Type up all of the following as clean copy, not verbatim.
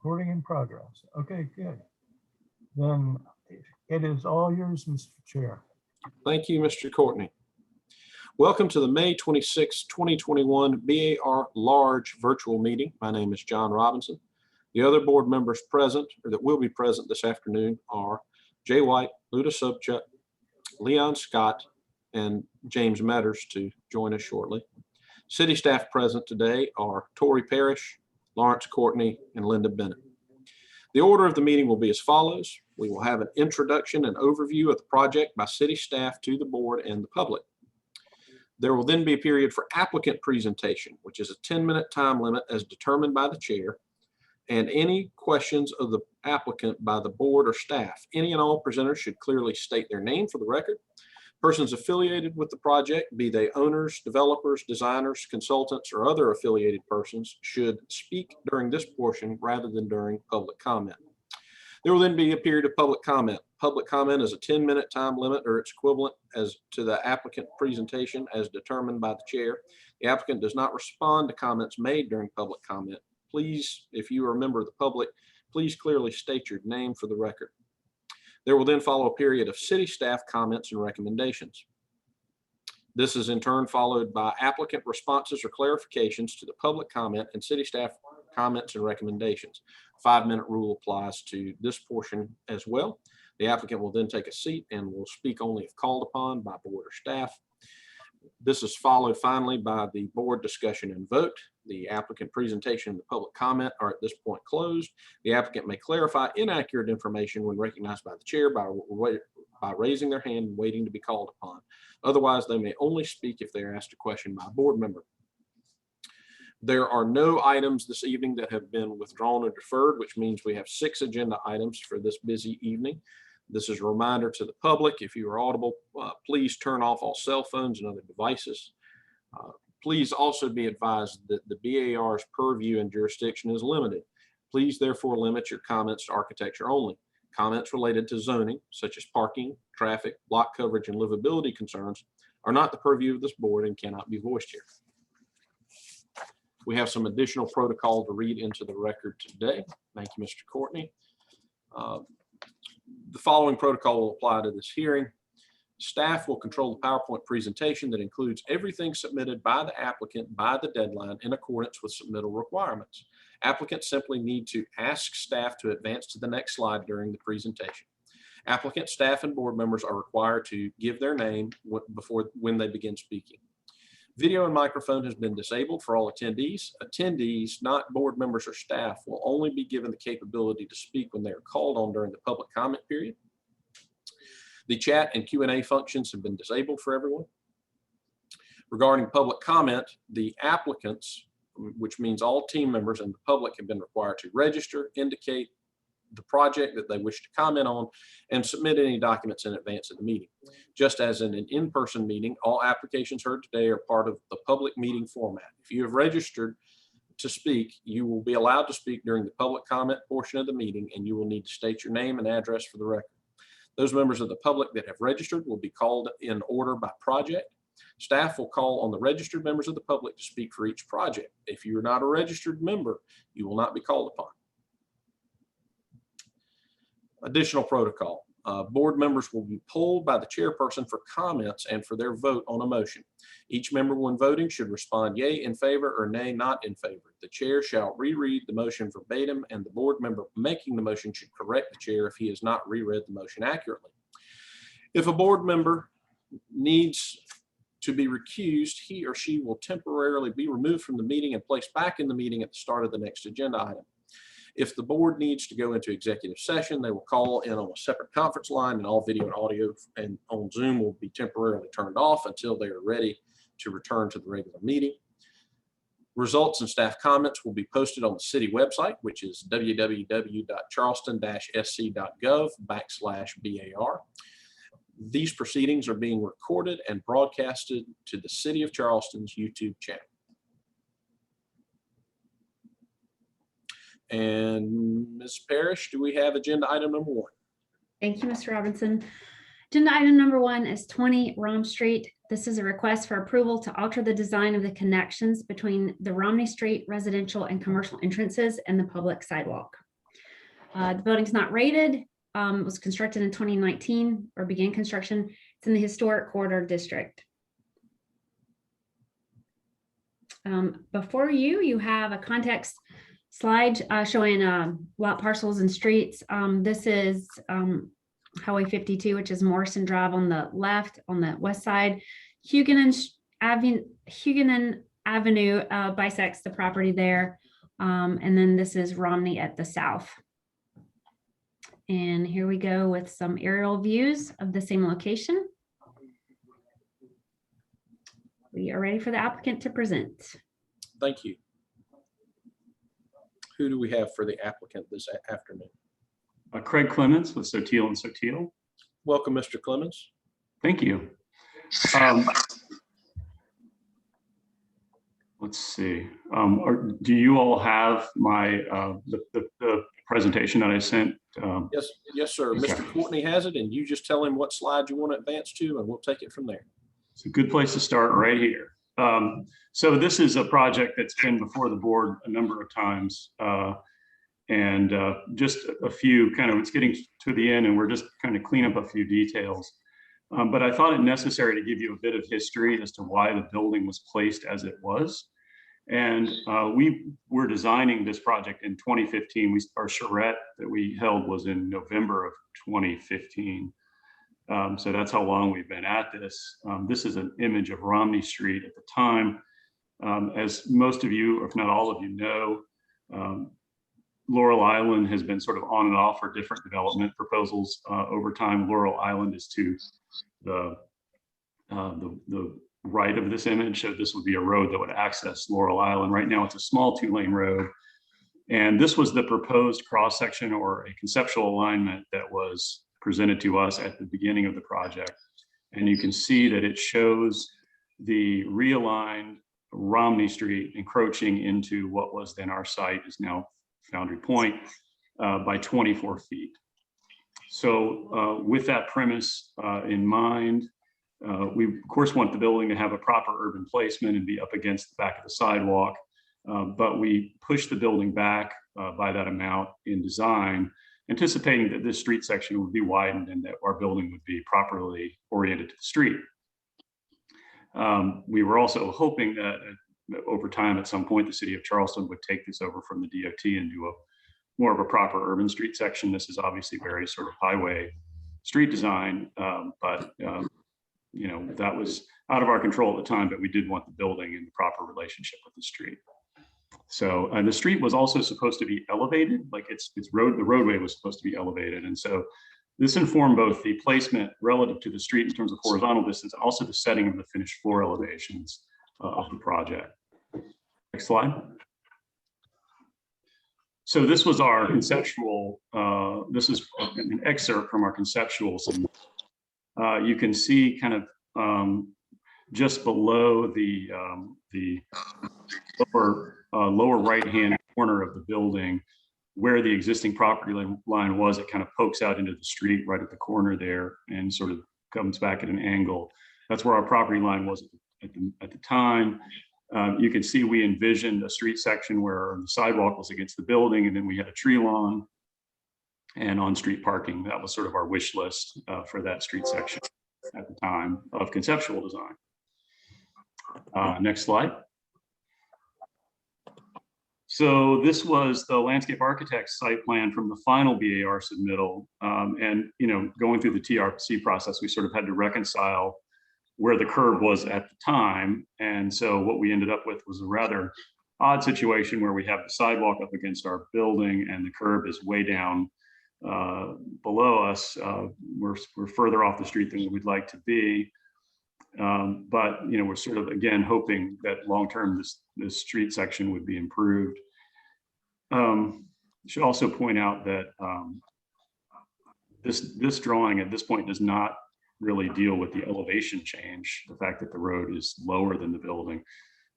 Recording in progress. Okay, good. Then it is all yours, Mr. Chair. Thank you, Mr. Courtney. Welcome to the May 26, 2021 BAR Large Virtual Meeting. My name is John Robinson. The other board members present, or that will be present this afternoon, are Jay White, Luda Subchuk, Leon Scott, and James Metters to join us shortly. City staff present today are Tori Parrish, Lawrence Courtney, and Linda Bennett. The order of the meeting will be as follows. We will have an introduction and overview of the project by city staff to the board and the public. There will then be a period for applicant presentation, which is a 10-minute time limit as determined by the chair, and any questions of the applicant by the board or staff. Any and all presenters should clearly state their name for the record. Persons affiliated with the project, be they owners, developers, designers, consultants, or other affiliated persons, should speak during this portion rather than during public comment. There will then be a period of public comment. Public comment is a 10-minute time limit or its equivalent as to the applicant presentation as determined by the chair. The applicant does not respond to comments made during public comment. Please, if you are a member of the public, please clearly state your name for the record. There will then follow a period of city staff comments and recommendations. This is in turn followed by applicant responses or clarifications to the public comment and city staff comments and recommendations. 5-minute rule applies to this portion as well. The applicant will then take a seat and will speak only if called upon by board or staff. This is followed finally by the board discussion and vote. The applicant presentation and the public comment are at this point closed. The applicant may clarify inaccurate information when recognized by the chair by raising their hand and waiting to be called upon. Otherwise, they may only speak if they are asked a question by a board member. There are no items this evening that have been withdrawn or deferred, which means we have 6 agenda items for this busy evening. This is a reminder to the public, if you are audible, please turn off all cell phones and other devices. Please also be advised that the BAR's purview and jurisdiction is limited. Please therefore limit your comments to architecture only. Comments related to zoning, such as parking, traffic, block coverage, and livability concerns are not the purview of this board and cannot be voiced here. We have some additional protocol to read into the record today. Thank you, Mr. Courtney. The following protocol will apply to this hearing. Staff will control the PowerPoint presentation that includes everything submitted by the applicant by the deadline in accordance with submittal requirements. Applicants simply need to ask staff to advance to the next slide during the presentation. Applicant, staff, and board members are required to give their name when they begin speaking. Video and microphone has been disabled for all attendees. Attendees, not board members or staff, will only be given the capability to speak when they are called on during the public comment period. The chat and Q&A functions have been disabled for everyone. Regarding public comment, the applicants, which means all team members and the public, have been required to register, indicate the project that they wish to comment on, and submit any documents in advance of the meeting. Just as in an in-person meeting, all applications heard today are part of the public meeting format. If you have registered to speak, you will be allowed to speak during the public comment portion of the meeting, and you will need to state your name and address for the record. Those members of the public that have registered will be called in order by project. Staff will call on the registered members of the public to speak for each project. If you are not a registered member, you will not be called upon. Additional protocol. Board members will be polled by the chairperson for comments and for their vote on a motion. Each member when voting should respond yea in favor or nay not in favor. The chair shall reread the motion verbatim, and the board member making the motion should correct the chair if he has not reread the motion accurately. If a board member needs to be recused, he or she will temporarily be removed from the meeting and placed back in the meeting at the start of the next agenda item. If the board needs to go into executive session, they will call in on a separate conference line, and all video and audio and on Zoom will be temporarily turned off until they are ready to return to the regular meeting. Results and staff comments will be posted on the city website, which is www.charleston-sc.gov/BAR. These proceedings are being recorded and broadcasted to the City of Charleston's YouTube channel. And Ms. Parrish, do we have agenda item number 1? Thank you, Mr. Robinson. Agenda item number 1 is 20 Rom Street. This is a request for approval to alter the design of the connections between the Romney Street residential and commercial entrances and the public sidewalk. The building's not rated. It was constructed in 2019 or began construction. It's in the historic corridor district. Before you have a context slide showing lot parcels and streets. This is Highway 52, which is Morrison Drive on the left, on the west side. Huguenin Avenue bisects the property there. And then this is Romney at the south. And here we go with some aerial views of the same location. We are ready for the applicant to present. Thank you. Who do we have for the applicant this afternoon? Craig Clements with Sotil and Sotil. Welcome, Mr. Clemens. Thank you. Let's see. Do you all have my the presentation that I sent? Yes, sir. Okay. Mr. Courtney has it, and you just tell him what slide you want to advance to, and we'll take it from there. It's a good place to start right here. So this is a project that's been before the board a number of times. And just a few it's getting to the end and we're just kind of clean up a few details. But I thought it necessary to give you a bit of history as to why the building was placed as it was. And we were designing this project in 2015. Our charrette that we held was in November of 2015. So that's how long we've been at this. This is an image of Romney Street at the time. As most of you, if not all of you know, Laurel Island has been sort of on and off for different development proposals over time. Laurel Island is to the right of this image. So this would be a road that would access Laurel Island. Right now it's a small 2-lane road. And this was the proposed cross-section or a conceptual alignment that was presented to us at the beginning of the project. And you can see that it shows the realigned Romney Street encroaching into what was then our site, is now Foundry Point, by 24 feet. So with that premise in mind, we of course want the building to have a proper urban placement and be up against the back of the sidewalk, but we pushed the building back by that amount in design, anticipating that this street section would be widened and that our building would be properly oriented to the street. We were also hoping that over time, at some point, the city of Charleston would take this over from the DOT and do more of a proper urban street section. This is obviously very sort of highway street design, but you know, that was out of our control at the time, but we did want the building in the proper relationship with the street. So the street was also supposed to be elevated, like the roadway was supposed to be elevated. And so this informed both the placement relative to the street in terms of horizontal distance, and also the setting of the finished floor elevations of the project. Next slide. So this was our conceptual, this is an excerpt from our conceptual. You can see kind of just below the lower right-hand corner of the building, where the existing property line was, it kind of pokes out into the street right at the corner there and sort of comes back at an angle. That's where our property line was at the time. You can see we envisioned a street section where the sidewalk was against the building, and then we had a tree lawn and on-street parking. That was sort of our wish list for that street section at the time of conceptual design. Next slide. So this was the landscape architect's site plan from the final BAR submittal. And you know, going through the TRC process, we sort of had to reconcile where the curb was at the time. And so what we ended up with was a rather odd situation where we have the sidewalk up against our building and the curb is way down below us. We're further off the street than we'd like to be. But you know, we're sort of again hoping that long-term this street section would be improved. Should also point out that this drawing at this point does not really deal with the elevation change, the fact that the road is lower than the building.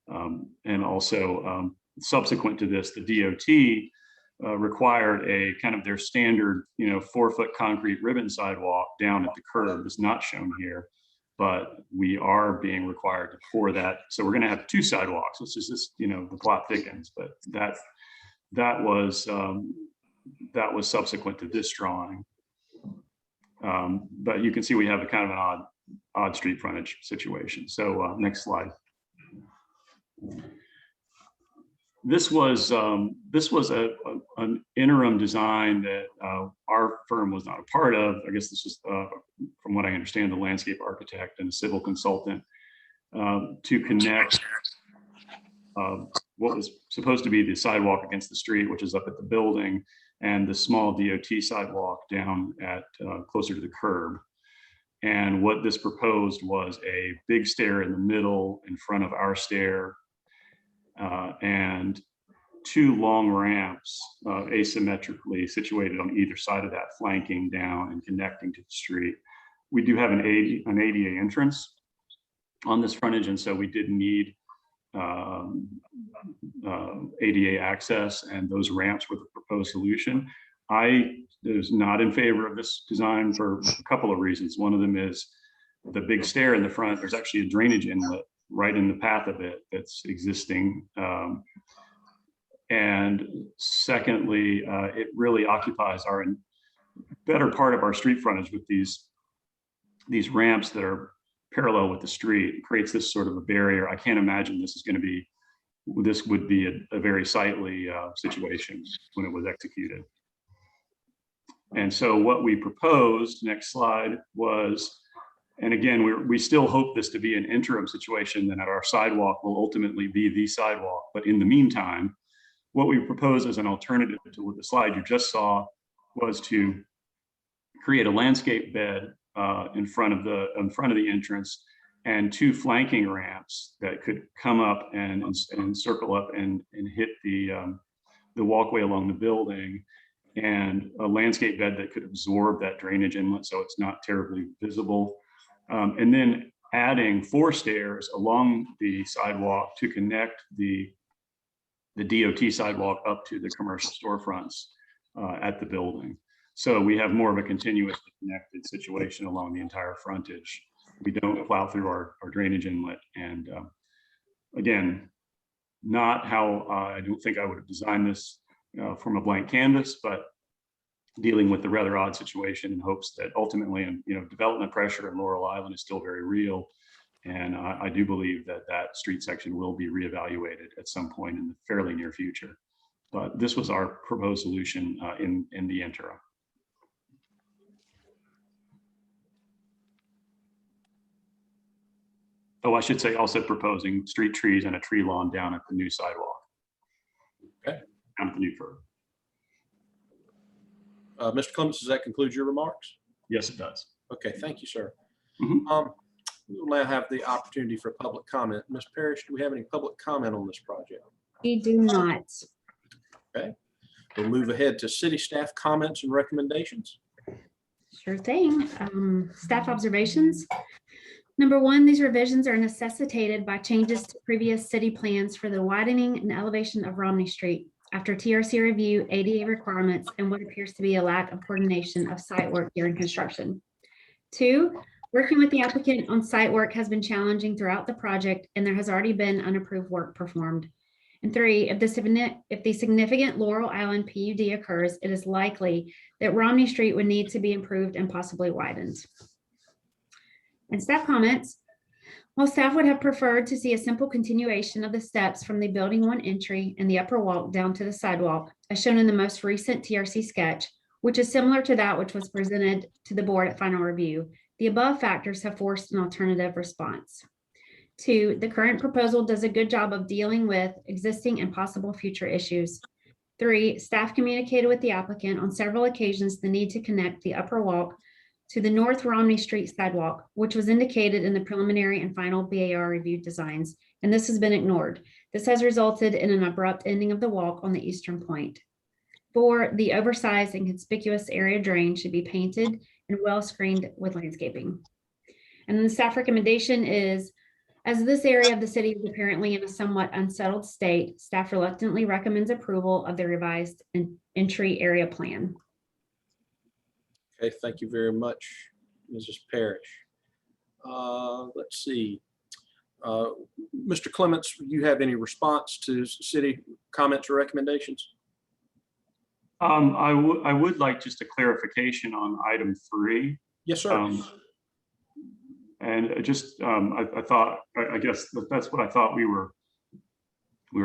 And also subsequent to this, the DOT required a kind of their standard, you know, 4-foot concrete ribbon sidewalk down at the curb. Is not shown here, but we are being required to pour that. So we're going to have 2 sidewalks, which is just, you know, the plot thickens, but that was that was subsequent to this drawing. But you can see we have a kind of an odd street frontage situation. So next slide. This was an interim design that our firm was not a part of. I guess this was, from what I understand, the landscape architect and a civil consultant to connect what was supposed to be the sidewalk against the street, which is up at the building, and the small DOT sidewalk down at closer to the curb. And what this proposed was a big stair in the middle in front of our stair, and two long ramps asymmetrically situated on either side of that, flanking down and connecting to the street. We do have an ADA entrance on this frontage, and so we did need ADA access, and those ramps were the proposed solution. I was not in favor of this design for a couple of reasons. One of them is the big stair in the front. There's actually a drainage inlet right in the path of it that's existing. And secondly, it really occupies our better part of our street frontage with these ramps that are parallel with the street. It creates this sort of a barrier. I can't imagine this would be a very sightly situation when it was executed. And so what we proposed, next slide, was, and again, we still hope this to be an interim situation, and that our sidewalk will ultimately be the sidewalk. But in the meantime, what we propose as an alternative to the slide you just saw was to create a landscape bed in front of the entrance, and two flanking ramps that could come up and circle up and hit the walkway along the building, and a landscape bed that could absorb that drainage inlet so it's not terribly visible. And then adding 4 stairs along the sidewalk to connect the DOT sidewalk up to the commercial storefronts at the building. So we have more of a continuous connected situation along the entire frontage. We don't plow through our drainage inlet. And again, not how I don't think I would have designed this from a blank canvas, but dealing with the rather odd situation in hopes that ultimately, development pressure in Laurel Island is still very real. And I do believe that street section will be reevaluated at some point in the fairly near future. But this was our proposed solution in the interim. Oh, I should say also proposing street trees and a tree lawn down at the new sidewalk. Okay. Down at the new curb. Mr. Clements, does that conclude your remarks? Yes, it does. Okay, thank you, sir. Mhm. We will now have the opportunity for public comment. Ms. Parrish, do we have any public comment on this project? We do not. Okay, we'll move ahead to city staff comments and recommendations. Sure thing. Staff observations. Number 1, these revisions are necessitated by changes to previous city plans for the widening and elevation of Romney Street after TRC review, ADA requirements, and what appears to be a lack of coordination of site work during construction. 2, working with the applicant on site work has been challenging throughout the project, and there has already been unapproved work performed. And 3, if the significant Laurel Island PUD occurs, it is likely that Romney Street would need to be improved and possibly widened. And staff comments. While staff would have preferred to see a simple continuation of the steps from the building 1 entry and the upper walk down to the sidewalk, as shown in the most recent TRC sketch, which is similar to that which was presented to the board at final review, the above factors have forced an alternative response. 2, the current proposal does a good job of dealing with existing and possible future issues. 3, staff communicated with the applicant on several occasions the need to connect the upper walk to the North Romney Street sidewalk, which was indicated in the preliminary and final BAR review designs, and this has been ignored. This has resulted in an abrupt ending of the walk on the eastern point. 4, the oversized and conspicuous area drain should be painted and well screened with landscaping. And then the staff recommendation is, as this area of the city is apparently in a somewhat unsettled state, staff reluctantly recommends approval of the revised entry area plan. Okay, thank you very much, Mrs. Parrish. Let's see. Mr. Clements, do you have any response to city comments or recommendations? I would like just a clarification on item 3. Yes, sir. And just, I thought, I guess that's what I thought we were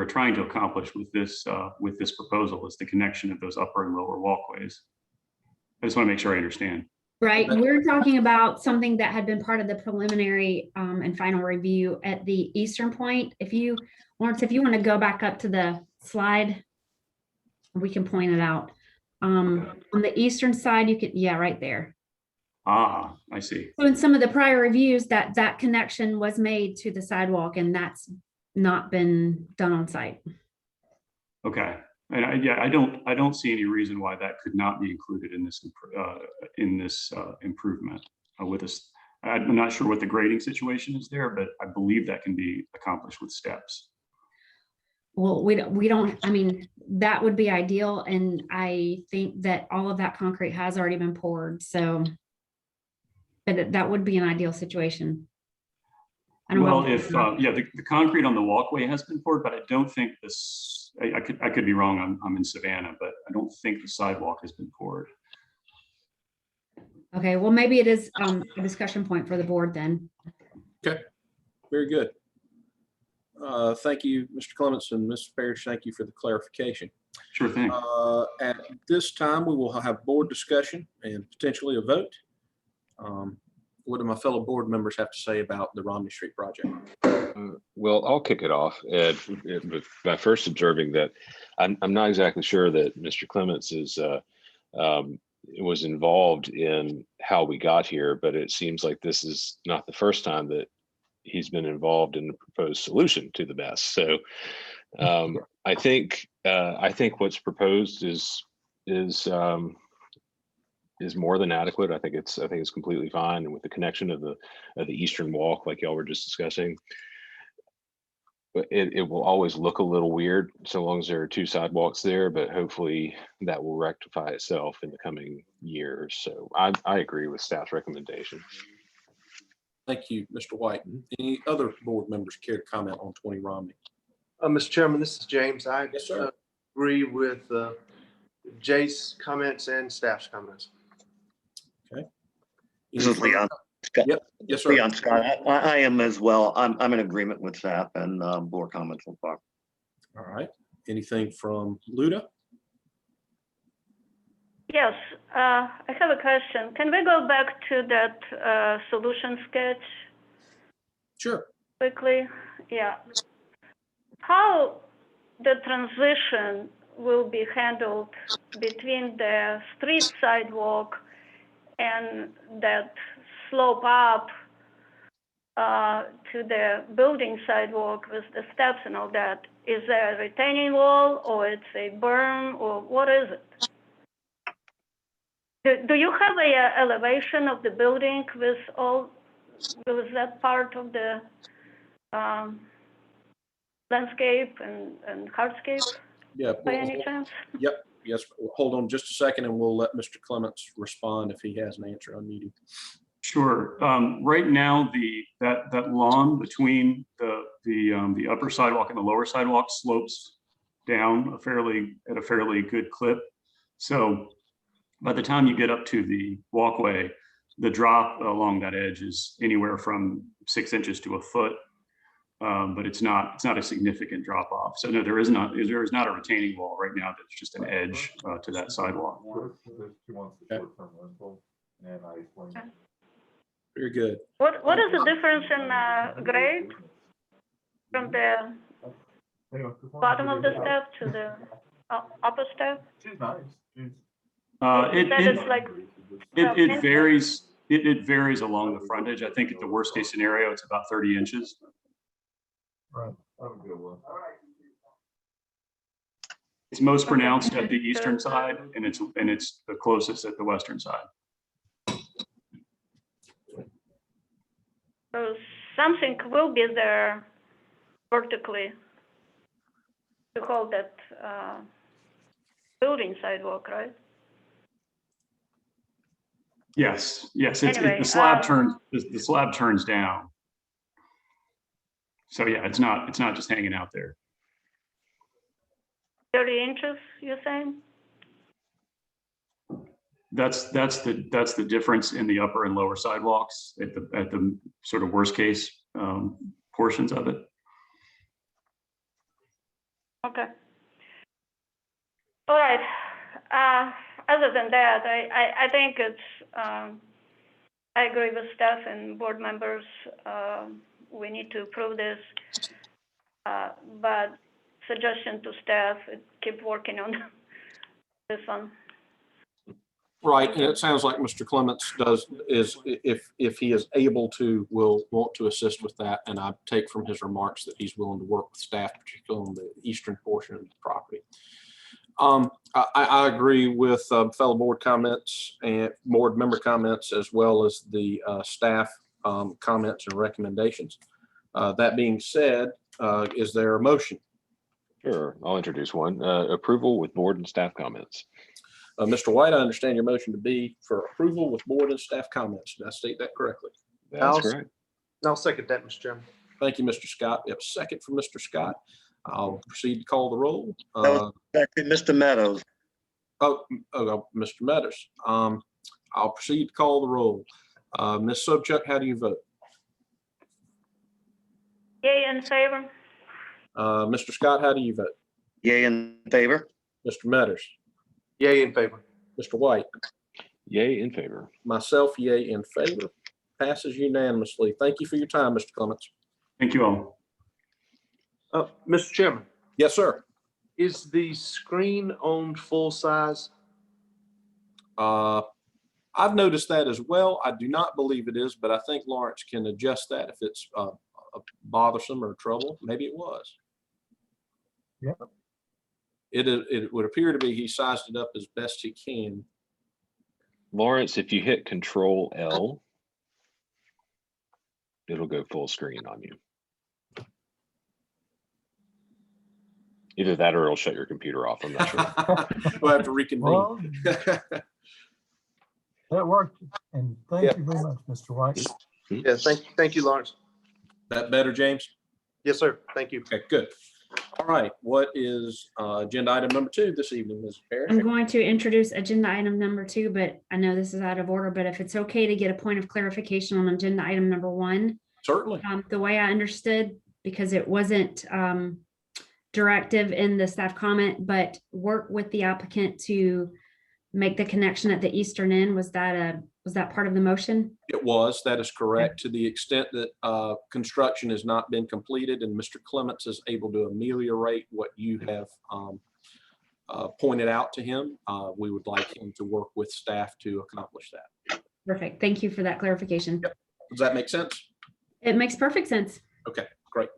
trying to accomplish with this proposal, is the connection of those upper and lower walkways. I just want to make sure I understand. Right, we're talking about something that had been part of the preliminary and final review at the eastern point. If you want to go back up to the slide, we can point it out. On the eastern side, you could, yeah, right there. Ah, I see. So in some of the prior reviews, that connection was made to the sidewalk, and that's not been done on site. Okay. And I don't see any reason why that could not be included in this improvement with us. I'm not sure what the grading situation is there, but I believe that can be accomplished with steps. Well, we don't, I mean, that would be ideal. And I think that all of that concrete has already been poured. So, but that would be an ideal situation. I don't Well, know if, yeah, the concrete on the walkway has been poured, but I don't think this, I could be wrong. I'm in Savannah, but I don't think the sidewalk has been poured. Okay, well, maybe it is a discussion point for the board then. Okay, very good. Thank you, Mr. Clements, and Mr. Parrish. Thank you for the clarification. Sure thing. At this time, we will have board discussion and potentially a vote. What do my fellow board members have to say about the Romney Street project? Well, I'll kick it off, Ed, by first observing that I'm not exactly sure that Mr. Clements was involved in how we got here, but it seems like this is not the first time that he's been involved in the proposed solution to the mess. So I think what's proposed is more than adequate. I think it's completely fine. And with the connection of the eastern walk, like y'all were just discussing, it will always look a little weird so long as there are two sidewalks there, but hopefully that will rectify itself in the coming years. So I agree with staff's recommendation. Thank you, Mr. White. Any other board members care to comment on 20 Romney? Mr. Chairman, this is James. I Yes, sir. agree with Jay's comments and staff's comments. This is Leon. Yep. Yes, sir. Leon Scott. I am as well. I'm in agreement with staff and board comments so far. All right. Anything from Luda? Yes, I have a question. Can we go back to that solution sketch Sure. quickly? Yeah. How the transition will be handled between the street sidewalk and that slope up to the building sidewalk with the steps and all that? Is there a retaining wall, or it's a berm, or what is it? Do you have a elevation of the building with that part of the landscape and hardscape Yeah. by any chance? Yep. Yes. Hold on just a second and we'll let Mr. Clements respond if he has an answer on meeting. Sure. Right now, that lawn between the upper sidewalk and the lower sidewalk slopes down at a fairly good clip. So by the time you get up to the walkway, the drop along that edge is anywhere from 6 inches to a foot, but it's not a significant drop off. So no, there is not a retaining wall right now. That's just an edge to that sidewalk. Very good. What is the difference in grade from the bottom of the step to the upper step? She's nice. It varies. It varies along the frontage. I think at the worst case scenario, it's about 30 inches. Right. It's most pronounced at the eastern side, and it's the closest at the western side. So something will be there vertically to hold that building sidewalk, right? Yes. Anyway, the slab turns down. So yeah, it's not just hanging out there. 30 inches, you're saying? That's the difference in the upper and lower sidewalks at the sort of worst case portions of it. Okay. All right. Other than that, I think it's, I agree with staff and board members. We need to approve this. But suggestion to staff, keep working on this one. Right, and it sounds like Mr. Clements if he is able to, will want to assist with that. And I take from his remarks that he's willing to work with staff, particularly on the eastern portion of the property. I agree with fellow board comments and board member comments, as well as the staff comments and recommendations. That being said, is there a motion? Sure, I'll introduce one. Approval with board and staff comments. Mr. White, I understand your motion to be for approval with board and staff comments. Did I state that correctly? That's correct. I'll second that, Mr. Chairman. Thank you, Mr. Scott. We have a second from Mr. Scott. I'll proceed to call the roll. That was actually Mr. Meadows. Mr. Meadows. I'll proceed to call the roll. Ms. Sobchak, how do you vote? Yay in favor? Mr. Scott, how do you vote? Yay in favor. Mr. Meadows? Yay in favor. Mr. White? Yay in favor. Myself, yay in favor. Passes unanimously. Thank you for your time, Mr. Clements. Thank you all. Mr. Chairman, Yes, sir. is the screen on full size? I've noticed that as well. I do not believe it is, but I think Lawrence can adjust that if it's bothersome or trouble. Maybe it was. Yep. It would appear to be he sized it up as best he can. Lawrence, if you hit Control L, it'll go full screen on you. Either that or it'll shut your computer off. I'm not sure. We'll have to reconvene. Well, that worked. And thank you very much, Mr. White. Yeah, thank you, Lawrence. That better, James? Yes, sir. Thank you. Okay, good. All right, what is agenda item number 2 this evening, Ms. Perry? I'm going to introduce agenda item number 2, but I know this is out of order, but if it's okay to get a point of clarification on agenda item number 1. Certainly. The way I understood, because it wasn't directive in the staff comment, but work with the applicant to make the connection at the eastern end. Was that part of the motion? It was, that is correct, to the extent that construction has not been completed and Mr. Clements is able to ameliorate what you have pointed out to him. We would like him to work with staff to accomplish that. Perfect. Thank you for that clarification. Yep. Does that make sense? It makes perfect sense. Okay, great.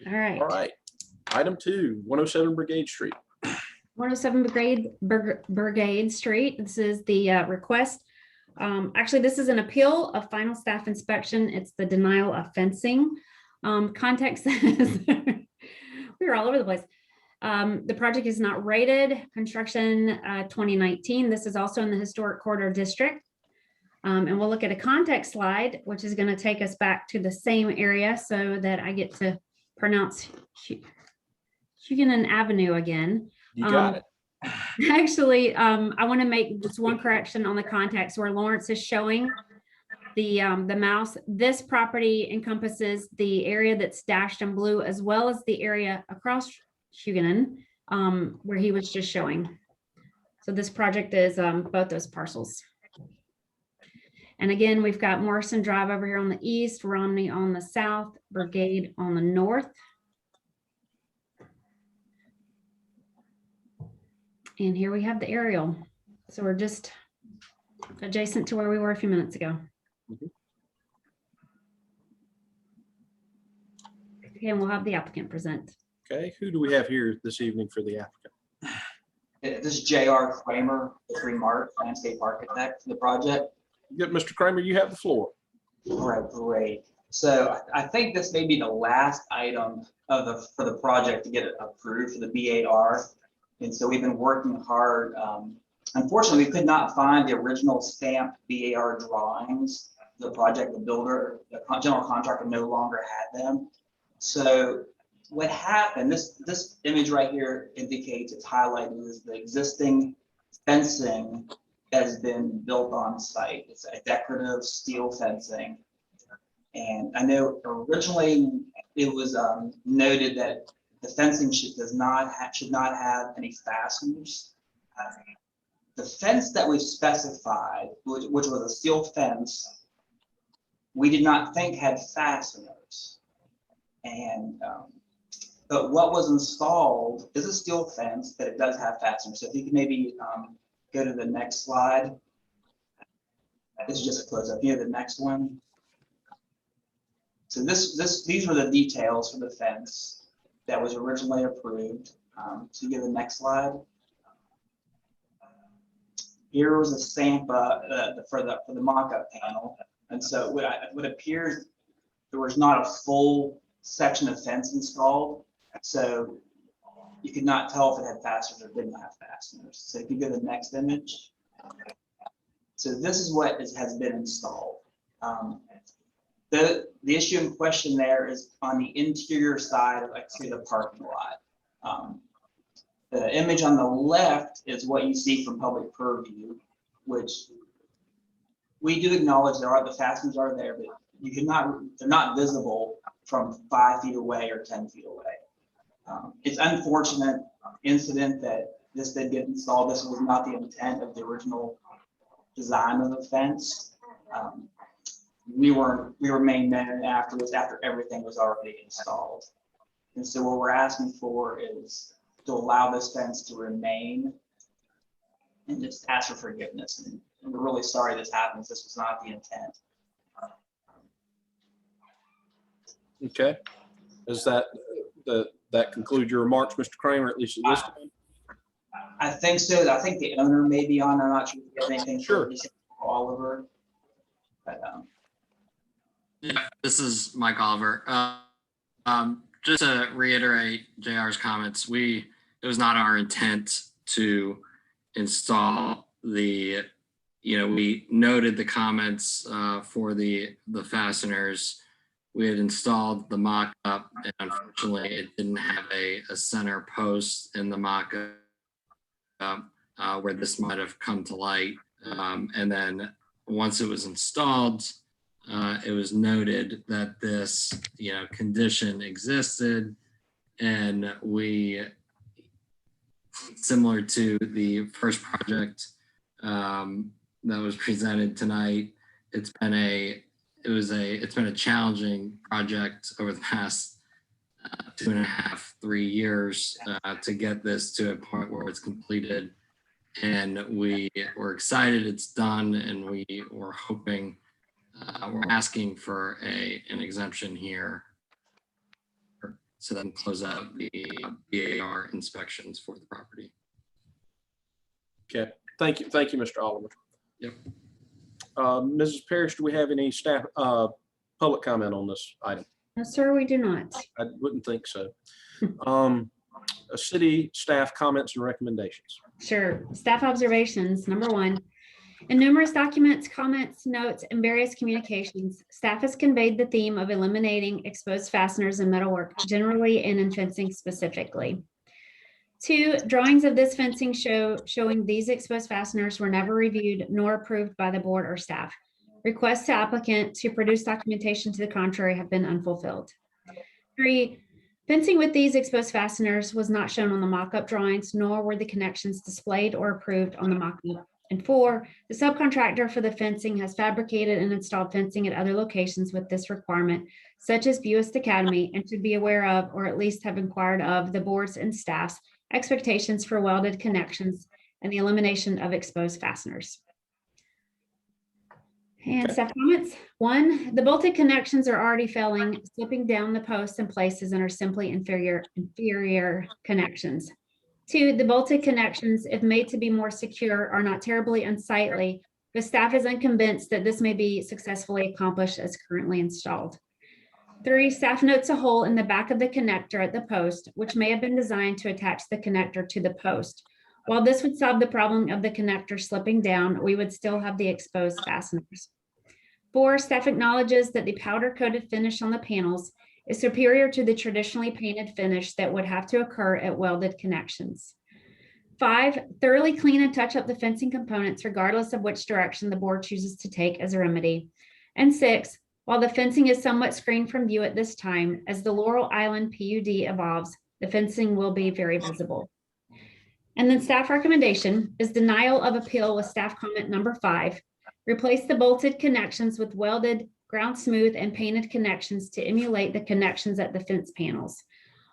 All right. All right. Item 2, 107 Brigade Street. 107 Brigade Street. This is the request. Actually, this is an appeal of final staff inspection. It's the denial of fencing. Context says we were all over the place. The project is not rated. Construction 2019. This is also in the historic corridor district. And we'll look at a context slide, which is going to take us back to the same area so that I get to pronounce Huguenin Avenue again. You got it. Actually, I want to make just one correction on the context where Lawrence is showing the mouse. This property encompasses the area that's dashed in blue, as well as the area across Huguenin, where he was just showing. So this project is both those parcels. And again, we've got Morrison Drive over here on the east, Romney on the south, Brigade on the north. And here we have the aerial. So we're just adjacent to where we were a few minutes ago. Okay, and we'll have the applicant present. Okay, who do we have here this evening for the applicant? This is J.R. Kramer, the Remark landscape architect for the project. Good, Mr. Kramer, you have the floor. All right, great. So I think this may be the last item for the project to get it approved for the BAR. And so we've been working hard. Unfortunately, we could not find the original stamped BAR drawings. The project, the builder, the general contractor no longer had them. So what happened, this image right here indicates, it's highlighted as the existing fencing has been built on site. It's a decorative steel fencing. And I know originally it was noted that the fencing should not have any fasteners. The fence that we specified, which was a steel fence, we did not think had fasteners. And but what was installed is a steel fence, but it does have fasteners. So if you could maybe go to the next slide. This is just a close up. Here, the next one. So these were the details for the fence that was originally approved. So you go to the next slide. Here was a stamp for the mock-up panel, and so what appears there was not a full section of fence installed, so you could not tell if it had fasteners or didn't have fasteners. So if you go to the next image. So this is what has been installed. The issue in question there is on the interior side of, like, say, the parking lot. The image on the left is what you see from public purview, which we do acknowledge the fasteners are there, but they're not visible from 5 feet away or 10 feet away. It's unfortunate incident that this did get installed. This was not the intent of the original design of the fence. We remained there afterwards after everything was already installed. And so what we're asking for is to allow this fence to remain and just ask for forgiveness. And we're really sorry this happens. This was not the intent. Okay. Is that conclude your remarks, Mr. Kramer, at least at this time? I think so. I think the owner may be on. I'm not sure if you have anything. Sure. For Oliver. But, yeah, this is Mike Oliver. Just to reiterate JR's comments, it was not our intent to install we noted the comments for the fasteners. We had installed the mock-up, and unfortunately it didn't have a center post in the mock-up where this might have come to light. And then once it was installed, it was noted that this condition existed, and we, similar to the first project that was presented tonight, it's been a challenging project over the past 2.5, 3 years to get this to a point where it's completed, and we were excited it's done, and we were hoping. We're asking for an exemption here so that we can close out the BAR inspections for the property. Okay, thank you, Mr. Oliver. Yep. Mrs. Parrish, do we have any staff public comment on this item? No, sir, we do not. I wouldn't think so. City staff comments and recommendations. Sure. Staff observations. Number 1. In numerous documents, comments, notes, and various communications, staff has conveyed the theme of eliminating exposed fasteners and metalwork generally and in fencing specifically. 2, drawings of this fencing showing these exposed fasteners were never reviewed nor approved by the board or staff. Requests to applicant to produce documentation to the contrary have been unfulfilled. 3, fencing with these exposed fasteners was not shown on the mock-up drawings, nor were the connections displayed or approved on the mock-up. And 4, the subcontractor for the fencing has fabricated and installed fencing at other locations with this requirement, such as Buist Academy, and should be aware of, or at least have inquired of, the board's and staff's expectations for welded connections and the elimination of exposed fasteners. And staff comments. 1, the bolted connections are already failing, slipping down the posts in places and are simply inferior connections. 2, the bolted connections, if made to be more secure, are not terribly unsightly, but staff is unconvinced that this may be successfully accomplished as currently installed. 3, staff notes a hole in the back of the connector at the post, which may have been designed to attach the connector to the post. While this would solve the problem of the connector slipping down, we would still have the exposed fasteners. 4, staff acknowledges that the powder-coated finish on the panels is superior to the traditionally painted finish that would have to occur at welded connections. 5, thoroughly clean and touch up the fencing components regardless of which direction the board chooses to take as a remedy. And 6, while the fencing is somewhat screened from view at this time, as the Laurel Island PUD evolves, the fencing will be very visible. And then staff recommendation is denial of appeal with staff comment number 5. Replace the bolted connections with welded, ground smooth, and painted connections to emulate the connections at the fence panels.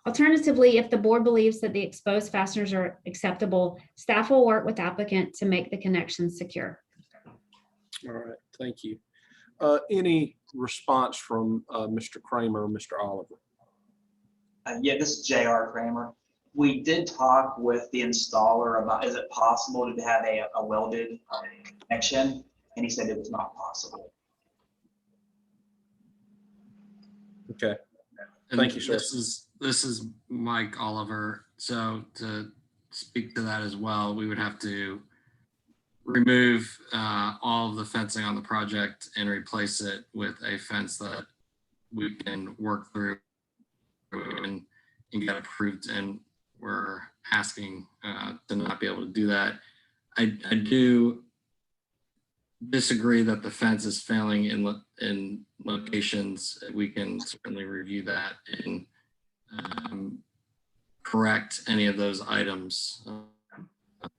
Alternatively, if the board believes that the exposed fasteners are acceptable, staff will work with applicant to make the connections secure. All right, thank you. Any response from Mr. Kramer or Mr. Oliver? Yeah, this is J.R. Kramer. We did talk with the installer about, is it possible to have a welded connection? And he said it was not possible. Okay, And thank you, sir. This is Mike Oliver. So to speak to that as well, we would have to remove all of the fencing on the project and replace it with a fence that we can work through and get approved. And we're asking to not be able to do that. I do disagree that the fence is failing in locations. We can certainly review that and correct any of those items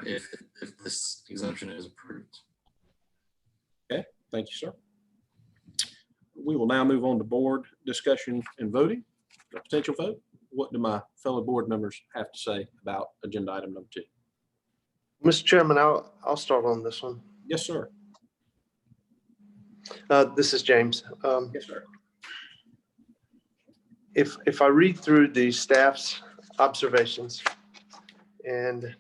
if this exemption is approved. Okay, thank you, sir. We will now move on to board discussion and voting, a potential vote. What do my fellow board members have to say about agenda item number 2? Mr. Chairman, I'll start on this one. Yes, sir. This is James. Yes, sir. If I read through the staff's observations and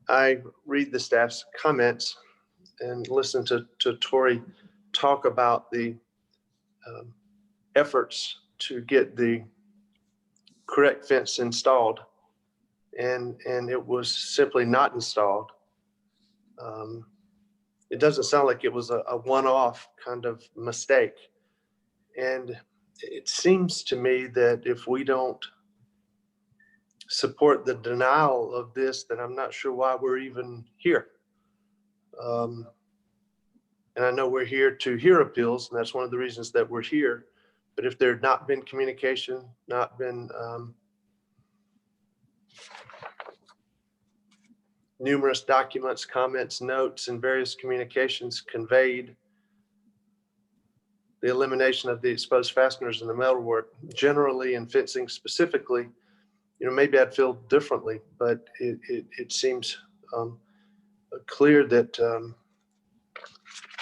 I read the staff's comments and listen to Tori talk about the efforts to get the correct fence installed, and it was simply not installed. It doesn't sound like it was a one-off kind of mistake. And it seems to me that if we don't support the denial of this, then I'm not sure why we're even here. And I know we're here to hear appeals, and that's one of the reasons that we're here. But if there had not been communication, not been numerous documents, comments, notes, and various communications conveyed the elimination of the exposed fasteners in the metalwork generally and fencing specifically, maybe I'd feel differently, but it seems clear that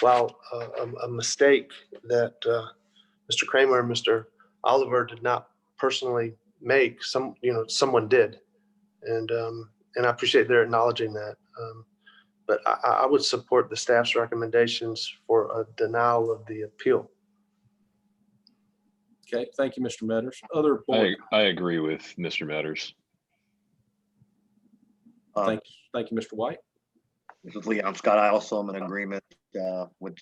while a mistake that Mr. Kramer and Mr. Oliver did not personally make, someone did. And I appreciate their acknowledging that. But I would support the staff's recommendations for a denial of the appeal. Okay, thank you, Mr. Metters. Other board. I agree with Mr. Metters. Thank you, Mr. White. This is Leon Scott. I also am in agreement with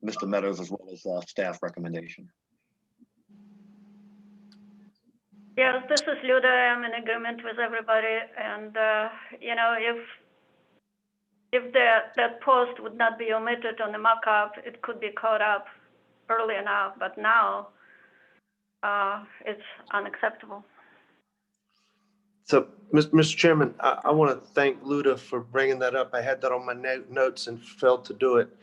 Mr. Meadows as well as staff recommendation. Yes, this is Luda. I'm in agreement with everybody. And, if that post would not be omitted on the mock-up, it could be caught up early enough, but now it's unacceptable. So, Mr. Chairman, I want to thank Luda for bringing that up. I had that on my notes and failed to do it.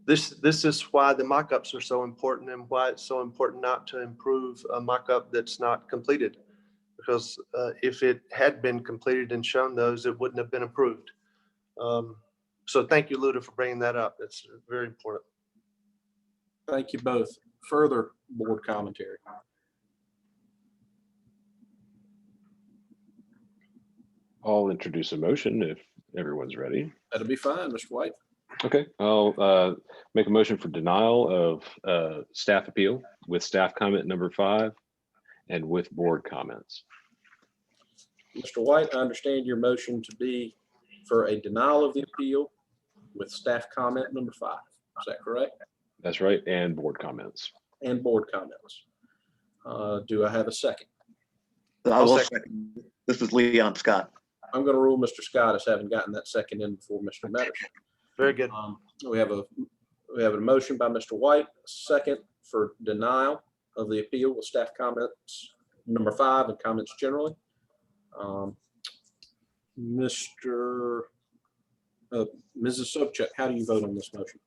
This is why the mock-ups are so important and why it's so important not to improve a mock-up that's not completed. Because if it had been completed and shown those, it wouldn't have been approved. So thank you, Luda, for bringing that up. That's very important. Thank you both. Further board commentary. I'll introduce a motion if everyone's ready. That'll be fine, Mr. White. Okay, I'll make a motion for denial of staff appeal with staff comment number 5 and with board comments. Mr. White, I understand your motion to be for a denial of the appeal with staff comment number 5. Is that correct? That's right, and board comments. And board comments. Do I have a second? I will second. This is Leon Scott. I'm going to rule Mr. Scott as having gotten that second in before Mr. Metters. Very good. We have a motion by Mr. White, second for denial of the appeal with staff comments number 5 and comments generally. Mrs. Sobchak, how do you vote on this motion?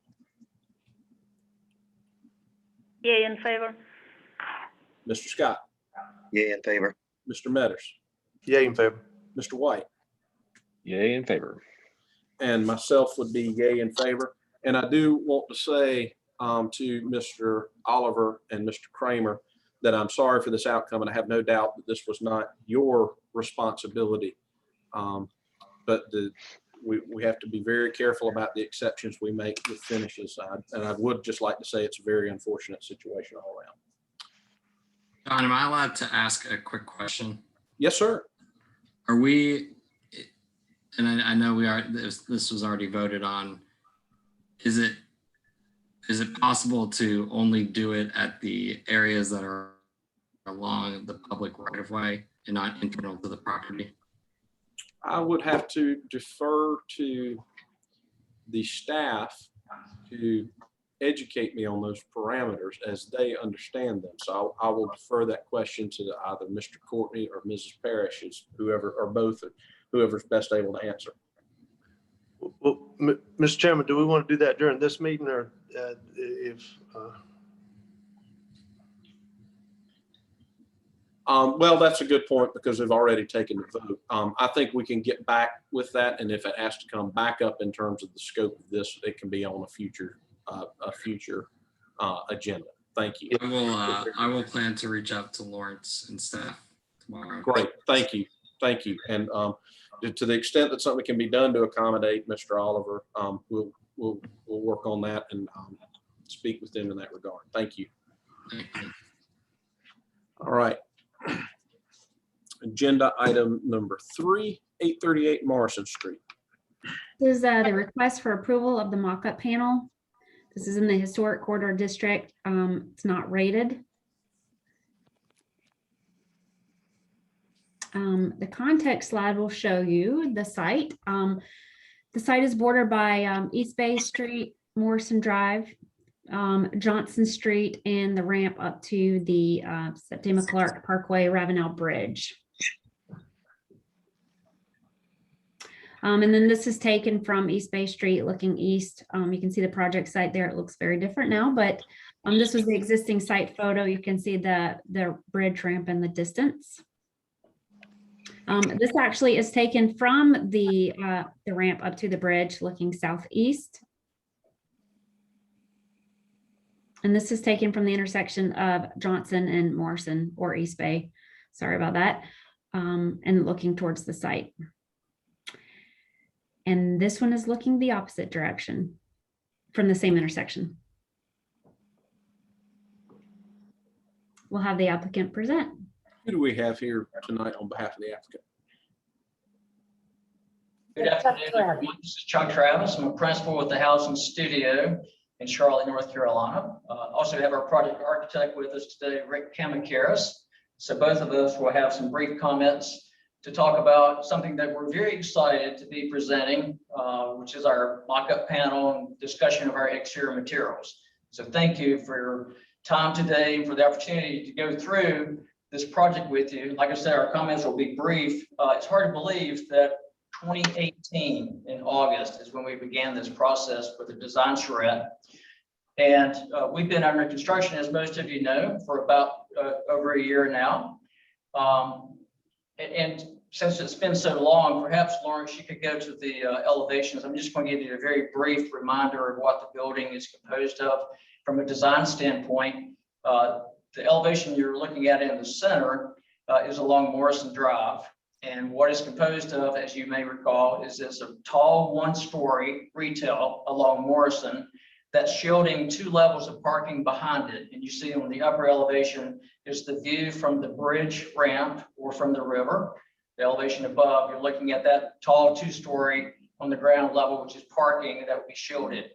Yay in favor. Mr. Scott, Yay in favor. Mr. Metters, Yay in favor. Mr. White, Yay in favor. and myself would be yay in favor. And I do want to say to Mr. Oliver and Mr. Kramer that I'm sorry for this outcome, and I have no doubt that this was not your responsibility. But we have to be very careful about the exceptions we make with finishes. And I would just like to say it's a very unfortunate situation all around. John, am I allowed to ask a quick question? Yes, sir. Are we, and I know we are, this was already voted on. Is it possible to only do it at the areas that are along the public right of way and not internal to the property? I would have to defer to the staff to educate me on those parameters as they understand them. So I will defer that question to either Mr. Courtney or Mrs. Parrish, whoever, or both, whoever's best able to answer. Well, Mr. Chairman, do we want to do that during this meeting, or if? Well, that's a good point because we've already taken the vote. I think we can get back with that, and if it has to come back up in terms of the scope of this, it can be on a future agenda. Thank you. I will plan to reach out to Lawrence and staff tomorrow. Great, thank you, and to the extent that something can be done to accommodate Mr. Oliver, we'll work on that and speak with them in that regard. Thank you. Thank you. All right. Agenda item number 3, 838 Morrison Street. This is the request for approval of the mock-up panel. This is in the historic corridor district. It's not rated. The context slide will show you the site. The site is bordered by East Bay Street, Morrison Drive, Johnson Street, and the ramp up to the Septima Clark Parkway Ravenel Bridge. And then this is taken from East Bay Street looking east. You can see the project site there. It looks very different now, but this was the existing site photo. You can see the bridge ramp in the distance. This actually is taken from the ramp up to the bridge looking southeast. And this is taken from the intersection of Johnson and Morrison, or East Bay. Sorry about that. And looking towards the site. And this one is looking the opposite direction from the same intersection. We'll have the applicant present. Who do we have here tonight on behalf of the applicant? Good afternoon, everyone. This is Chuck Travis. I'm a principal with the Housing Studio in Charlotte, North Carolina. Also have our project architect with us today, Rick Kamakaris. So both of us will have some brief comments to talk about something that we're very excited to be presenting, which is our mock-up panel and discussion of our exterior materials. So thank you for your time today and for the opportunity to go through this project with you. Like I said, our comments will be brief. It's hard to believe that 2018 in August is when we began this process with the design charrette. And we've been under construction, as most of you know, for about over a year now. And since it's been so long, perhaps Lawrence, you could go to the elevations. I'm just going to give you a very brief reminder of what the building is composed of from a design standpoint. The elevation you're looking at in the center is along Morrison Drive. And what it's composed of, as you may recall, is this a tall one-story retail along Morrison that's shielding 2 levels of parking behind it. And you see on the upper elevation is the view from the bridge ramp or from the river. The elevation above, you're looking at that tall 2-story on the ground level, which is parking that will be shielded.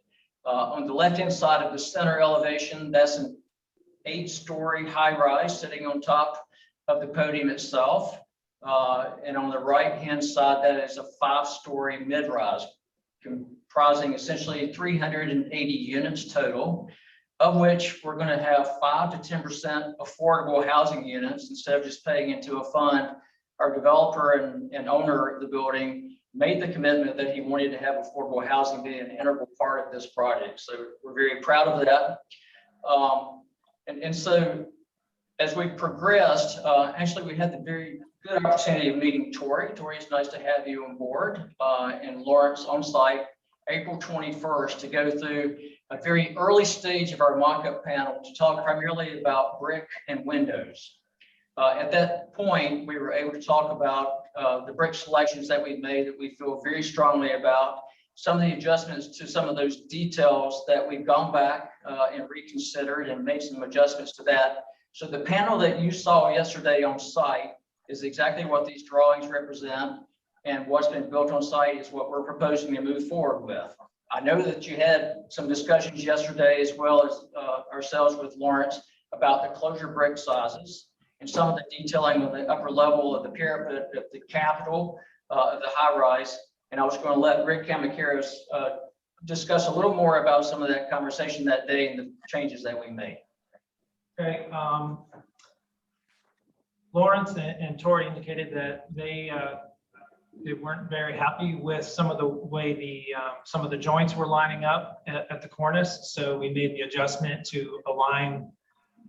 On the left-hand side of the center elevation, that's an 8-story high-rise sitting on top of the podium itself. And on the right-hand side, that is a 5-story mid-rise comprising essentially 380 units total, of which we're going to have 5 to 10% affordable housing units instead of just paying into a fund. Our developer and owner of the building made the commitment that he wanted to have affordable housing be an integral part of this project. So we're very proud of that. And so as we progressed, actually we had the very good opportunity of meeting Tori. Tori, it's nice to have you on board, and Lawrence on site April 21st to go through a very early stage of our mock-up panel to talk primarily about brick and windows. At that point, we were able to talk about the brick selections that we've made that we feel very strongly about, some of the adjustments to some of those details that we've gone back and reconsidered and made some adjustments to that. So the panel that you saw yesterday on site is exactly what these drawings represent, and what's been built on site is what we're proposing to move forward with. I know that you had some discussions yesterday as well as ourselves with Lawrence about the closure brick sizes and some of the detailing on the upper level of the parapet of the Capitol of the high rise. And I was going to let Rick Kamakiris discuss a little more about some of that conversation that day and the changes that we made. Okay. Lawrence and Tori indicated that they weren't very happy with some of the way some of the joints were lining up at the cornice. So we made the adjustment to align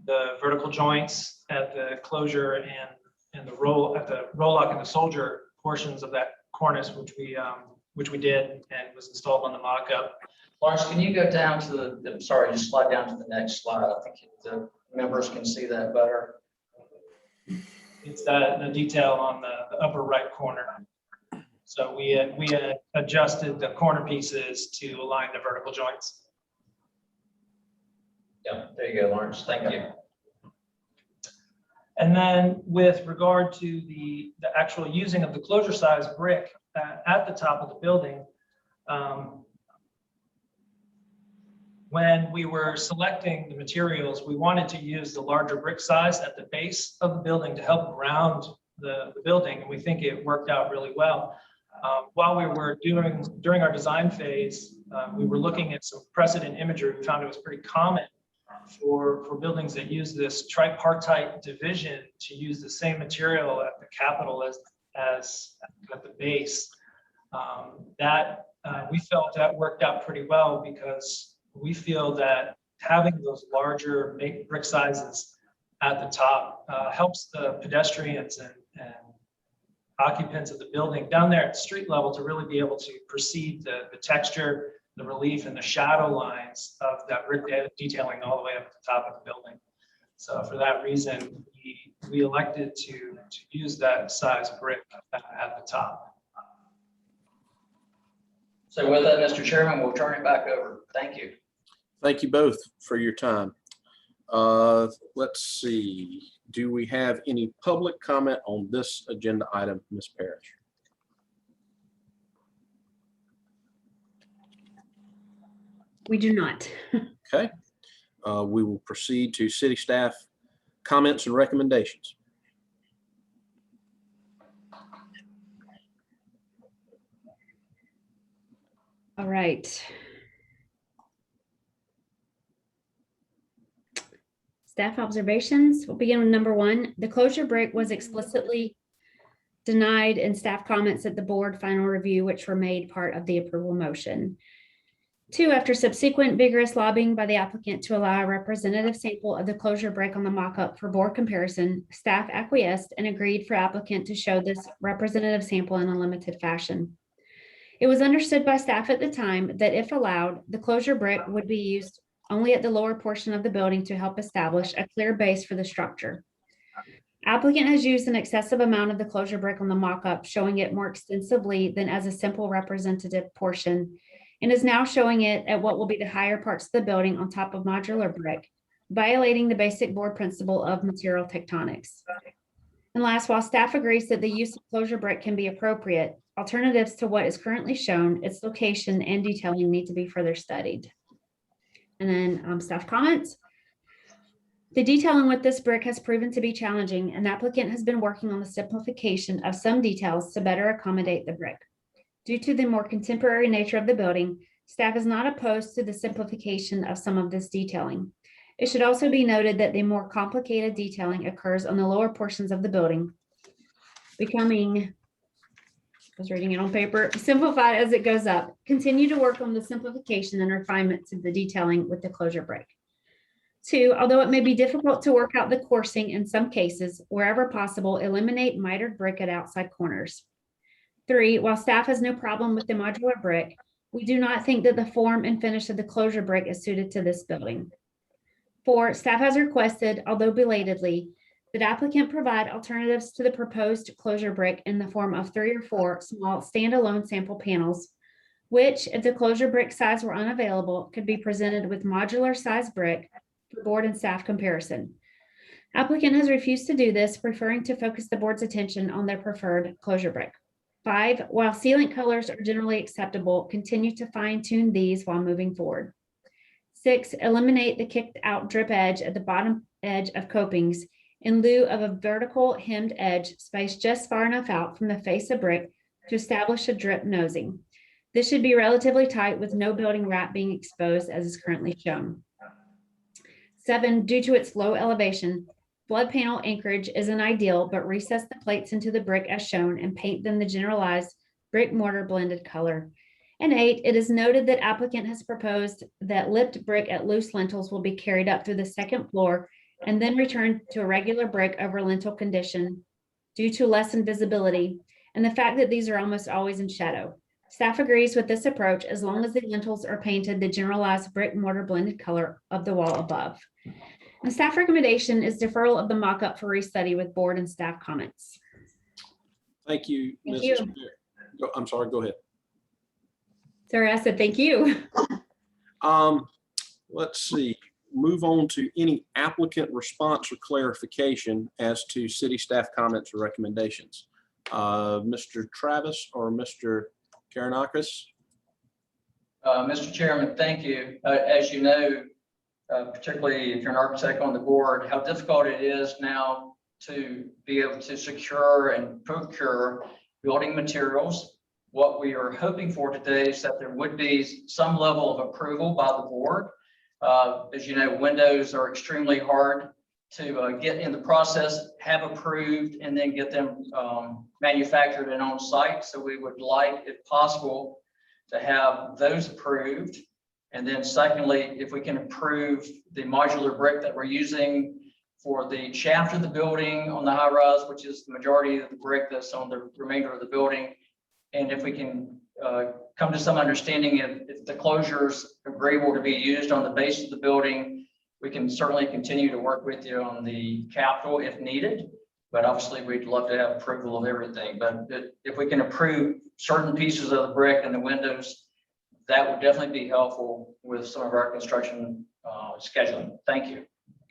the vertical joints at the closure and the roll at the roll-lock and the soldier portions of that cornice, which we did and was installed on the mock-up. Lawrence, can you go down to the sorry, just slide down to the next slide. I think the members can see that better. It's the detail on the upper right corner. So we adjusted the corner pieces to align the vertical joints. Yeah, there you go, Lawrence. Thank you. And then with regard to the actual using of the closure size brick at the top of the building, when we were selecting the materials, we wanted to use the larger brick size at the base of the building to help ground the building, and we think it worked out really well. While we were during our design phase, we were looking at some precedent imagery. We found it was pretty common for buildings that use this tripartite division to use the same material at the Capitol as at the base. We felt that worked out pretty well because we feel that having those larger brick sizes at the top helps the pedestrians and occupants of the building down there at street level to really be able to perceive the texture, the relief, and the shadow lines of that brick detailing all the way up at the top of the building. So for that reason, we elected to use that size brick at the top. So with that, Mr. Chairman, we'll turn it back over. Thank you. Thank you both for your time. Let's see. Do we have any public comment on this agenda item, Ms. Parrish? We do not. Okay. We will proceed to city staff comments and recommendations. All right. Staff observations. We'll begin with number 1. The closure brick was explicitly denied in staff comments at the board final review, which were made part of the approval motion. 2, after subsequent vigorous lobbying by the applicant to allow a representative sample of the closure brick on the mock-up for board comparison, staff acquiesced and agreed for applicant to show this representative sample in a limited fashion. It was understood by staff at the time that if allowed, the closure brick would be used only at the lower portion of the building to help establish a clear base for the structure. Applicant has used an excessive amount of the closure brick on the mock-up, showing it more extensively than as a simple representative portion, and is now showing it at what will be the higher parts of the building on top of modular brick, violating the basic board principle of material tectonics. And last, while staff agrees that the use of closure brick can be appropriate, alternatives to what is currently shown, its location and detailing need to be further studied. And then staff comments. The detailing with this brick has proven to be challenging, and the applicant has been working on the simplification of some details to better accommodate the brick. Due to the more contemporary nature of the building, staff is not opposed to the simplification of some of this detailing. It should also be noted that the more complicated detailing occurs on the lower portions of the building, becoming, I was reading it on paper, simplified as it goes up. Continue to work on the simplification and refinement to the detailing with the closure brick. 2, although it may be difficult to work out the coursing in some cases, wherever possible, eliminate mitered brick at outside corners. 3, while staff has no problem with the modular brick, we do not think that the form and finish of the closure brick is suited to this building. 4, staff has requested, although belatedly, that applicant provide alternatives to the proposed closure brick in the form of 3 or 4 small standalone sample panels, which, if the closure brick size were unavailable, could be presented with modular size brick for board and staff comparison. Applicant has refused to do this, preferring to focus the board's attention on their preferred closure brick. 5, while sealant colors are generally acceptable, continue to fine tune these while moving forward. 6, eliminate the kicked out drip edge at the bottom edge of copings in lieu of a vertical hemmed edge spaced just far enough out from the face of brick to establish a drip nosing. This should be relatively tight with no building wrap being exposed as is currently shown. 7, due to its low elevation, flood panel anchorage isn't ideal, but recess the plates into the brick as shown and paint them the generalized brick mortar blended color. And 8, it is noted that applicant has proposed that lipped brick at loose lintels will be carried up through the second floor and then returned to a regular brick over lintel condition due to lessened visibility and the fact that these are almost always in shadow. Staff agrees with this approach as long as the lintels are painted the generalized brick mortar blended color of the wall above. The staff recommendation is deferral of the mock-up for restudy with board and staff comments. Thank you, Thank Mrs. you. Fair. I'm sorry, go ahead. Sorry, I said thank you. Let's see, move on to any applicant response or clarification as to city staff comments or recommendations. Mr. Travis or Mr. Karanakis? Mr. Chairman, thank you. As you know, particularly if you're an architect on the board, how difficult it is now to be able to secure and procure building materials. What we are hoping for today is that there would be some level of approval by the board. As you know, windows are extremely hard to get in the process, have approved, and then get them manufactured and on site. So we would like, if possible, to have those approved. And then secondly, if we can approve the modular brick that we're using for the shaft of the building on the high rise, which is the majority of the brick that's on the remainder of the building. And if we can come to some understanding if the closures are agreeable to be used on the base of the building, we can certainly continue to work with you on the capital if needed. But obviously we'd love to have approval of everything. But if we can approve certain pieces of the brick and the windows, that would definitely be helpful with some of our construction scheduling. Thank you.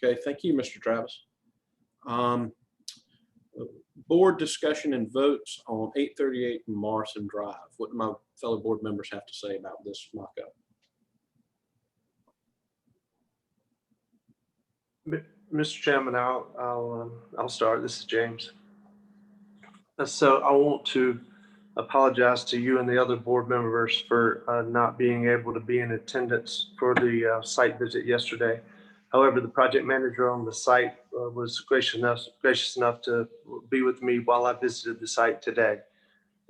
Okay, thank you, Mr. Travis. Board discussion and votes on 838 Morrison Drive. What do my fellow board members have to say about this mock-up? Mr. Chairman, I'll start. This is James. So I want to apologize to you and the other board members for not being able to be in attendance for the site visit yesterday. However, the project manager on the site was gracious enough to be with me while I visited the site today.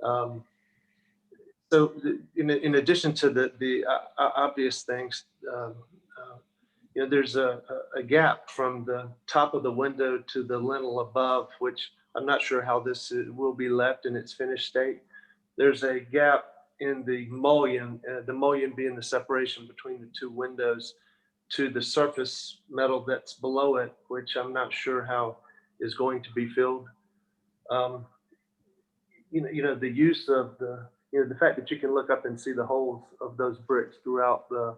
So in addition to the obvious things, you know, there's a gap from the top of the window to the lintel above, which I'm not sure how this will be left in its finished state. There's a gap in the mullion being the separation between the two windows to the surface metal that's below it, which I'm not sure how is going to be filled. You know, the use of the fact that you can look up and see the holes of those bricks throughout the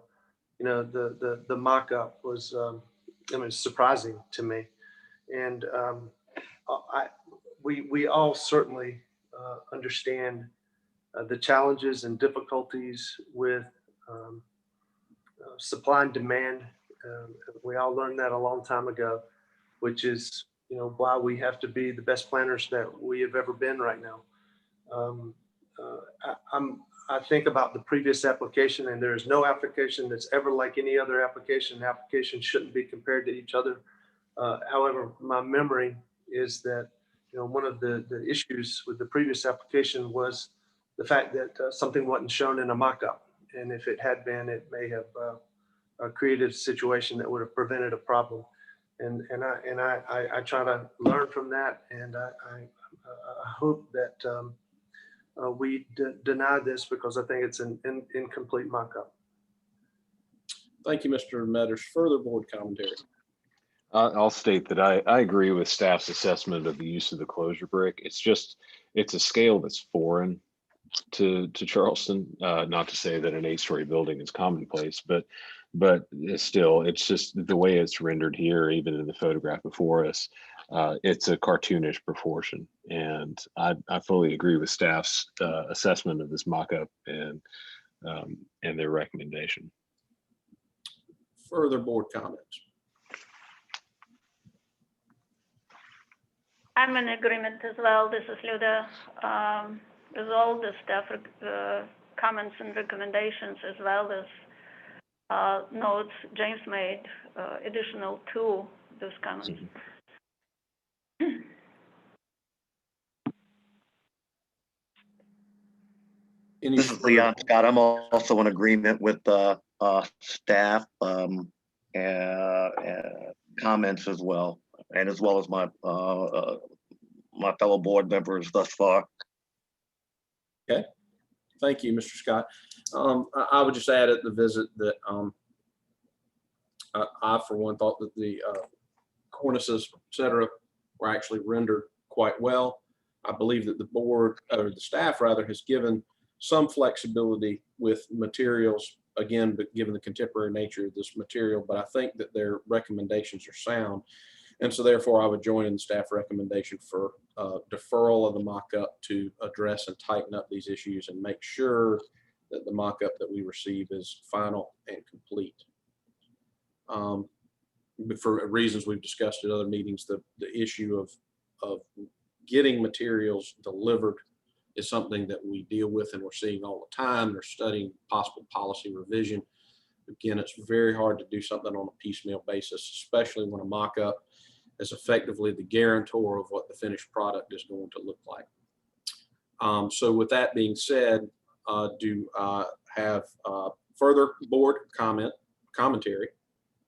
mock-up was, I mean, surprising to me. And we all certainly understand the challenges and difficulties with supply and demand We all learned that a long time ago, which is, why we have to be the best planners that we have ever been right now. I think about the previous application, and there is no application that's ever like any other application. Applications shouldn't be compared to each other. However, my memory is that, one of the issues with the previous application was the fact that something wasn't shown in a mock-up. And if it had been, it may have created a situation that would have prevented a problem. And I try to learn from that. And I hope that we deny this, because I think it's an incomplete mock-up. Thank you, Mr. Metters. Further board commentary. I'll state that I agree with staff's assessment of the use of the closure brick. It's a scale that's foreign to Charleston. Not to say that an 8-story building is commonplace, but still, it's just the way it's rendered here, even in the photograph before us. It's a cartoonish proportion, and I fully agree with staff's assessment of this mock-up and their recommendation. Further board comments. I'm in agreement as well. This is Luda. With all the staff comments and recommendations, as well as notes James made additional to those comments. This is Leon Scott. I'm also in agreement with staff comments as well, and as well as my my fellow board members thus far. Okay, thank you, Mr. Scott. I would just add at the visit that I, for one, thought that the cornices, et cetera, were actually rendered quite well. I believe that the board, or the staff rather, has given some flexibility with materials, again, but given the contemporary nature of this material, but I think that their recommendations are sound. And so therefore I would join in the staff recommendation for deferral of the mock-up to address and tighten up these issues and make sure that the mock-up that we receive is final and complete. But for reasons we've discussed at other meetings, the issue of getting materials delivered is something that we deal with and we're seeing all the time. They're studying possible policy revision. Again, it's very hard to do something on a piecemeal basis, especially when a mock-up is effectively the guarantor of what the finished product is going to look like. So with that being said, do I have further board commentary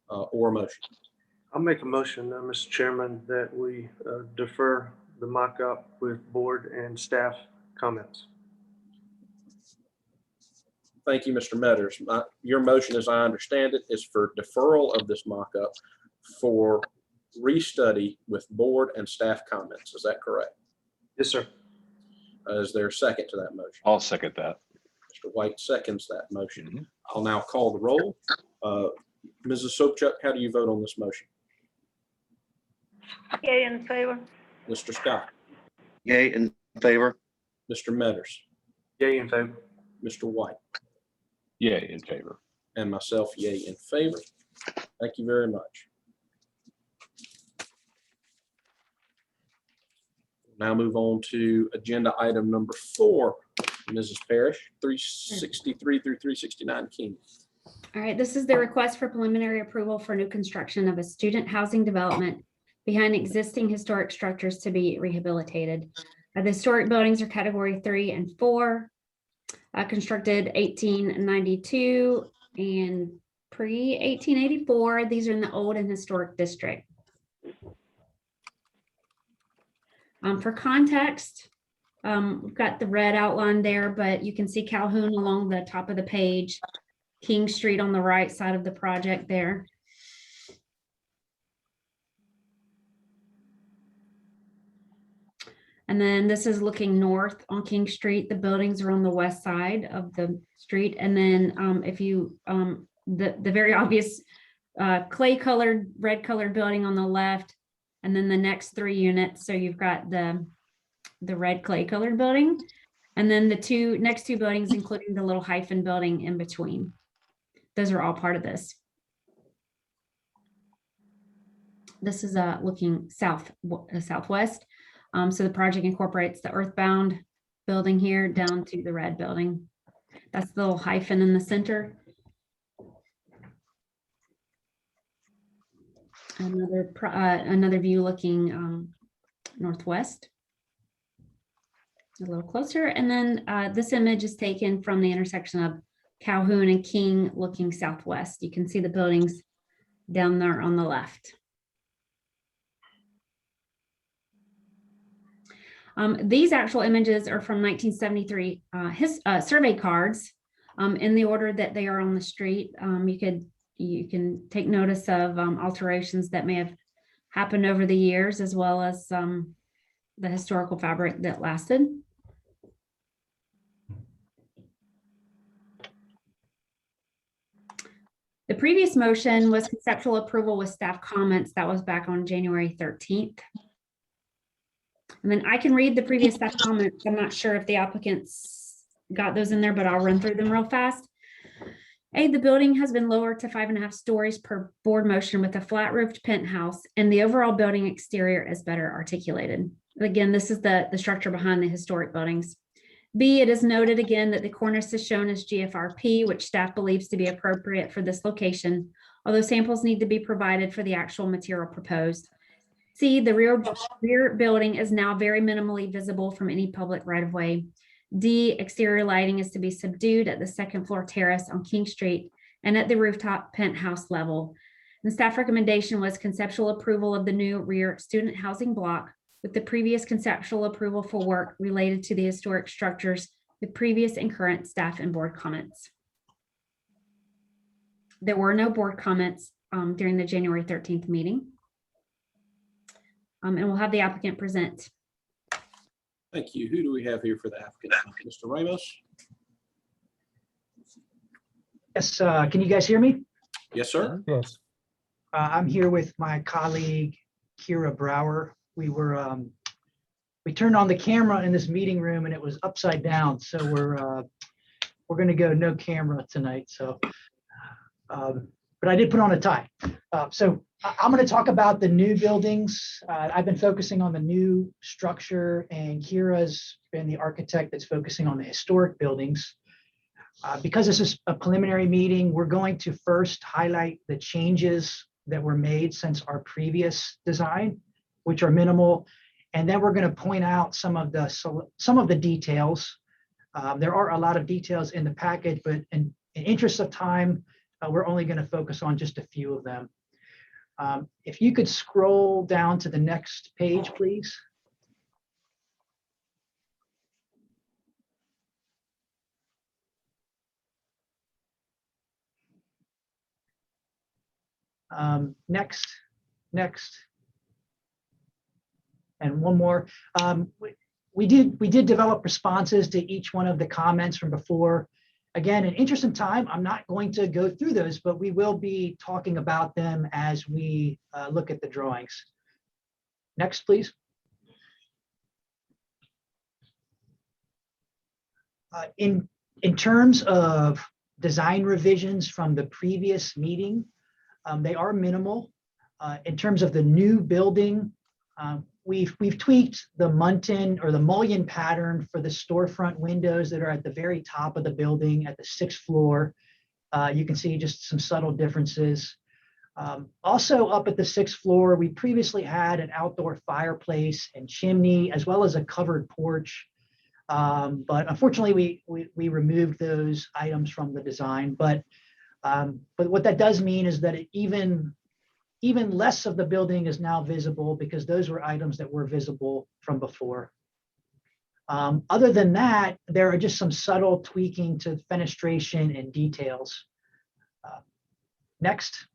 or a motion? I'll make a motion, Mr. Chairman, that we defer the mock-up with board and staff comments. Thank you, Mr. Metters. Your motion, as I understand it, is for deferral of this mock-up for restudy with board and staff comments. Is that correct? Yes, sir. Is there a second to that motion? I'll second that. Mr. White seconds that motion. I'll now call the roll. Mrs. Sobchak, how do you vote on this motion? Yay in favor. Mr. Scott? Yay in favor. Mr. Metters? Yay in favor. Mr. White? Yay in favor. And myself, yay in favor. Thank you very much. Now move on to agenda item number 4, Mrs. Parrish, 363 through 369 King. All right, this is the request for preliminary approval for new construction of a student housing development behind existing historic structures to be rehabilitated. The historic buildings are category 3 and 4, constructed 1892 and pre-1884. These are in the old and historic district. For context, we've got the red outline there, but you can see Calhoun along the top of the page, King Street on the right side of the project there. And then this is looking north on King Street. The buildings are on the west side of the street. And then if you, the very obvious clay colored, red colored building on the left, and then the next 3 units. So you've got the red clay colored building, and then the next two buildings, including the little hyphen building in between. Those are all part of this. This is looking southwest. So the project incorporates the earthbound building here down to the red building. That's the little hyphen in the center. Another view looking northwest. A little closer. And then this image is taken from the intersection of Calhoun and King looking southwest. You can see the buildings down there on the left. These actual images are from 1973 survey cards in the order that they are on the street. You can take notice of alterations that may have happened over the years, as well as the historical fabric that lasted. The previous motion was conceptual approval with staff comments. That was back on January 13th. And then I can read the previous staff comments. I'm not sure if the applicants got those in there, but I'll run through them real fast. A, the building has been lowered to 5.5 stories per board motion with a flat roofed penthouse, and the overall building exterior is better articulated. Again, this is the structure behind the historic buildings. B, it is noted again that the cornice is shown as GFRP, which staff believes to be appropriate for this location, although samples need to be provided for the actual material proposed. C, the rear building is now very minimally visible from any public right-of-way. D, exterior lighting is to be subdued at the second floor terrace on King Street and at the rooftop penthouse level. The staff recommendation was conceptual approval of the new rear student housing block with the previous conceptual approval for work related to the historic structures with previous and current staff and board comments. There were no board comments during the January 13th meeting. And we'll have the applicant present. Thank you. Who do we have here for the applicant? Mr. Ramos? Yes, can you guys hear me? Yes, sir. Yes. I'm here with my colleague, Kira Brower. We turned on the camera in this meeting room and it was upside down. So we're going to go no camera tonight. So, but I did put on a tie. So I'm going to talk about the new buildings. I've been focusing on the new structure, and Kira's been the architect that's focusing on the historic buildings. Because this is a preliminary meeting, we're going to first highlight the changes that were made since our previous design, which are minimal, and then we're going to point out some of the details. There are a lot of details in the package, but in interest of time, we're only going to focus on just a few of them. If you could scroll down to the next page, please. Next. And one more. We did develop responses to each one of the comments from before. Again, in interest of time, I'm not going to go through those, but we will be talking about them as we look at the drawings. Next, please. In terms of design revisions from the previous meeting, they are minimal. In terms of the new building, we've tweaked the muntin or the mullion pattern for the storefront windows that are at the very top of the building at the 6th floor. You can see just some subtle differences. Also up at the 6th floor, we previously had an outdoor fireplace and chimney, as well as a covered porch. But unfortunately, we removed those items from the design. But what that does mean is that even less of the building is now visible because those were items that were visible from before. Other than that, there are just some subtle tweaking to fenestration and details. Next.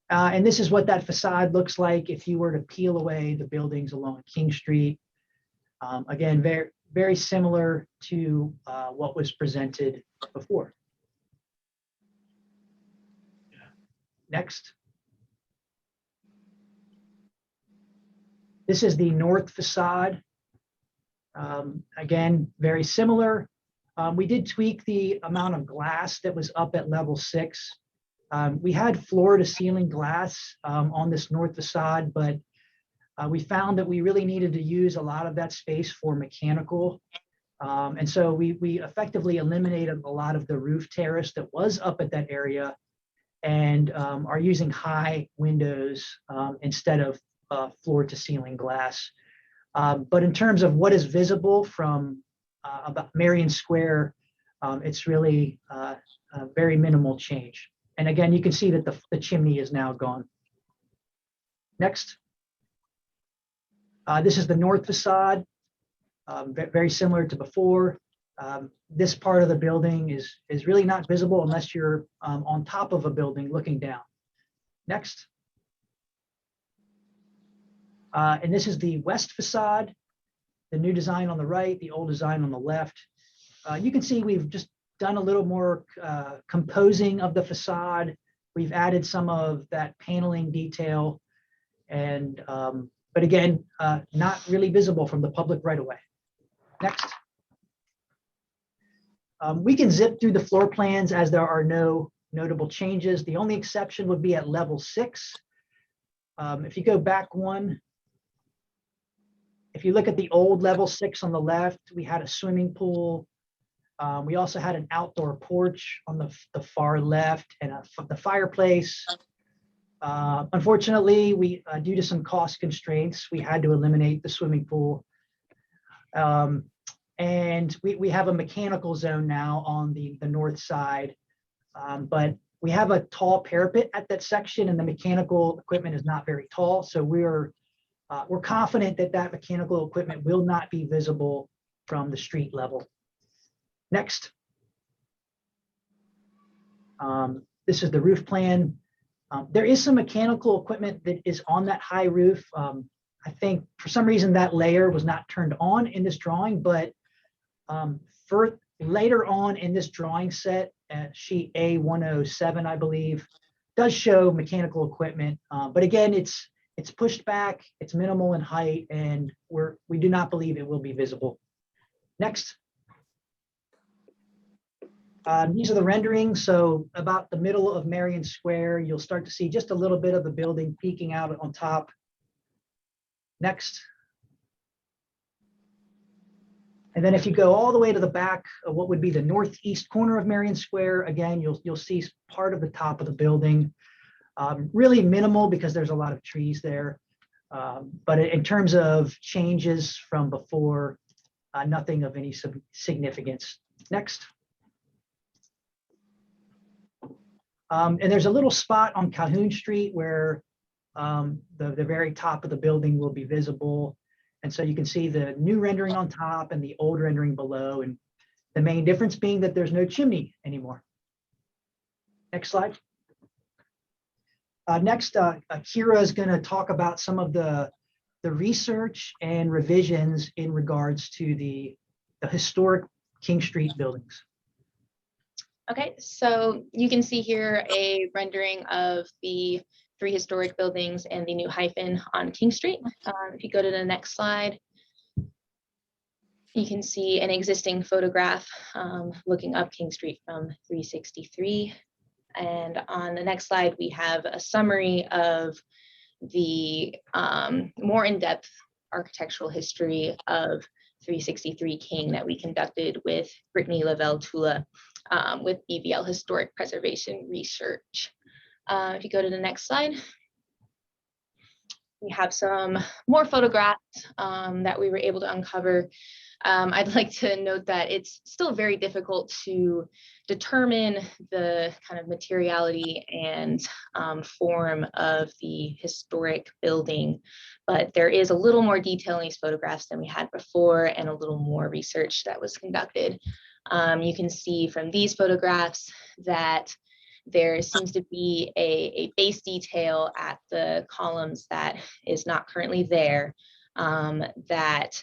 And this is what that facade looks like if you were to peel away the buildings along King Street. Again, very, very similar to what was presented before. Next. This is the north facade. Again, very similar. We did tweak the amount of glass that was up at level 6. We had floor to ceiling glass on this north facade, but we found that we really needed to use a lot of that space for mechanical. And so we effectively eliminated a lot of the roof terrace that was up at that area and are using high windows instead of floor to ceiling glass. But in terms of what is visible from about Marion Square, it's really a very minimal change. And again, you can see that the chimney is now gone. Next. This is the north facade, very similar to before. This part of the building is really not visible unless you're on top of a building looking down. Next. And this is the west facade, the new design on the right, the old design on the left. You can see we've just done a little more composing of the facade. We've added some of that paneling detail, and but again, not really visible from the public right away. Next. We can zip through the floor plans as there are no notable changes. The only exception would be at level 6. If you go back one, if you look at the old level 6 on the left, we had a swimming pool. We also had an outdoor porch on the far left and the fireplace. Unfortunately, we due to some cost constraints, we had to eliminate the swimming pool. And we have a mechanical zone now on the north side, but we have a tall parapet at that section, and the mechanical equipment is not very tall. So we're confident that that mechanical equipment will not be visible from the street level. Next. This is the roof plan. There is some mechanical equipment that is on that high roof. I think for some reason that layer was not turned on in this drawing, but for later on in this drawing set, sheet A107, I believe, does show mechanical equipment. But again, it's pushed back, it's minimal in height, and we do not believe it will be visible. Next. These are the renderings. So about the middle of Marion Square, you'll start to see just a little bit of the building peeking out on top. Next. And then if you go all the way to the back of what would be the northeast corner of Marion Square, again, you'll see part of the top of the building. Really minimal because there's a lot of trees there. But in terms of changes from before, nothing of any significance. Next. And there's a little spot on Calhoun Street where the very top of the building will be visible. And so you can see the new rendering on top and the old rendering below. And the main difference being that there's no chimney anymore. Next slide. Next, Kira is going to talk about some of the research and revisions in regards to the historic King Street buildings. Okay, so you can see here a rendering of the 3 historic buildings and the new hyphen on King Street. If you go to the next slide, you can see an existing photograph looking up King Street from 363. And on the next slide, we have a summary of the more in-depth architectural history of 363 King that we conducted with Brittany Lavelle-Tula with BVL Historic Preservation Research. If you go to the next slide, we have some more photographs that we were able to uncover. I'd like to note that it's still very difficult to determine the kind of materiality and form of the historic building, but there is a little more detail in these photographs than we had before and a little more research that was conducted. You can see from these photographs that there seems to be a base detail at the columns that is not currently there, that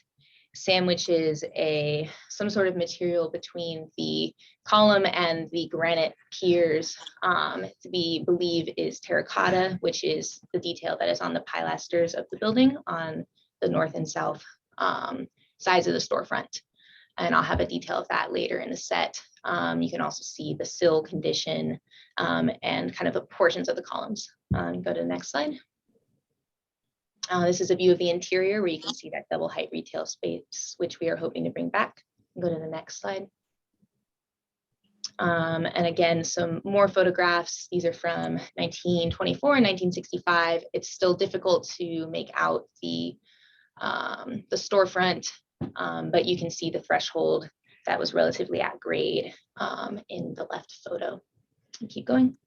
sandwiches some sort of material between the column and the granite piers we believe is terracotta, which is the detail that is on the pilasters of the building on the north and south sides of the storefront. And I'll have a detail of that later in the set. You can also see the sill condition and kind of the portions of the columns. Go to the next slide. This is a view of the interior where you can see that double height retail space, which we are hoping to bring back. Go to the next slide. And again, some more photographs. These are from 1924 and 1965. It's still difficult to make out the storefront, but you can see the threshold that was relatively at grade in the left photo. Keep going.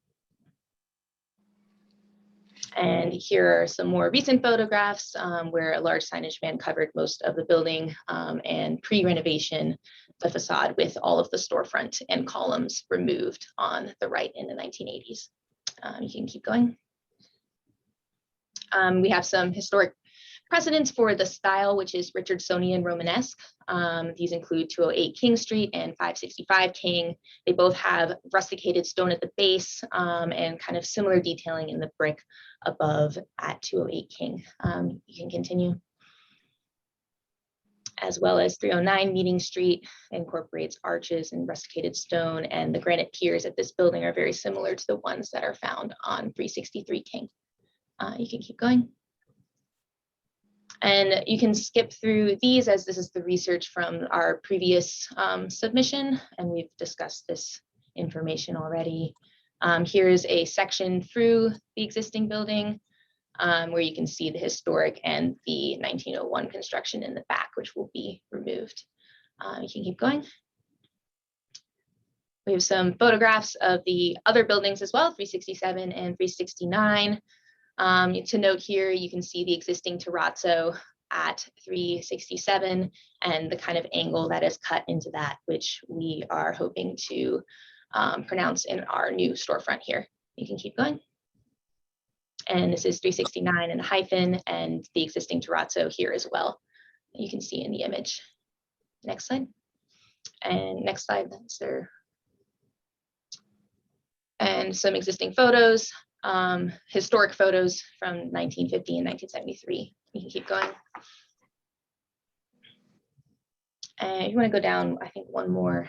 And here are some more recent photographs where a large signage van covered most of the building, and pre-renovation, the facade with all of the storefront and columns removed on the right in the 1980s. You can keep going. We have some historic precedents for the style, which is Richardsonian Romanesque. These include 208 King Street and 565 King. They both have rusticated stone at the base and kind of similar detailing in the brick above at 208 King. You can continue. As well as 309 Meeting Street incorporates arches and rusticated stone, and the granite piers at this building are very similar to the ones that are found on 363 King. You can keep going. And you can skip through these as this is the research from our previous submission, and we've discussed this information already. Here's a section through the existing building where you can see the historic and the 1901 construction in the back, which will be removed. You can keep going. We have some photographs of the other buildings as well, 367 and 369. To note here, you can see the existing terrazzo at 367 and the kind of angle that is cut into that, which we are hoping to pronounce in our new storefront here. You can keep going. And this is 369 and a hyphen and the existing terrazzo here as well. You can see in the image. Next slide. And next slide, that's there. And some existing photos. Historic photos from 1950 and 1973. You can keep going. And you want to go down, I think, one more.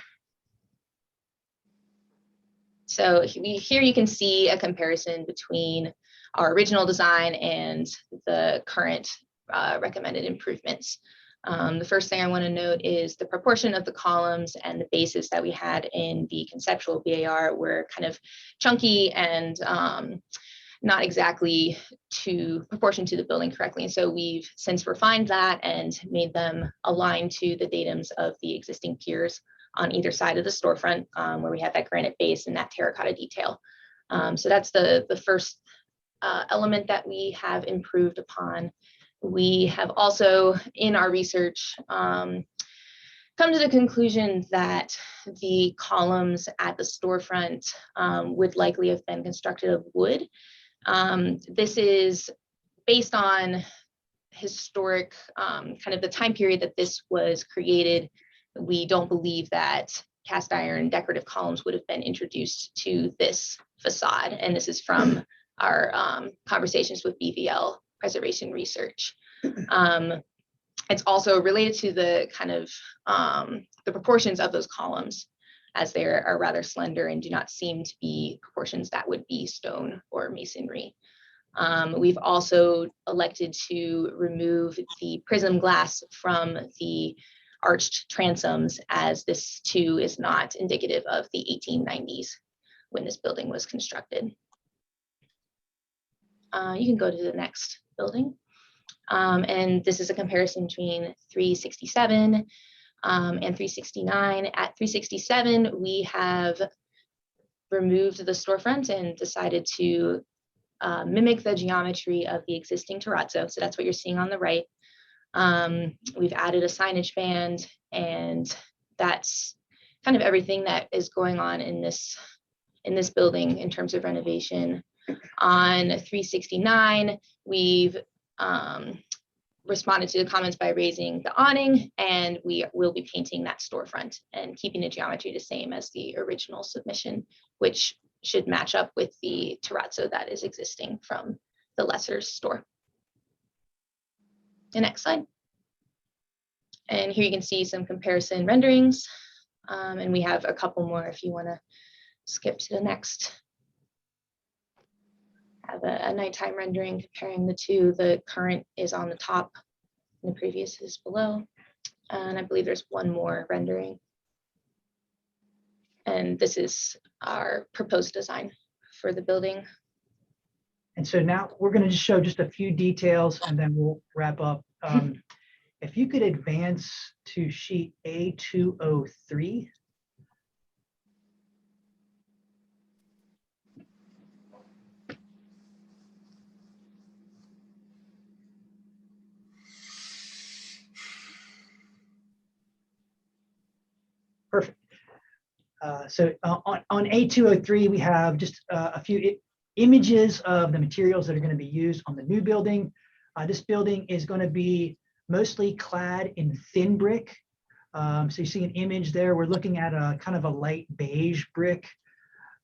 So here you can see a comparison between our original design and the current recommended improvements. The first thing I want to note is the proportion of the columns and the bases that we had in the conceptual BAR were kind of chunky and not exactly to proportion to the building correctly. And so we've since refined that and made them align to the datums of the existing piers on either side of the storefront where we have that granite base and that terracotta detail. So that's the first element that we have improved upon. We have also, in our research, come to the conclusion that the columns at the storefront would likely have been constructed of wood. This is based on historic, kind of the time period that this was created. We don't believe that cast iron decorative columns would have been introduced to this facade. And this is from our conversations with BVL Preservation Research. It's also related to the kind of the proportions of those columns, as they are rather slender and do not seem to be proportions that would be stone or masonry. We've also elected to remove the prism glass from the arched transoms, as this too is not indicative of the 1890s when this building was constructed. You can go to the next building. And this is a comparison between 367 and 369. At 367, we have removed the storefront and decided to mimic the geometry of the existing terrazzo. So that's what you're seeing on the right. We've added a signage band, and that's kind of everything that is going on in this building in terms of renovation. On 369, we've responded to the comments by raising the awning, and we will be painting that storefront and keeping the geometry the same as the original submission, which should match up with the terrazzo that is existing from the lesser's store. The next slide. And here you can see some comparison renderings. And we have a couple more if you want to skip to the next. Have a nighttime rendering comparing the two. The current is on the top and the previous is below. And I believe there's one more rendering. And this is our proposed design for the building. And so now we're going to just show just a few details and then we'll wrap up. If you could advance to sheet A203. Perfect. So on A203, we have just a few images of the materials that are going to be used on the new building. This building is going to be mostly clad in thin brick. So you see an image there. We're looking at a kind of a light beige brick.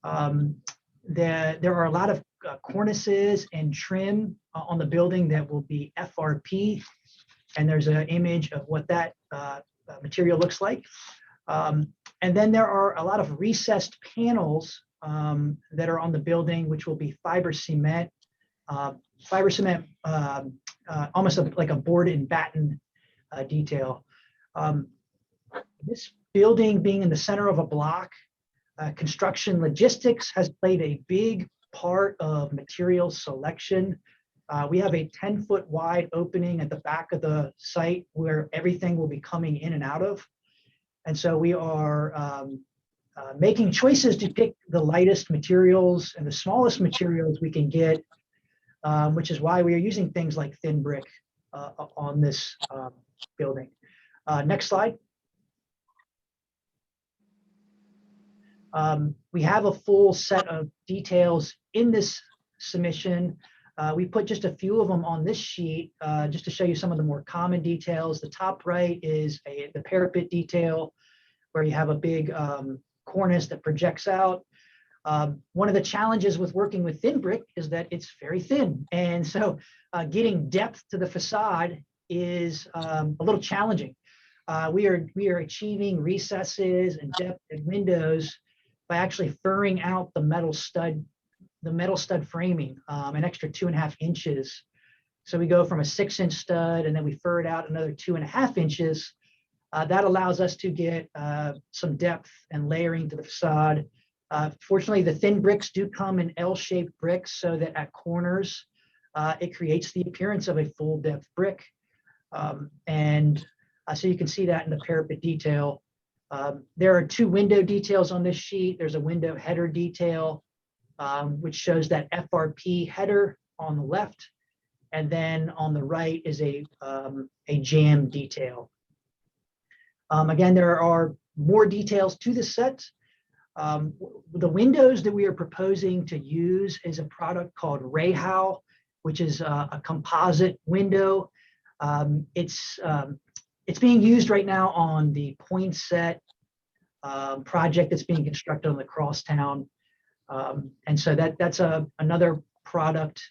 There are a lot of cornices and trim on the building that will be FRP. And there's an image of what that material looks like. And then there are a lot of recessed panels that are on the building, which will be fiber cement, almost like a board and batten detail. This building being in the center of a block, construction logistics has played a big part of material selection. We have a 10-foot wide opening at the back of the site where everything will be coming in and out of. And so we are making choices to pick the lightest materials and the smallest materials we can get, which is why we are using things like thin brick on this building. Next slide. We have a full set of details in this submission. We put just a few of them on this sheet just to show you some of the more common details. The top right is the parapet detail where you have a big cornice that projects out. One of the challenges with working with thin brick is that it's very thin. And so getting depth to the facade is a little challenging. We are achieving recesses and depth in windows by actually furring out the metal stud framing an extra 2.5 inches. So we go from a 6-inch stud and then we fur it out another 2.5 inches. That allows us to get some depth and layering to the facade. Fortunately, the thin bricks do come in L-shaped bricks so that at corners, it creates the appearance of a full depth brick. So you can see that in the parapet detail. There are 2 window details on this sheet. There's a window header detail, which shows that FRP header on the left. And then on the right is a jamb detail. Again, there are more details to the set. The windows that we are proposing to use is a product called Rayhow, which is a composite window. It's being used right now on the Poinsett project that's being constructed on the Crosstown. And so that's another product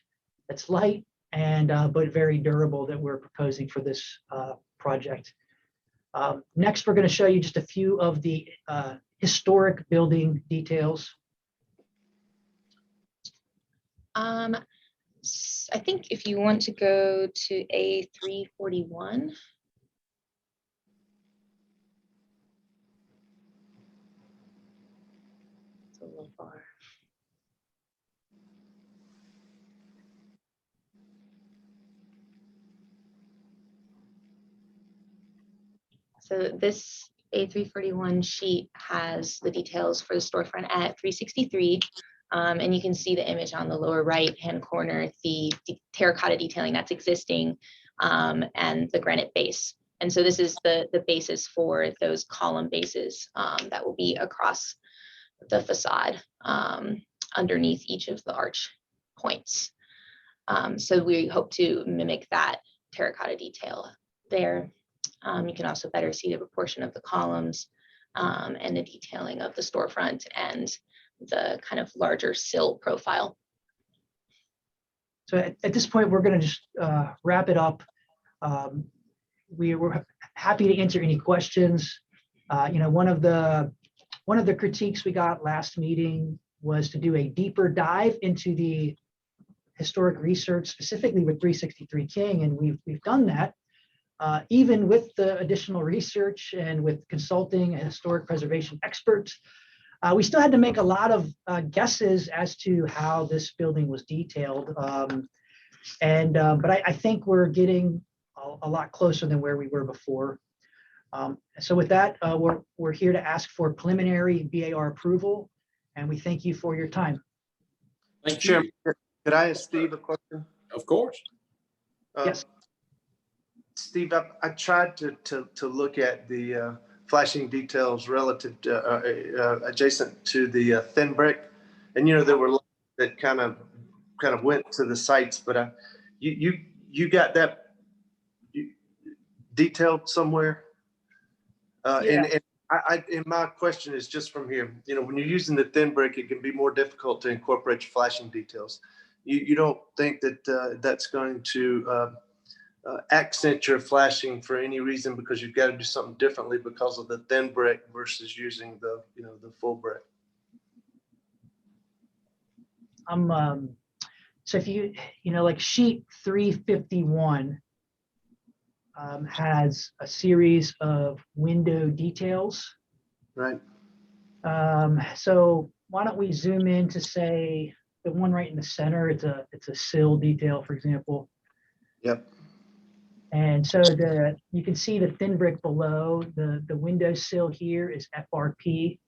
that's light and but very durable that we're proposing for this project. Next, we're going to show you just a few of the historic building details. I think if you want to go to A341. It's a little far. So this A341 sheet has the details for the storefront at 363. And you can see the image on the lower right-hand corner, the terracotta detailing that's existing and the granite base. And so this is the basis for those column bases that will be across the facade underneath each of the arch points. So we hope to mimic that terracotta detail there. You can also better see the proportion of the columns and the detailing of the storefront and the kind of larger sill profile. So at this point, we're going to just wrap it up. We're happy to answer any questions. One of the critiques we got last meeting was to do a deeper dive into the historic research, specifically with 363 King, and we've done that. Even with the additional research and with consulting and historic preservation experts, we still had to make a lot of guesses as to how this building was detailed. But I think we're getting a lot closer than where we were before. So with that, we're here to ask for preliminary BAR approval, and we thank you for your time. Thank you. Chairman, could I ask Steve a question? Of course. Yes. Steve, I tried to look at the flashing details relative to adjacent to the thin brick, and there were lots that kind of went to the sites, but you got that detailed somewhere? Yeah. And my question is just from here. When you're using the thin brick, it can be more difficult to incorporate your flashing details. You don't think that that's going to accent your flashing for any reason, because you've got to do something differently because of the thin brick versus using the full brick? So if like sheet 351 has a series of window details. Right. So why don't we zoom in to say the one right in the center? It's a sill detail, for example. Yep. And so you can see the thin brick below the window sill here is FRP.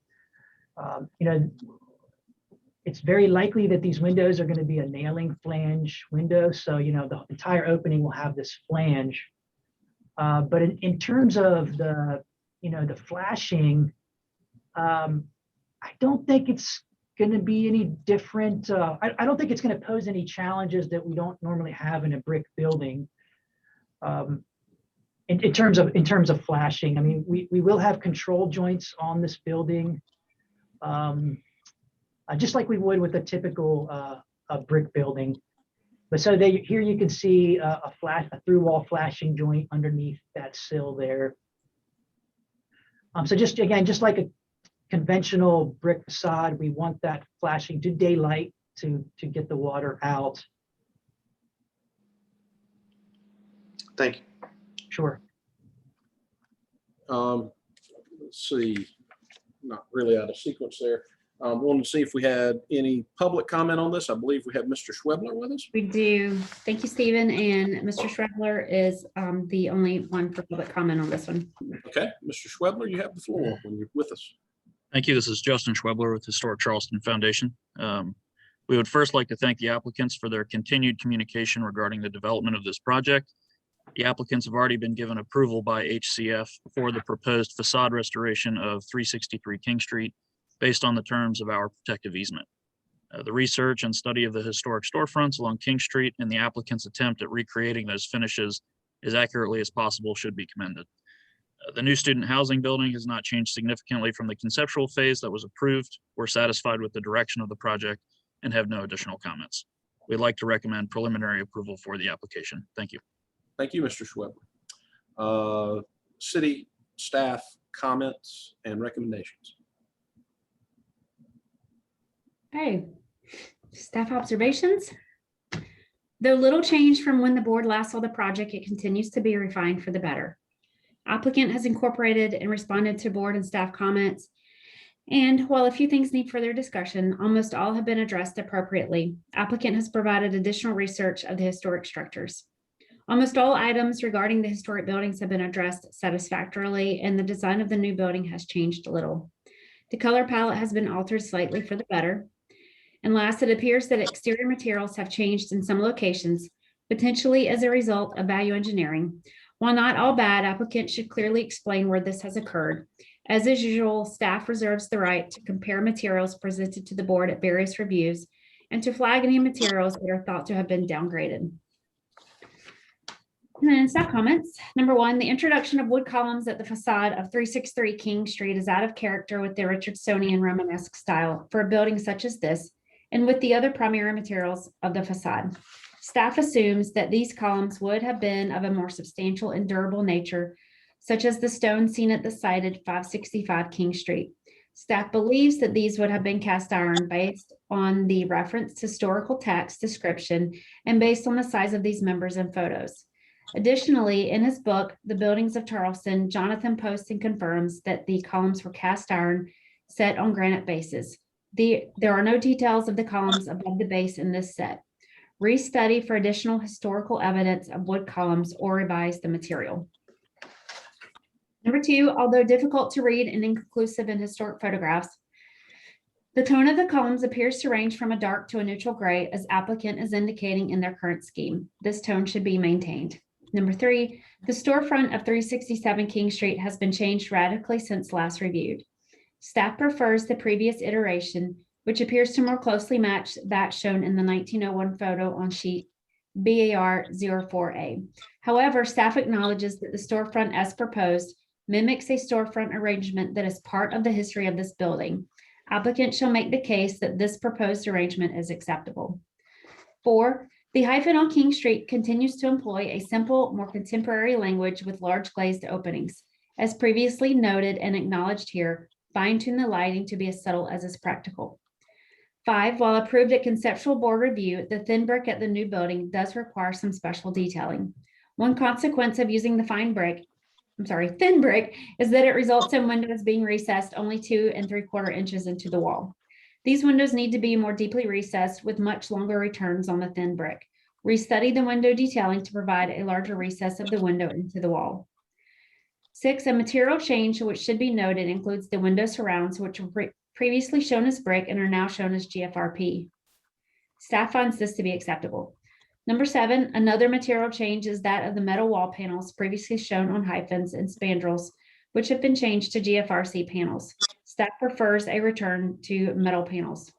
It's very likely that these windows are going to be a nailing flange window. So, the entire opening will have this flange. But in terms of the flashing, I don't think it's going to be any different. I don't think it's going to pose any challenges that we don't normally have in a brick building. In terms of flashing, I mean, we will have control joints on this building, just like we would with a typical brick building. But so here you can see a through wall flashing joint underneath that sill there. So just like a conventional brick facade, we want that flashing to daylight to get the water out. Thank you. Sure. Let's see, not really out of sequence there. Wanted to see if we had any public comment on this. I believe we have Mr. Schwebler with us. We do. Thank you, Stephen. And Mr. Schrebler is the only one for public comment on this one. Okay, Mr. Schwebler, you have the floor when you're with us. Thank you. This is Justin Schwebler with Historic Charleston Foundation. We would first like to thank the applicants for their continued communication regarding the development of this project. The applicants have already been given approval by HCF for the proposed facade restoration of 363 King Street based on the terms of our protective easement. The research and study of the historic storefronts along King Street and the applicant's attempt at recreating those finishes as accurately as possible should be commended. The new student housing building has not changed significantly from the conceptual phase that was approved. We're satisfied with the direction of the project and have no additional comments. We'd like to recommend preliminary approval for the application. Thank you. Thank you, Mr. Schwebler. City staff comments and recommendations. Okay, staff observations. Though little changed from when the board last saw the project, it continues to be refined for the better. Applicant has incorporated and responded to board and staff comments. And while a few things need further discussion, almost all have been addressed appropriately. Applicant has provided additional research of the historic structures. Almost all items regarding the historic buildings have been addressed satisfactorily, and the design of the new building has changed a little. The color palette has been altered slightly for the better. And last, it appears that exterior materials have changed in some locations, potentially as a result of value engineering. While not all bad, applicants should clearly explain where this has occurred. As is usual, staff reserves the right to compare materials presented to the board at various reviews and to flag any materials that are thought to have been downgraded. And then staff comments. Number one, the introduction of wood columns at the facade of 363 King Street is out of character with the Richardsonian Romanesque style for a building such as this and with the other primary materials of the facade. Staff assumes that these columns would have been of a more substantial and durable nature, such as the stone seen at the site at 565 King Street. Staff believes that these would have been cast iron based on the referenced historical text description and based on the size of these members and photos. Additionally, in his book, The Buildings of Charleston, Jonathan posts and confirms that the columns were cast iron set on granite bases. There are no details of the columns above the base in this set. Restudy for additional historical evidence of wood columns or revise the material. Number 2, although difficult to read and inconclusive in historic photographs, the tone of the columns appears to range from a dark to a neutral gray, as applicant is indicating in their current scheme. This tone should be maintained. Number 3, the storefront of 367 King Street has been changed radically since last reviewed. Staff prefers the previous iteration, which appears to more closely match that shown in the 1901 photo on sheet BAR 04A. However, staff acknowledges that the storefront as proposed mimics a storefront arrangement that is part of the history of this building. Applicant shall make the case that this proposed arrangement is acceptable. 4, the hyphen on King Street continues to employ a simple, more contemporary language with large glazed openings. As previously noted and acknowledged here, fine-tune the lighting to be as subtle as is practical. 5, while approved at conceptual board review, the thin brick at the new building does require some special detailing. One consequence of using the thin brick is that it results in windows being recessed only 2 3/4 inches into the wall. These windows need to be more deeply recessed with much longer returns on the thin brick. Restudy the window detailing to provide a larger recess of the window into the wall. 6, a material change which should be noted includes the window surrounds, which were previously shown as brick and are now shown as GFRP. Staff finds this to be acceptable. Number 7, another material change is that of the metal wall panels previously shown on hyphens and spandrels, which have been changed to GFRC panels. Staff prefers a return to metal panels.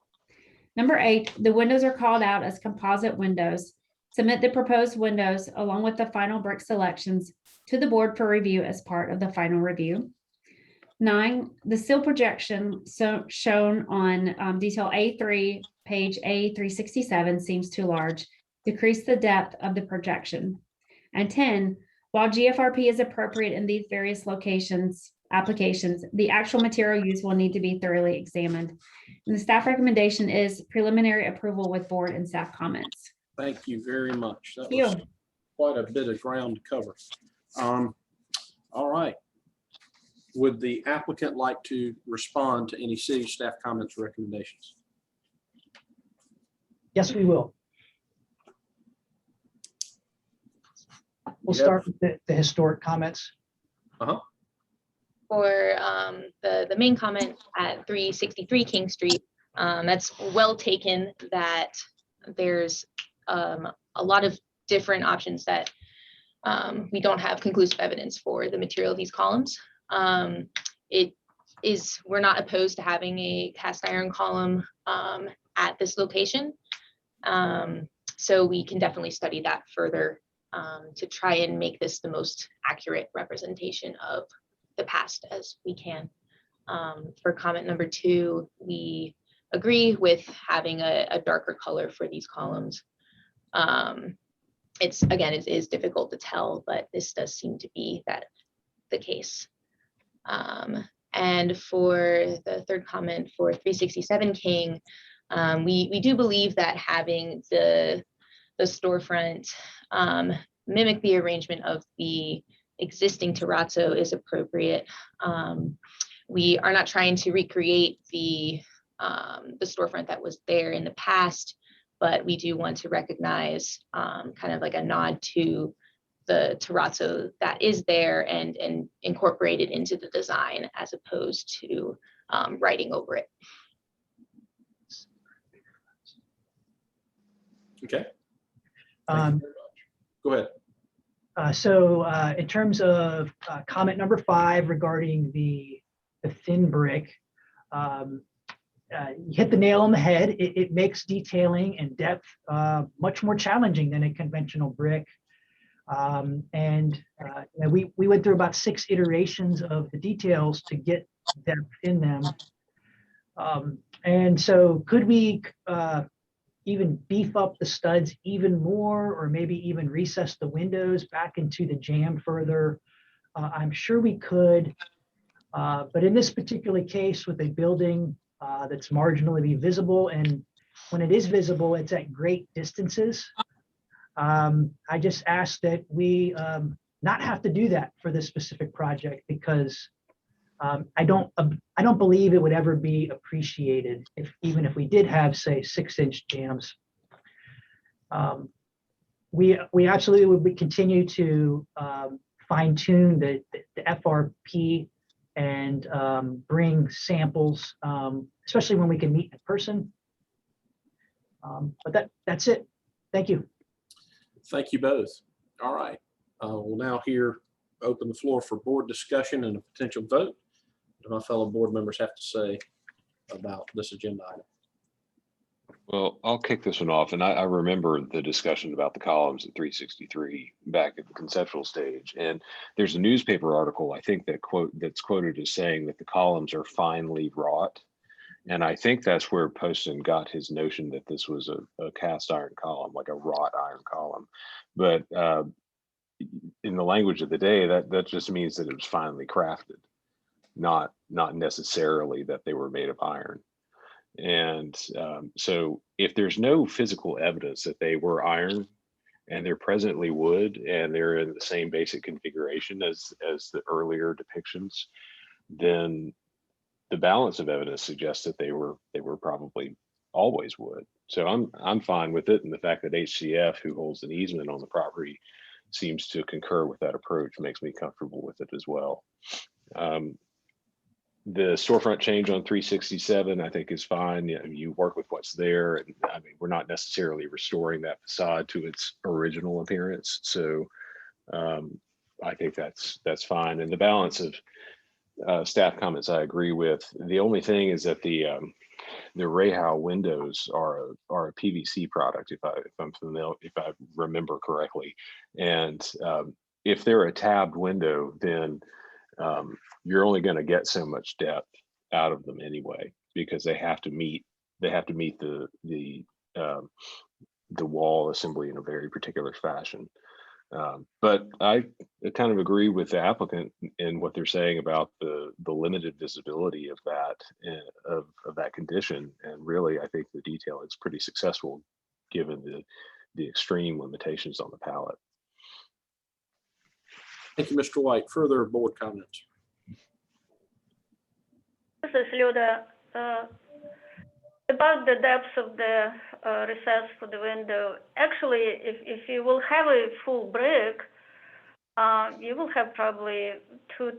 Number 8, the windows are called out as composite windows. Submit the proposed windows along with the final brick selections to the board for review as part of the final review. 9, the sill projection shown on detail A3, page A367 seems too large. Decrease the depth of the projection. And 10, while GFRP is appropriate in these various applications, the actual material used will need to be thoroughly examined. And the staff recommendation is preliminary approval with board and staff comments. Thank you very much. That Thank you. was quite a bit of ground to cover. All right. Would the applicant like to respond to any city staff comments or recommendations? Yes, we will. We'll start with the historic comments. For the main comment at 363 King Street, that's well taken that there's a lot of different options that we don't have conclusive evidence for the material of these columns. We're not opposed to having a cast iron column at this location. So we can definitely study that further to try and make this the most accurate representation of the past as we can. For comment number 2, we agree with having a darker color for these columns. It is difficult to tell, but this does seem to be the case. And for the third comment for 367 King, we do believe that having the storefront mimic the arrangement of the existing terrazzo is appropriate. We are not trying to recreate the storefront that was there in the past, but we do want to recognize kind of like a nod to the terrazzo that is there and incorporate it into the design as opposed to writing over it. Okay. Go ahead. So in terms of comment number 5 regarding the thin brick, you hit the nail on the head. It makes detailing and depth much more challenging than a conventional brick. We went through about 6 iterations of the details to get depth in them. And so could we even beef up the studs even more, or maybe even recess the windows back into the jamb further? I'm sure we could. But in this particular case with a building that's marginally visible, and when it is visible, it's at great distances. I just ask that we not have to do that for this specific project, because I don't believe it would ever be appreciated even if we did have, say, 6-inch jams. We absolutely would continue to fine tune the FRP and bring samples, especially when we can meet in person. But that's it. Thank you. Thank you both. All right. We'll now open the floor for board discussion and a potential vote. What do my fellow board members have to say about this agenda item? Well, I'll kick this one off. And I remember the discussion about the columns at 363 back at the conceptual stage. And there's a newspaper article, I think, that's quoted as saying that the columns are finely wrought. And I think that's where Poston got his notion that this was a cast iron column, like a wrought iron column. But in the language of the day, that just means that it was finely crafted, not necessarily that they were made of iron. And so if there's no physical evidence that they were iron and they're presently wood and they're in the same basic configuration as the earlier depictions, then the balance of evidence suggests that they were probably always wood. So I'm fine with it. And the fact that HCF, who holds an easement on the property, seems to concur with that approach makes me comfortable with it as well. The storefront change on 367, I think, is fine. You work with what's there. And I mean, we're not necessarily restoring that facade to its original appearance. So I think that's fine. And the balance of staff comments I agree with. The only thing is that the Rayhow windows are a PVC product, if I'm familiar, if I remember correctly. And if they're a tabbed window, then you're only going to get so much depth out of them anyway, because they have to meet the wall assembly in a very particular fashion. But I kind of agree with the applicant in what they're saying about the limited visibility of that condition. And really, I think the detail is pretty successful given the extreme limitations on the palette. Thank you, Mr. White. Further board comments? This is Luda. About the depth of the recess for the window, actually, if you will have a full brick, you will have probably 2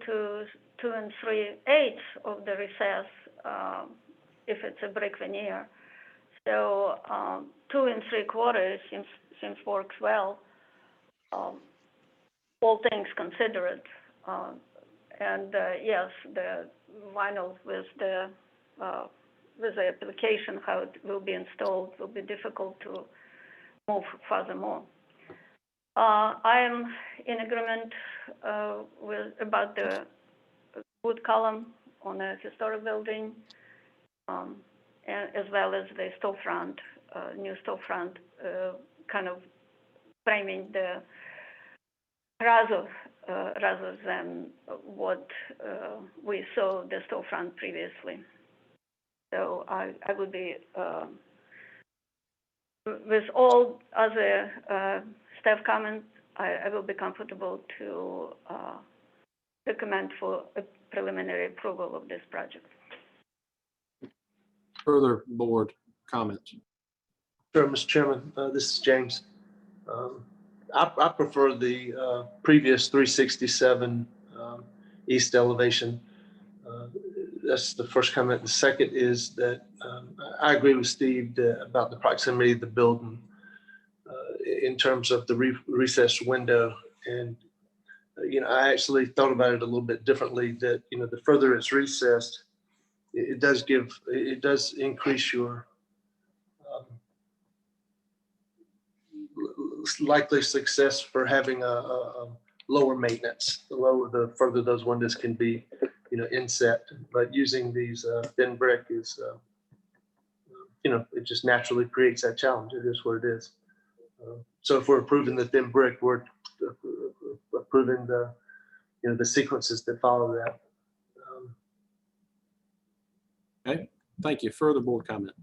3/8 of the recess if it's a brick veneer. So 2 3/4 seems works well, all things considered. And yes, the vinyl with the application, how it will be installed, will be difficult to move furthermore. I am in agreement about the wood column on a historic building, and as well as the storefront, new storefront, kind of framing the rather than what we saw the storefront previously. So I would be, with all other staff comments, I will be comfortable to recommend for a preliminary approval of this project. Further board comments? Sure, Mr. Chairman, this is James. I prefer the previous 367 east elevation. That's the first comment. The second is that I agree with Steve about the proximity of the building in terms of the recessed window. And, I actually thought about it a little bit differently, that, the further it's recessed, it does increase your likely success for having a lower maintenance. The further those windows can be, inset. But using these thin brick is, it just naturally creates that challenge. It is what it is. So if we're approving the thin brick, we're approving the the sequences that follow that. Okay, thank you. Further board comment?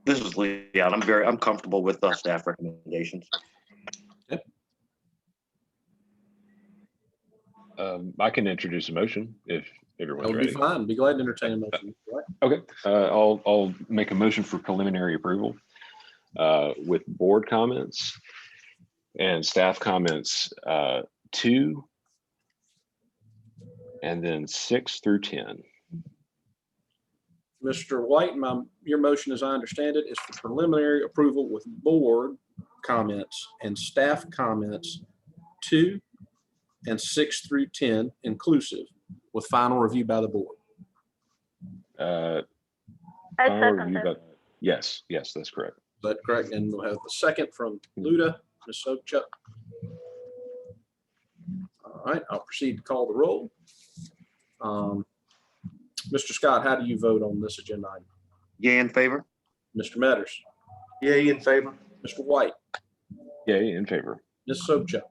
This is Leon. I'm comfortable with the staff recommendations. I can introduce a motion if That everyone's would be ready. fine. Be glad to entertain a motion. Right? Okay, I'll make a motion for preliminary approval with board comments and staff comments 2 and then 6 through 10. Mr. White, your motion, as I understand it, is for preliminary approval with board comments and staff comments 2 and 6 through 10 inclusive, with final review by the board. I Final second review it. by- Yes, that's correct. Is that correct? And we'll have the second from Luda, Ms. Sobchak. All right, I'll proceed to call the roll. Mr. Scott, how do you vote on this agenda item? Yay in favor? Mr. Metters, Yay in favor? Mr. White, Yay, in favor. Ms. Sobchak,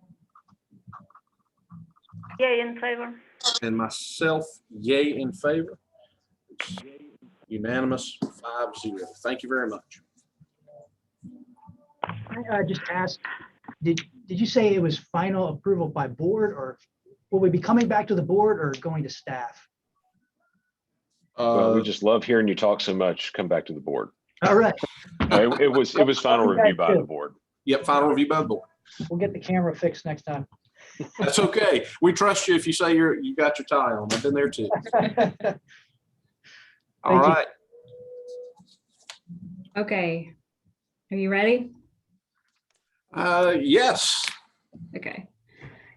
Yay in favor. and myself, yay in favor. It's unanimous, 5-0. Thank you very much. I just asked, did you say it was final approval by board, or will we be coming back to the board or going to staff? Well, we just love hearing you talk so much. Come back to the board. All right, It was final review by the board. Yep, final review by the board. we'll get the camera fixed next time. That's okay. We trust you if you say you got your tie on. I've been there too. All Thank you. right. Okay. Are you ready? Yes. Okay.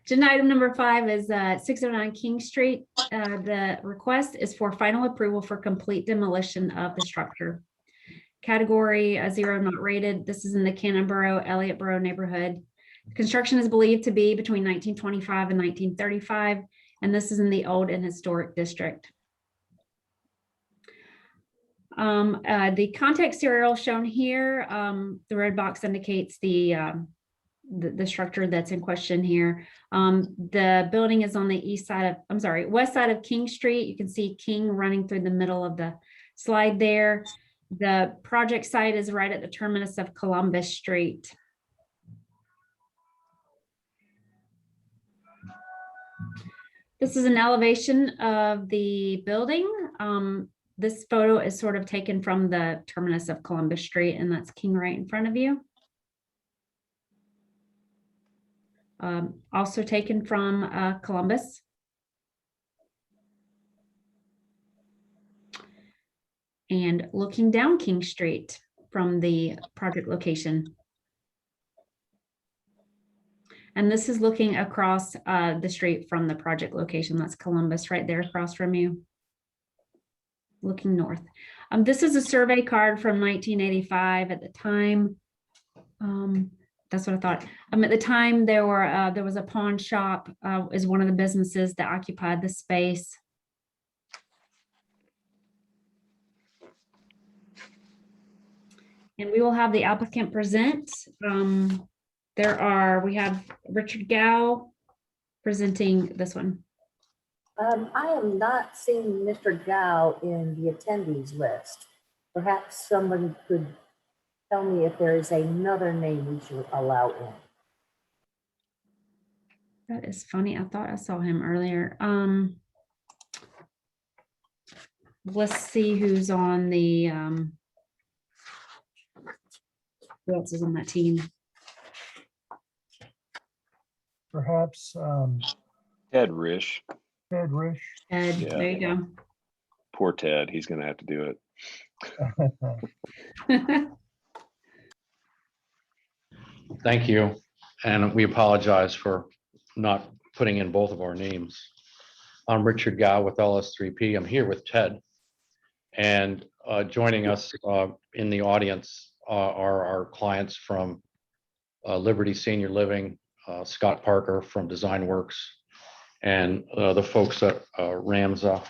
Agenda item number 5 is 609 King Street. The request is for final approval for complete demolition of the structure. Category 0 not rated. This is in the Cannonboro, Elliottboro neighborhood. Construction is believed to be between 1925 and 1935, and this is in the old and historic district. The contact serial shown here, the red box indicates the structure that's in question here. The building is on the west side of King Street. You can see King running through the middle of the slide there. The project site is right at the terminus of Columbus Street. This is an elevation of the building. This photo is sort of taken from the terminus of Columbus Street, and that's King right in front of you. Also taken from Columbus. And looking down King Street from the project location. And this is looking across the street from the project location. That's Columbus right there across from you. Looking north. This is a survey card from 1985 at the time. That's what I thought. At the time there was a pawn shop is one of the businesses that occupied the space. And we will have the applicant present. We have Richard Gow presenting this one. I am not seeing Mr. Gow in the attendees list. Perhaps somebody could tell me if there is another name we should allow in. That is funny. I thought I saw him earlier. Let's see who's on the, who else is on that team? Perhaps Ted Risch. Ted Risch. Ed, Yeah. there you go. Poor Ted. He's going to have to do it. Thank you. And we apologize for not putting in both of our names. I'm Richard Gow with LS3P. I'm here with Ted. And joining us in the audience are our clients from Liberty Senior Living, Scott Parker from Design Works, and the folks at Ramza.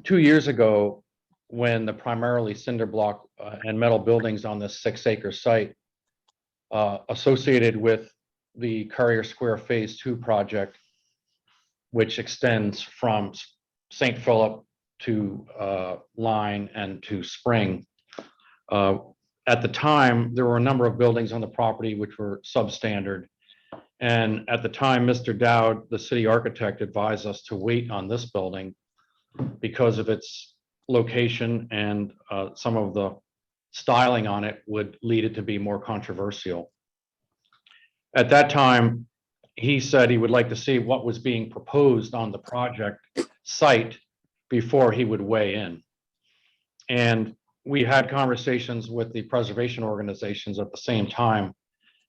2 years ago, when the primarily cinder block and metal buildings on this 6-acre site associated with the Currier Square Phase 2 project, which extends from St. Philip to Line and to Spring. At the time, there were a number of buildings on the property which were substandard. And at the time, Mr. Dowd, the city architect, advised us to wait on this building because of its location and some of the styling on it would lead it to be more controversial. At that time, he said he would like to see what was being proposed on the project site before he would weigh in. And we had conversations with the preservation organizations at the same time,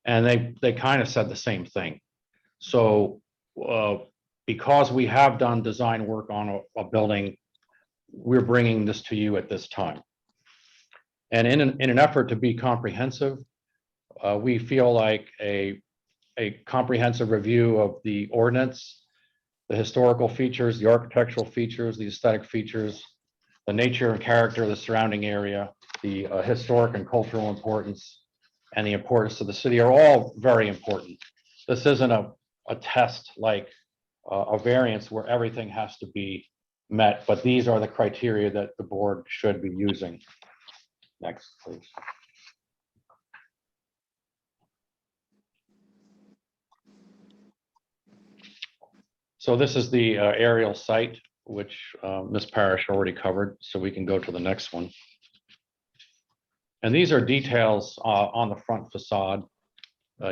and they kind of said the same thing. So because we have done design work on a building, we're bringing this to you at this time. And in an effort to be comprehensive, we feel like a comprehensive review of the ordinance, the historical features, the architectural features, the aesthetic features, the nature and character of the surrounding area, the historic and cultural importance, and the importance to the city are all very important. This isn't a test like a variance where everything has to be met, but these are the criteria that the board should be using. Next, please. So this is the aerial site, which Ms. Parrish already covered, so we can go to the next one. And these are details on the front facade.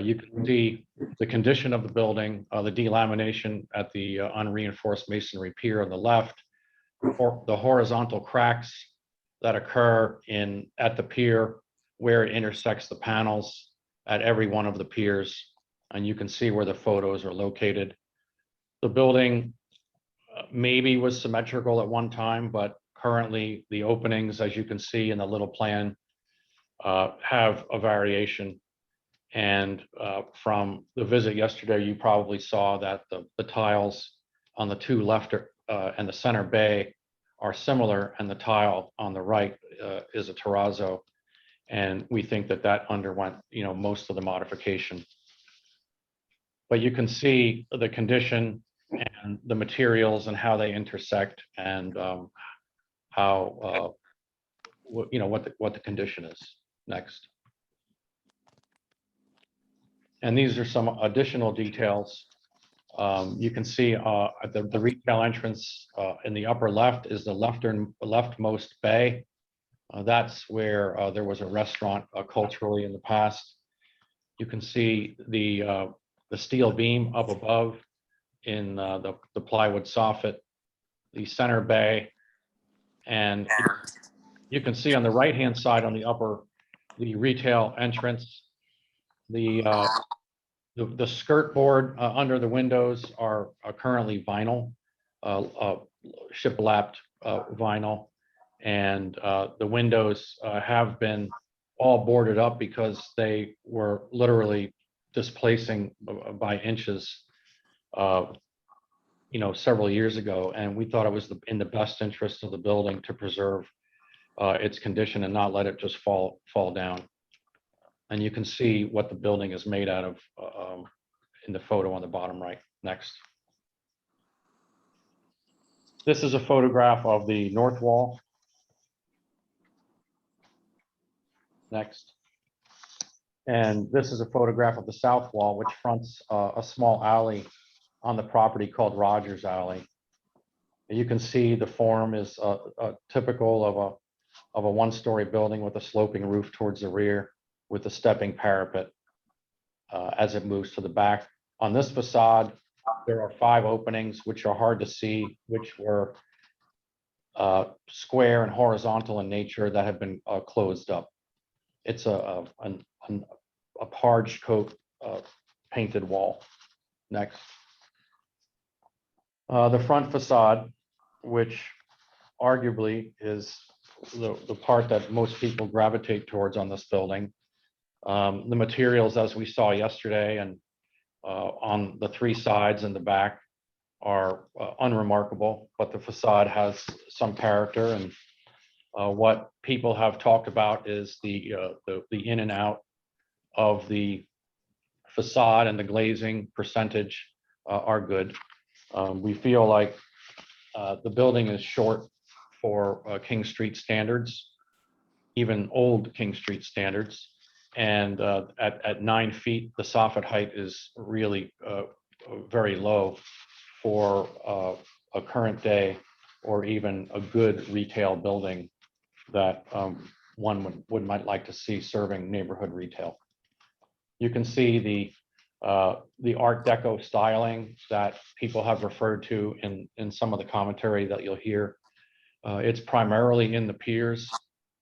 You can see the condition of the building, the delamination at the unreinforced masonry pier on the left, or the horizontal cracks that occur at the pier where it intersects the panels at every one of the piers. And you can see where the photos are located. The building maybe was symmetrical at one time, but currently the openings, as you can see in the little plan, have a variation. And from the visit yesterday, you probably saw that the tiles on the two left and the center bay are similar, and the tile on the right is a terrazzo. And we think that underwent, most of the modification. But you can see the condition and the materials and how they intersect, and how what the condition is. Next. And these are some additional details. You can see the retail entrance in the upper left is the leftmost bay. That's where there was a restaurant culturally in the past. You can see the steel beam up above in the plywood soffit, the center bay, and you can see on the right-hand side on the upper, the retail entrance. The skirt board under the windows are currently vinyl, shiplapped vinyl, and the windows have been all boarded up because they were literally displacing by inches, several years ago, and we thought it was in the best interest of the building to preserve its condition and not let it just fall down. And you can see what the building is made out of in the photo on the bottom right. Next. This is a photograph of the north wall. Next. And this is a photograph of the south wall, which fronts a small alley on the property called Rogers Alley. And you can see the form is typical of a one-story building with a sloping roof towards the rear, with a stepping parapet as it moves to the back. On this facade, there are 5 openings, which are hard to see, which were square and horizontal in nature that have been closed up. It's a parge coat painted wall. Next. The front facade, which arguably is the part that most people gravitate towards on this building. The materials, as we saw yesterday, and on the 3 sides and the back are unremarkable, but the facade has some character, and What people have talked about is the in and out of the facade and the glazing percentage are good. We feel like the building is short for King Street standards, even old King Street standards. And at 9 feet, the soffit height is really very low for a current day or even a good retail building that one might like to see serving neighborhood retail. You can see the Art Deco styling that people have referred to in some of the commentary that you'll hear. It's primarily in the piers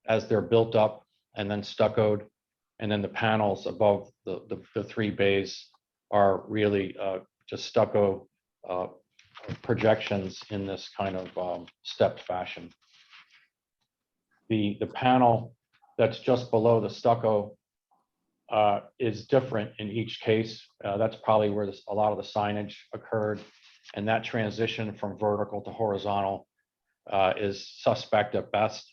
as they're built up and then stuccoed, and then the panels above the 3 bays are really just stucco projections in this kind of stepped fashion. The panel that's just below the stucco is different in each case. That's probably where a lot of the signage occurred. And that transition from vertical to horizontal is suspect at best.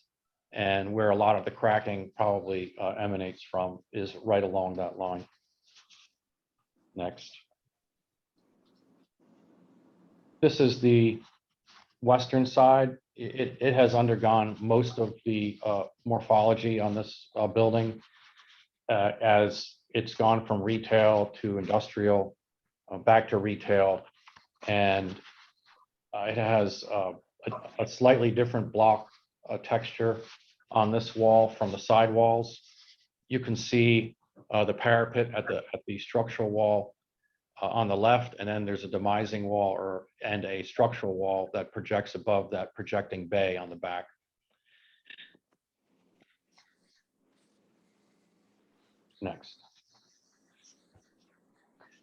And where a lot of the cracking probably emanates from is right along that line. Next. This is the western side. It has undergone most of the morphology on this building as it's gone from retail to industrial, back to retail. And it has a slightly different block texture on this wall from the side walls. You can see the parapet at the structural wall on the left, and then there's a demising wall and a structural wall that projects above that projecting bay on the back. Next.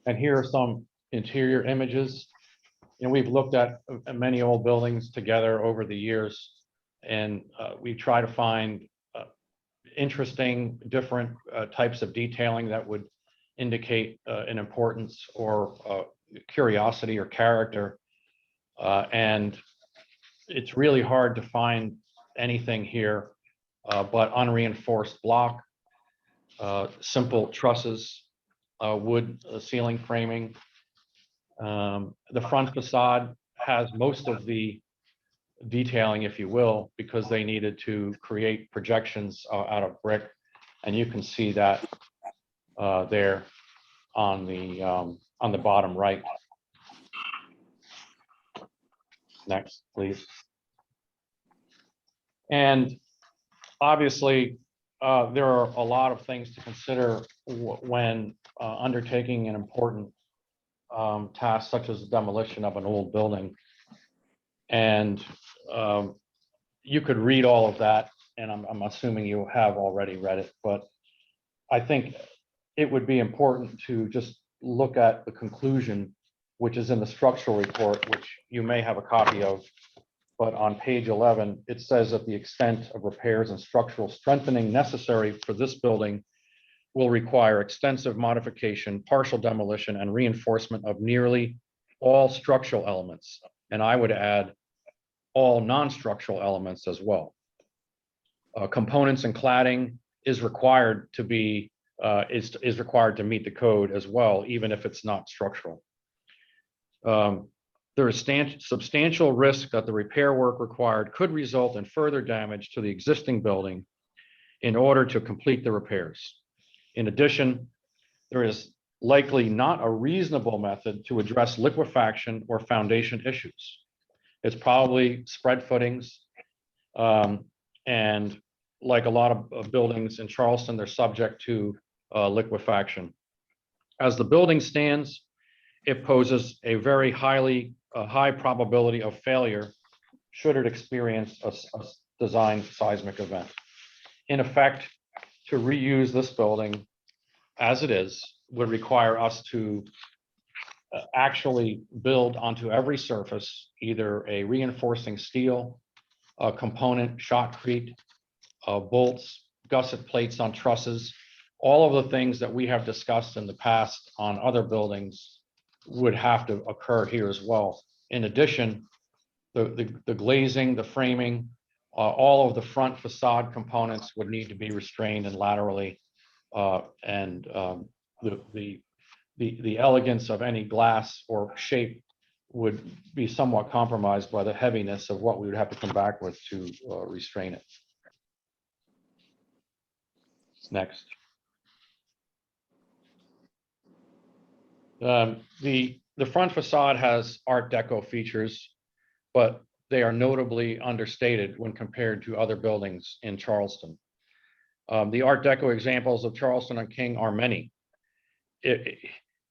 And here are some interior images. You know, we've looked at many old buildings together over the years, and we try to find interesting, different types of detailing that would indicate an importance or curiosity or character. And it's really hard to find anything here but unreinforced block, simple trusses, wood ceiling framing. The front facade has most of the detailing, if you will, because they needed to create projections out of brick. And you can see that there on the bottom right. Next, please. And obviously, there are a lot of things to consider when undertaking an important task such as the demolition of an old building. And you could read all of that, and I'm assuming you have already read it, but I think it would be important to just look at the conclusion, which is in the structural report, which you may have a copy of. But on page 11, it says that the extent of repairs and structural strengthening necessary for this building will require extensive modification, partial demolition, and reinforcement of nearly all structural elements. And I would add all non-structural elements as well. Components and cladding is required to be is required to meet the code as well, even if it's not structural. There is substantial risk that the repair work required could result in further damage to the existing building in order to complete the repairs. In addition, there is likely not a reasonable method to address liquefaction or foundation issues. It's probably spread footings, and like a lot of buildings in Charleston, they're subject to liquefaction. As the building stands, it poses a very high probability of failure should it experience a design seismic event. In effect, to reuse this building as it is would require us to actually build onto every surface either a reinforcing steel component, shotcrete, bolts, gusset plates on trusses. All of the things that we have discussed in the past on other buildings would have to occur here as well. In addition, the glazing, the framing, All of the front facade components would need to be restrained and laterally. And the elegance of any glass or shape would be somewhat compromised by the heaviness of what we would have to come back with to restrain it. Next. The front facade has Art Deco features, but they are notably understated when compared to other buildings in Charleston. The Art Deco examples of Charleston and King are many.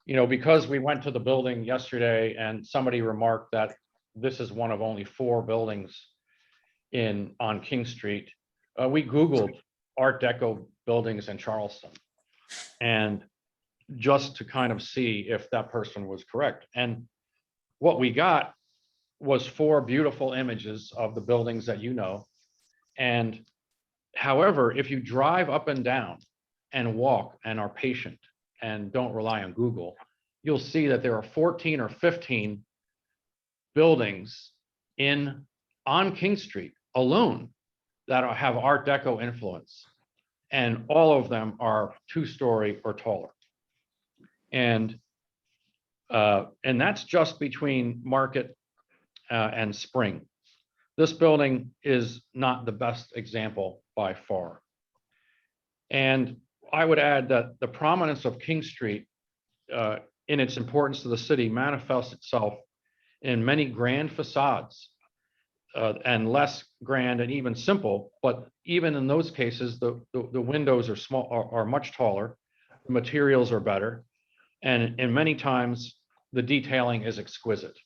Because we went to the building yesterday and somebody remarked that this is one of only 4 buildings on King Street, we Googled Art Deco buildings in Charleston, and just to kind of see if that person was correct. And what we got was 4 beautiful images of the buildings that you know. And however, if you drive up and down and walk and are patient and don't rely on Google, you'll see that there are 14 or 15 buildings on King Street alone that have Art Deco influence. And all of them are 2-story or taller. And that's just between Market and Spring. This building is not the best example by far. And I would add that the prominence of King Street in its importance to the city manifests itself in many grand facades and less grand and even simple, but even in those cases, the windows are much taller, the materials are better, and many times the detailing is exquisite.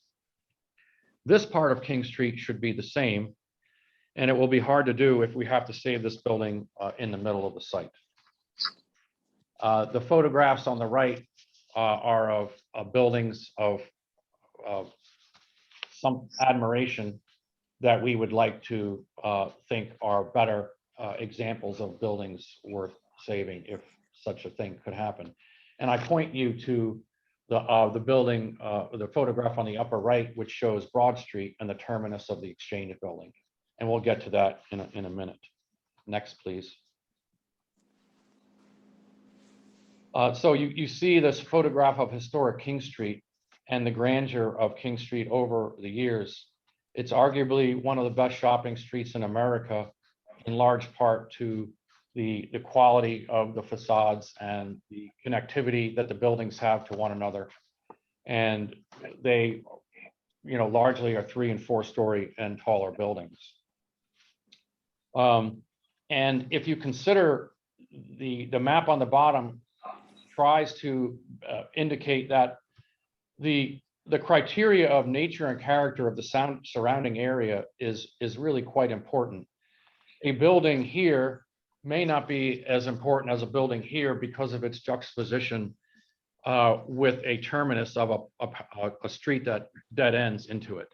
This part of King Street should be the same, and it will be hard to do if we have to save this building in the middle of the site. The photographs on the right are of buildings of some admiration that we would like to think are better examples of buildings worth saving if such a thing could happen. And I point you to the building, the photograph on the upper right, which shows Broad Street and the terminus of the Exchange building. And we'll get to that in a minute. Next, please. So you see this photograph of historic King Street and the grandeur of King Street over the years. It's arguably one of the best shopping streets in America, in large part to the quality of the facades and the connectivity that the buildings have to one another. And they, largely are 3- and 4-story and taller buildings. And if you consider the map on the bottom tries to indicate that the criteria of nature and character of the surrounding area is really quite important. A building here may not be as important as a building here because of its juxtaposition with a terminus of a street that dead ends into it.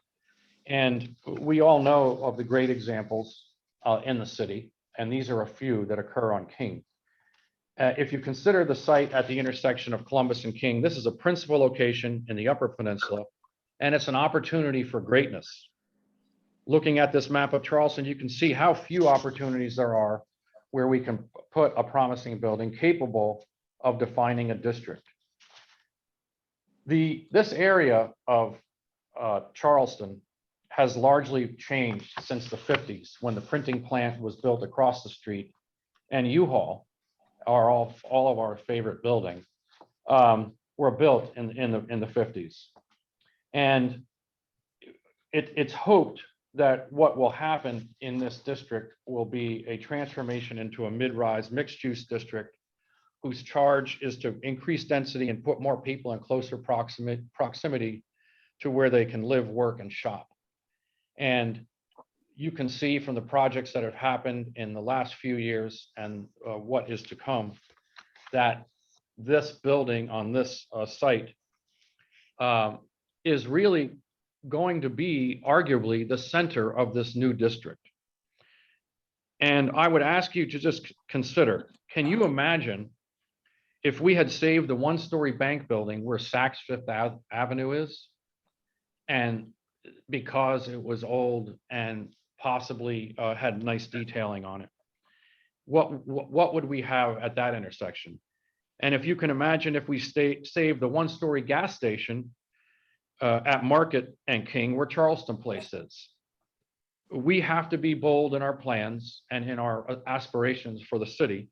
And we all know of the great examples in the city, and these are a few that occur on King. If you consider the site at the intersection of Columbus and King, this is a principal location in the Upper Peninsula, and it's an opportunity for greatness. Looking at this map of Charleston, you can see how few opportunities there are where we can put a promising building capable of defining a district. This area of Charleston has largely changed since the 50s when the printing plant was built across the street, and U-Haul, all of our favorite buildings, were built in the 50s. And it's hoped that what will happen in this district will be a transformation into a mid-rise mixed-use district whose charge is to increase density and put more people in closer proximity to where they can live, work, and shop. And you can see from the projects that have happened in the last few years and what is to come, that this building on this site is really going to be arguably the center of this new district. And I would ask you to just consider, can you imagine if we had saved the 1-story bank building where Saks Fifth Avenue is, and because it was old and possibly had nice detailing on it. What would we have at that intersection? And if you can imagine, if we save the one-story gas station at Market and King, where Charleston Place is, we have to be bold in our plans and in our aspirations for the city.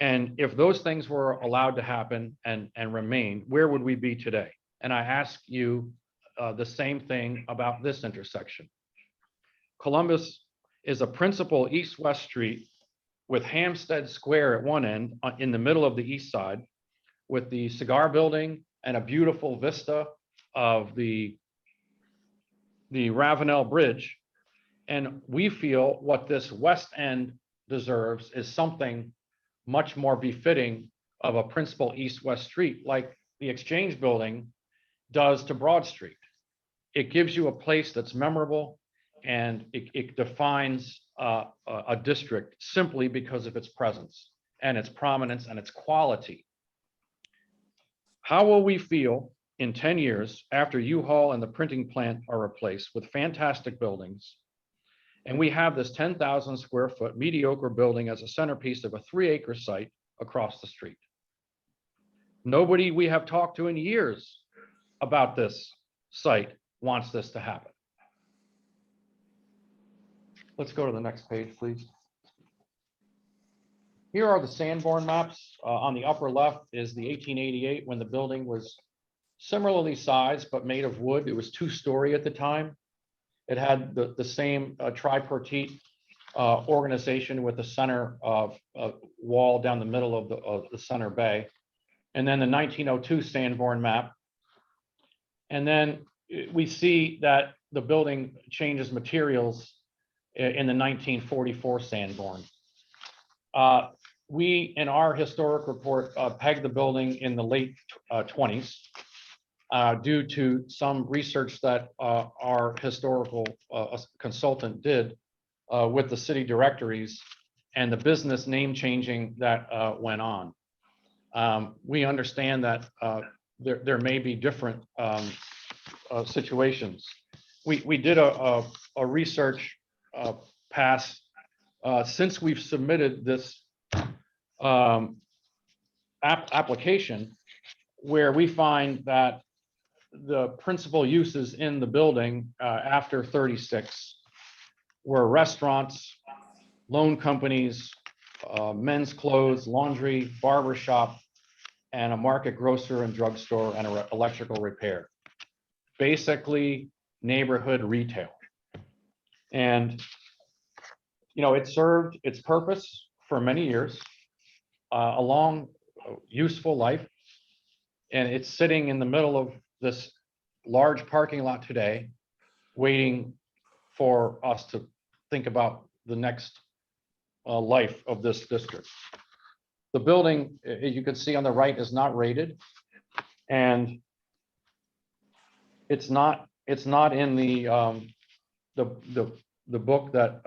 And if those things were allowed to happen and remain, where would we be today? And I ask you the same thing about this intersection. Columbus is a principal east-west street with Hampstead Square at one end in the middle of the east side, with the cigar building and a beautiful vista of the Ravenel Bridge. And we feel what this west end deserves is something much more befitting of a principal east-west street, like the Exchange Building does to Broad Street. It gives you a place that's memorable, and it defines a district simply because of its presence and its prominence and its quality. How will we feel in 10 years after U-Haul and the printing plant are replaced with fantastic buildings, and we have this 10,000 square foot mediocre building as a centerpiece of a 3-acre site across the street? Nobody we have talked to in years about this site wants this to happen. Let's go to the next page, please. Here are the Sanborn maps. On the upper left is the 1888, when the building was similarly sized but made of wood. It was 2-story at the time. It had the same tripartite organization with the center wall down the middle of the center bay. And then the 1902 Sanborn map. And then we see that the building changes materials in the 1944 Sanborn. We, in our historic report, pegged the building in the late 20s due to some research that our historical consultant did with the city directories and the business name changing that went on. We understand that there may be different situations. We did a research pass since we've submitted this application, where we find that the principal uses in the building after 36 were restaurants, loan companies, men's clothes, laundry, barber shop, and a market grocer and drugstore and electrical repair. Basically, neighborhood retail. And, you know, it served its purpose for many years, a long, useful life. And it's sitting in the middle of this large parking lot today, waiting for us to think about the next life of this district. The building, as you can see on the right, is not rated, and it's not in the book that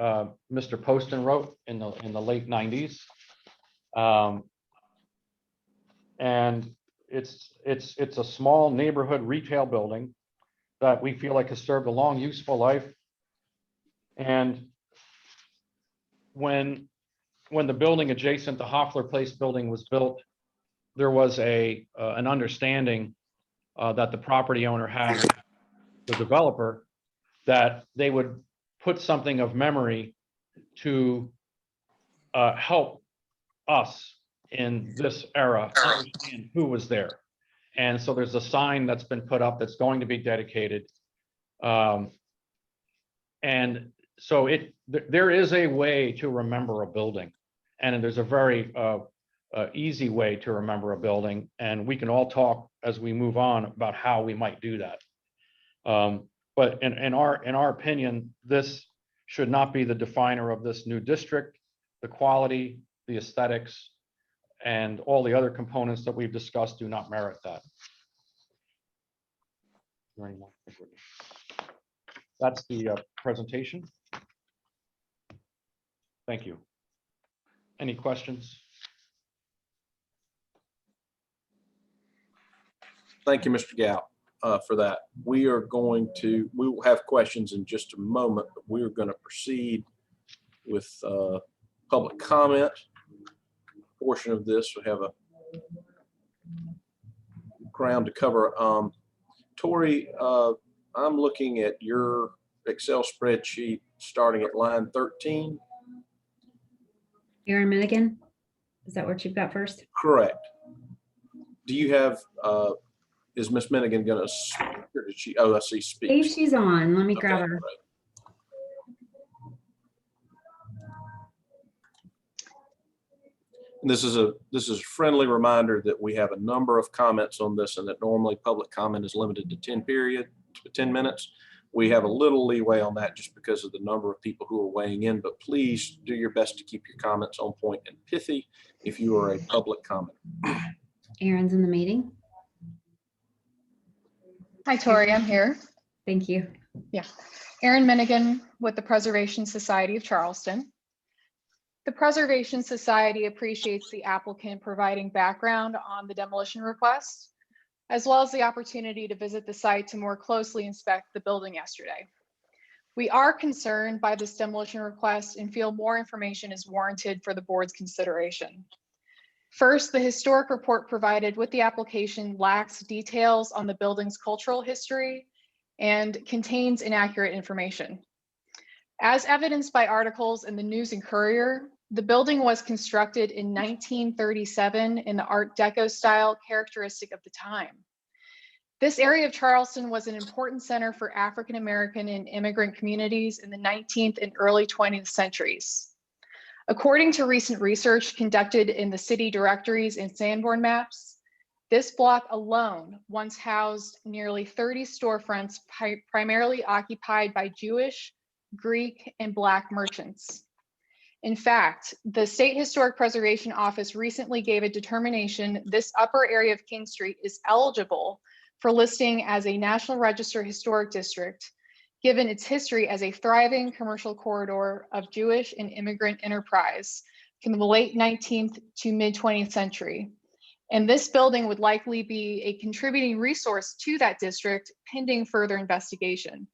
Mr. Poston wrote in the late 90s, and it's a small neighborhood retail building that we feel like has served a long, useful life. And when the building adjacent to Hoffler Place building was built, there was an understanding that the property owner had with the developer that they would put something of memory to help us in this era understand who was there. And so there's a sign that's been put up that's going to be dedicated. And so there is a way to remember a building, and there's a very easy way to remember a building, and we can all talk as we move on about how we might do that. But in our opinion, this should not be the definer of this new district. The quality, the aesthetics, and all the other components that we've discussed do not merit that. That's the presentation. Thank you. Any questions? Thank you, Mr. Gow. for that. We will have questions in just a moment, but we're going to proceed with public comment portion of this. We have a ground to cover. Tori, I'm looking at your Excel spreadsheet starting at line 13. Aaron Minigan, is that what you've got first? Correct. Do you have, is Miss Minigan going to speak, or did she, oh, I see speak. If she's on, let me grab her. Right. And this is a friendly reminder that we have a number of comments on this, and that normally public comment is limited to 10 minutes. We have a little leeway on that just because of the number of people who are weighing in, but please do your best to keep your comments on point and pithy if you are a public comment. Aaron's in the meeting. Hi, Tori, I'm here. Thank you. Yeah. Erin Minigan with the Preservation Society of Charleston. The Preservation Society appreciates the applicant providing background on the demolition request, as well as the opportunity to visit the site to more closely inspect the building yesterday. We are concerned by this demolition request and feel more information is warranted for the board's consideration. First, the historic report provided with the application lacks details on the building's cultural history and contains inaccurate information. As evidenced by articles in the News and Courier, the building was constructed in 1937 in the Art Deco style characteristic of the time. This area of Charleston was an important center for African American and immigrant communities in the 19th and early 20th centuries. According to recent research conducted in the city directories and Sanborn maps, this block alone once housed nearly 30 storefronts primarily occupied by Jewish, Greek, and Black merchants. In fact, the State Historic Preservation Office recently gave a determination this upper area of King Street is eligible for listing as a National Register Historic District, given its history as a thriving commercial corridor of Jewish and immigrant enterprise from the late 19th to mid 20th century. And this building would likely be a contributing resource to that district pending further investigation.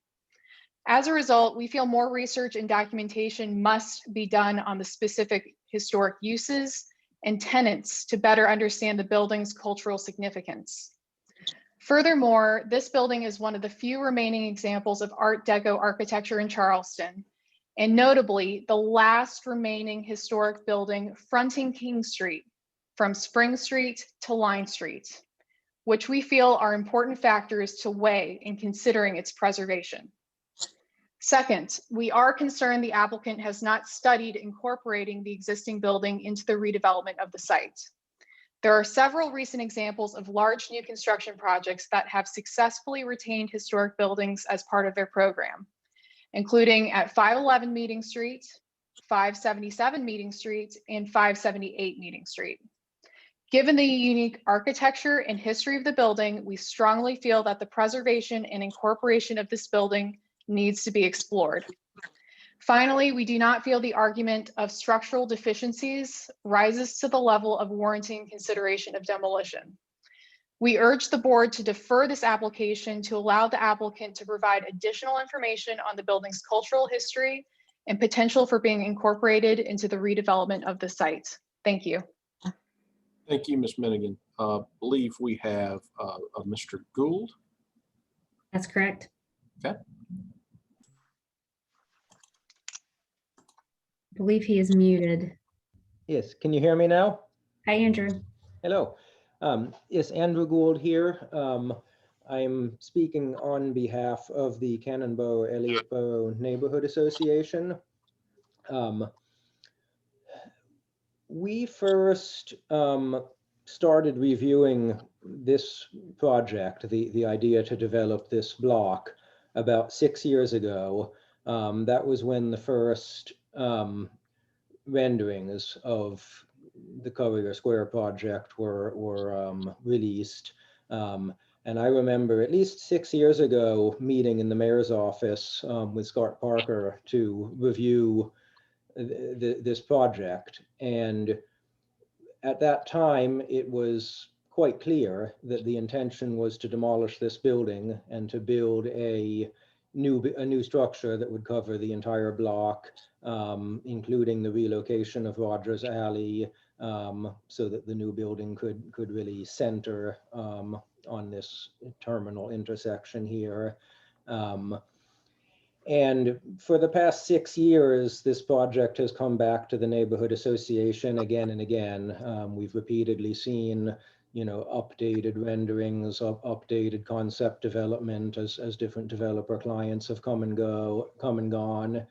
As a result, we feel more research and documentation must be done on the specific historic uses and tenants to better understand the building's cultural significance. Furthermore, this building is one of the few remaining examples of Art Deco architecture in Charleston, and notably the last remaining historic building fronting King Street from Spring Street to Line Street, which we feel are important factors to weigh in considering its preservation. Second, we are concerned the applicant has not studied incorporating the existing building into the redevelopment of the site. There are several recent examples of large new construction projects that have successfully retained historic buildings as part of their program, including at 511 Meeting Street, 577 Meeting Street, and 578 Meeting Street. Given the unique architecture and history of the building, we strongly feel that the preservation and incorporation of this building needs to be explored. Finally, we do not feel the argument of structural deficiencies rises to the level of warranting consideration of demolition. We urge the board to defer this application to allow the applicant to provide additional information on the building's cultural history and potential for being incorporated into the redevelopment of the site. Thank you. Thank you, Ms. Minigan. I believe we have Mr. Gould. That's correct. Okay. I believe he is muted. Yes, can you hear me now? Hi, Andrew. Hello. Yes, Andrew Gould here. I'm speaking on behalf of the Cannonboro Elliott Borough Neighborhood Association. We first started reviewing this project, the idea to develop this block, about 6 years ago. That was when the first renderings of the Courier Square project were released. And I remember at least 6 years ago meeting in the mayor's office with Scott Parker to review this project. And at that time, it was quite clear that the intention was to demolish this building and to build a new structure that would cover the entire block, including the relocation of Rogers Alley, so that the new building could really center on this terminal intersection here. And for the past 6 years, this project has come back to the neighborhood association again and again. We've repeatedly seen, updated renderings, updated concept development as different developer clients have come and gone.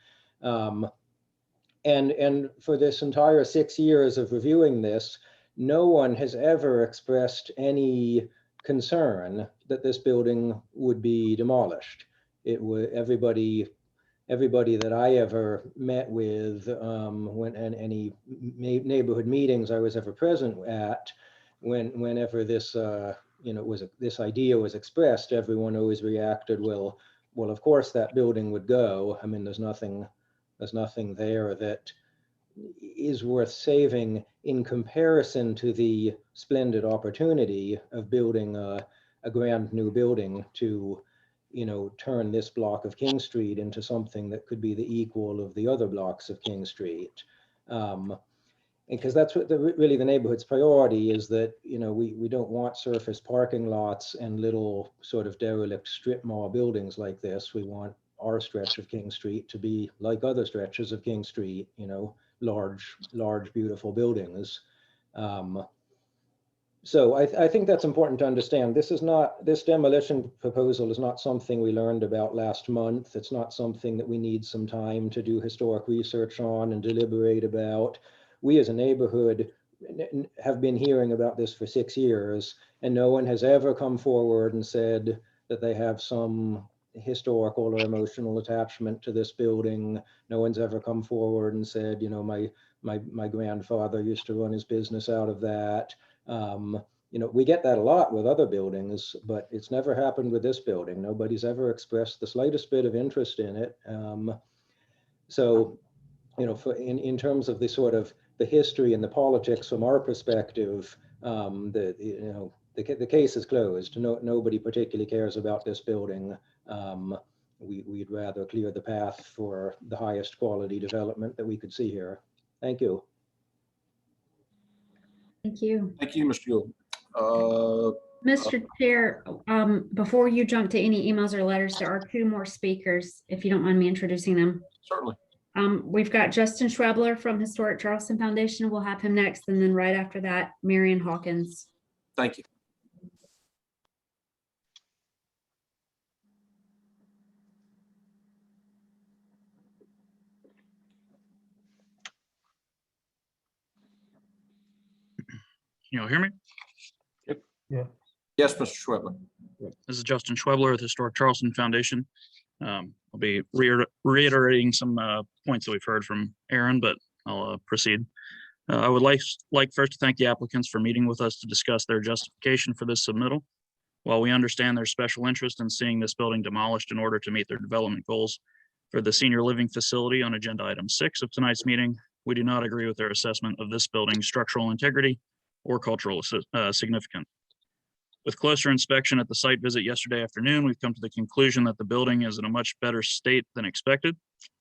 And for this entire 6 years of reviewing this, no one has ever expressed any concern that this building would be demolished. Everybody that I ever met with, any neighborhood meetings I was ever present at, whenever this this idea was expressed, everyone always reacted, well, of course that building would go. I mean, there's nothing there that is worth saving in comparison to the splendid opportunity of building a grand new building to turn this block of King Street into something that could be the equal of the other blocks of King Street. Because that's what really the neighborhood's priority is, that, we don't want surface parking lots and little sort of derelict strip mall buildings like this. We want our stretch of King Street to be like other stretches of King Street, large, beautiful buildings. So I think that's important to understand. This demolition proposal is not something we learned about last month. It's not something that we need some time to do historic research on and deliberate about. We as a neighborhood have been hearing about this for 6 years, and no one has ever come forward and said that they have some historical or emotional attachment to this building. No one's ever come forward and said, my grandfather used to run his business out of that. We get that a lot with other buildings, but it's never happened with this building. Nobody's ever expressed the slightest bit of interest in it. So, in terms of the sort of the history and the politics from our perspective, the case is closed. Nobody particularly cares about this building. We'd rather clear the path for the highest quality development that we could see here. Thank you. Thank you. Thank you, Mr. Yule. Mr. Chair, before you jump to any emails or letters, there are 2 more speakers, if you don't mind me introducing them. Certainly. We've got Justin Schwebler from Historic Charleston Foundation. We'll have him next. And then right after that, Marion Hawkins. Thank you. Can you all hear me? Yep. Yeah. Yes, Mr. Schwebler. This is Justin Schwebler with Historic Charleston Foundation. I'll be reiterating some points that we've heard from Aaron, but I'll proceed. I would like first to thank the applicants for meeting with us to discuss their justification for this submittal. While we understand their special interest in seeing this building demolished in order to meet their development goals for the senior living facility on agenda item 6 of tonight's meeting, we do not agree with their assessment of this building's structural integrity or cultural significance. With closer inspection at the site visit yesterday afternoon, we've come to the conclusion that the building is in a much better state than expected.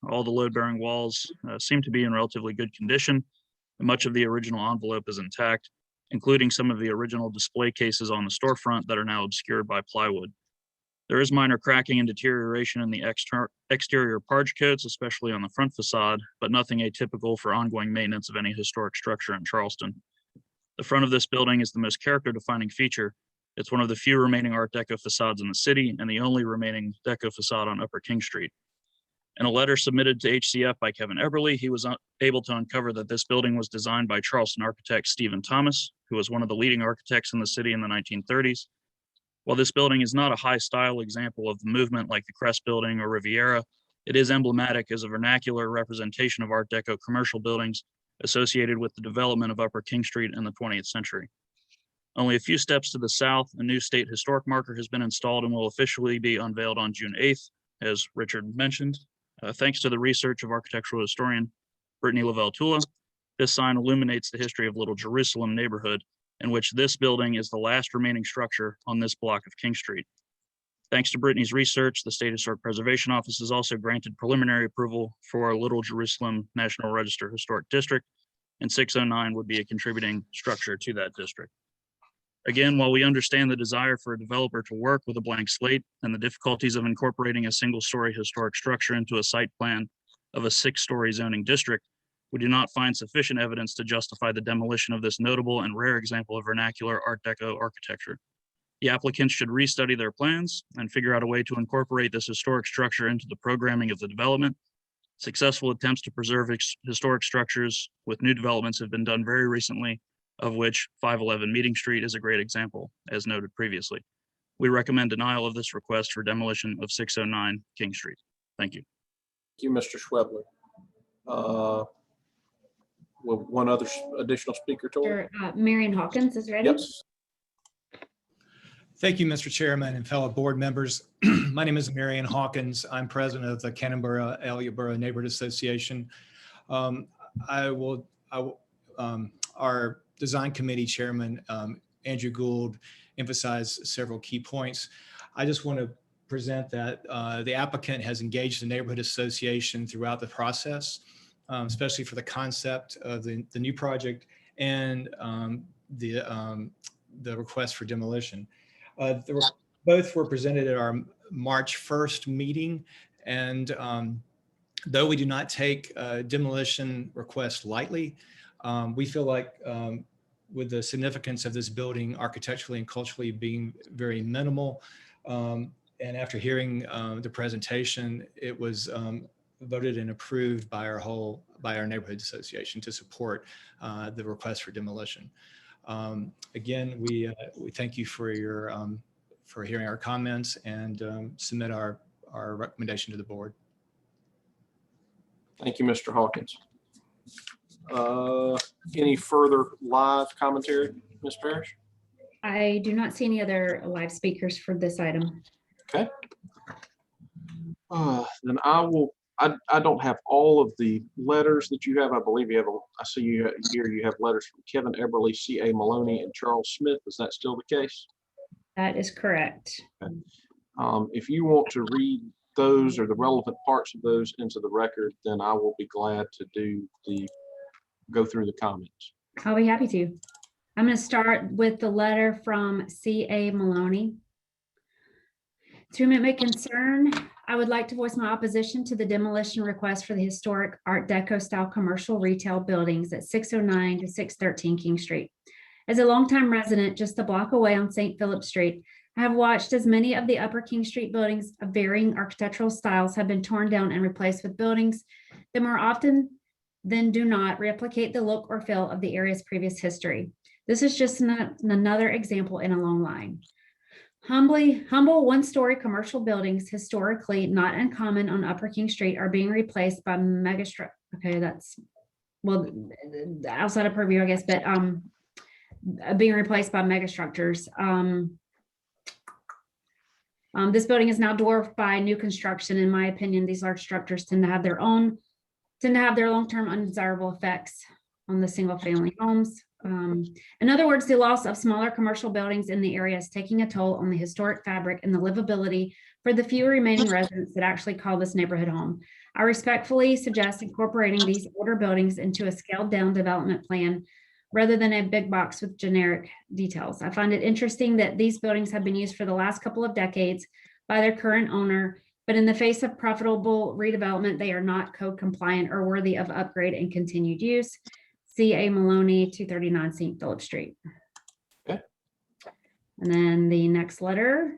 All the load-bearing walls seem to be in relatively good condition, and much of the original envelope is intact, including some of the original display cases on the storefront that are now obscured by plywood. There is minor cracking and deterioration in the exterior parge coats, especially on the front facade, but nothing atypical for ongoing maintenance of any historic structure in Charleston. The front of this building is the most character-defining feature. It's one of the few remaining Art Deco facades in the city and the only remaining Deco facade on Upper King Street. In a letter submitted to HCF by Kevin Eberly, he was able to uncover that this building was designed by Charleston architect Stephen Thomas, who was one of the leading architects in the city in the 1930s. While this building is not a high-style example of the movement like the Crest Building or Riviera, it is emblematic as a vernacular representation of Art Deco commercial buildings associated with the development of Upper King Street in the 20th century. Only a few steps to the south, a new state historic marker has been installed and will officially be unveiled on June 8th, as Richard mentioned. Thanks to the research of architectural historian Brittany Lavelle Tula, this sign illuminates the history of Little Jerusalem neighborhood in which this building is the last remaining structure on this block of King Street. Thanks to Brittany's research, the State Historic Preservation Office has also granted preliminary approval for our Little Jerusalem National Register Historic District, and 609 would be a contributing structure to that district. Again, while we understand the desire for a developer to work with a blank slate and the difficulties of incorporating a single-story historic structure into a site plan of a 6-story zoning district, we do not find sufficient evidence to justify the demolition of this notable and rare example of vernacular Art Deco architecture. The applicants should restudy their plans and figure out a way to incorporate this historic structure into the programming of the development. Successful attempts to preserve historic structures with new developments have been done very recently, of which 511 Meeting Street is a great example, as noted previously. We recommend denial of this request for demolition of 609 King Street. Thank you. Thank you, Mr. Schwebler. One other additional speaker, Tori? Marion Hawkins is ready. Yes. Thank you, Mr. Chairman and fellow board members. My name is Marion Hawkins. I'm president of the Cannon-Borough-Elliott Borough Neighborhood Association. Our design committee chairman, Andrew Gould, emphasized several key points. I just want to present that the applicant has engaged the neighborhood association throughout the process, especially for the concept of the new project and the request for demolition. Both were presented at our March 1st meeting, and though we do not take demolition requests lightly, we feel like with the significance of this building architecturally and culturally being very minimal, and after hearing the presentation, it was voted and approved by our neighborhood association to support the request for demolition. Again, we thank you for hearing our comments and submit our recommendation to the board. Thank you, Mr. Hawkins. Any further live commentary, Ms. Parrish? I do not see any other live speakers for this item. Okay. Then I don't have all of the letters that you have. I believe you have, I see you here, you have letters from Kevin Eberly, C.A. Maloney, and Charles Smith. Is that still the case? That is correct. Okay. If you want to read those or the relevant parts of those into the record, then I will be glad to go through the comments. I'll be happy to. I'm going to start with the letter from C.A. Maloney. To whom it may concern, I would like to voice my opposition to the demolition request for the historic Art Deco style commercial retail buildings at 609 to 613 King Street. As a longtime resident just a block away on St. Philip Street, I have watched as many of the Upper King Street buildings of varying architectural styles have been torn down and replaced with buildings that more often than do not replicate the look or feel of the area's previous history. This is just another example in a long line. Humble one-story commercial buildings, historically not uncommon on Upper King Street, are being replaced by megastructures. Okay, that's, well, outside of purview, I guess, but being replaced by megastructures. This building is now dwarfed by new construction. In my opinion, these large structures tend to have their long-term undesirable effects on the single-family homes. In other words, the loss of smaller commercial buildings in the area is taking a toll on the historic fabric and the livability for the few remaining residents that actually call this neighborhood home. I respectfully suggest incorporating these older buildings into a scaled-down development plan rather than a big box with generic details. I find it interesting that these buildings have been used for the last couple of decades by their current owner, but in the face of profitable redevelopment, they are not code compliant or worthy of upgrade and continued use. C.A. Maloney, 239 St. Philip Street. Okay. And then the next letter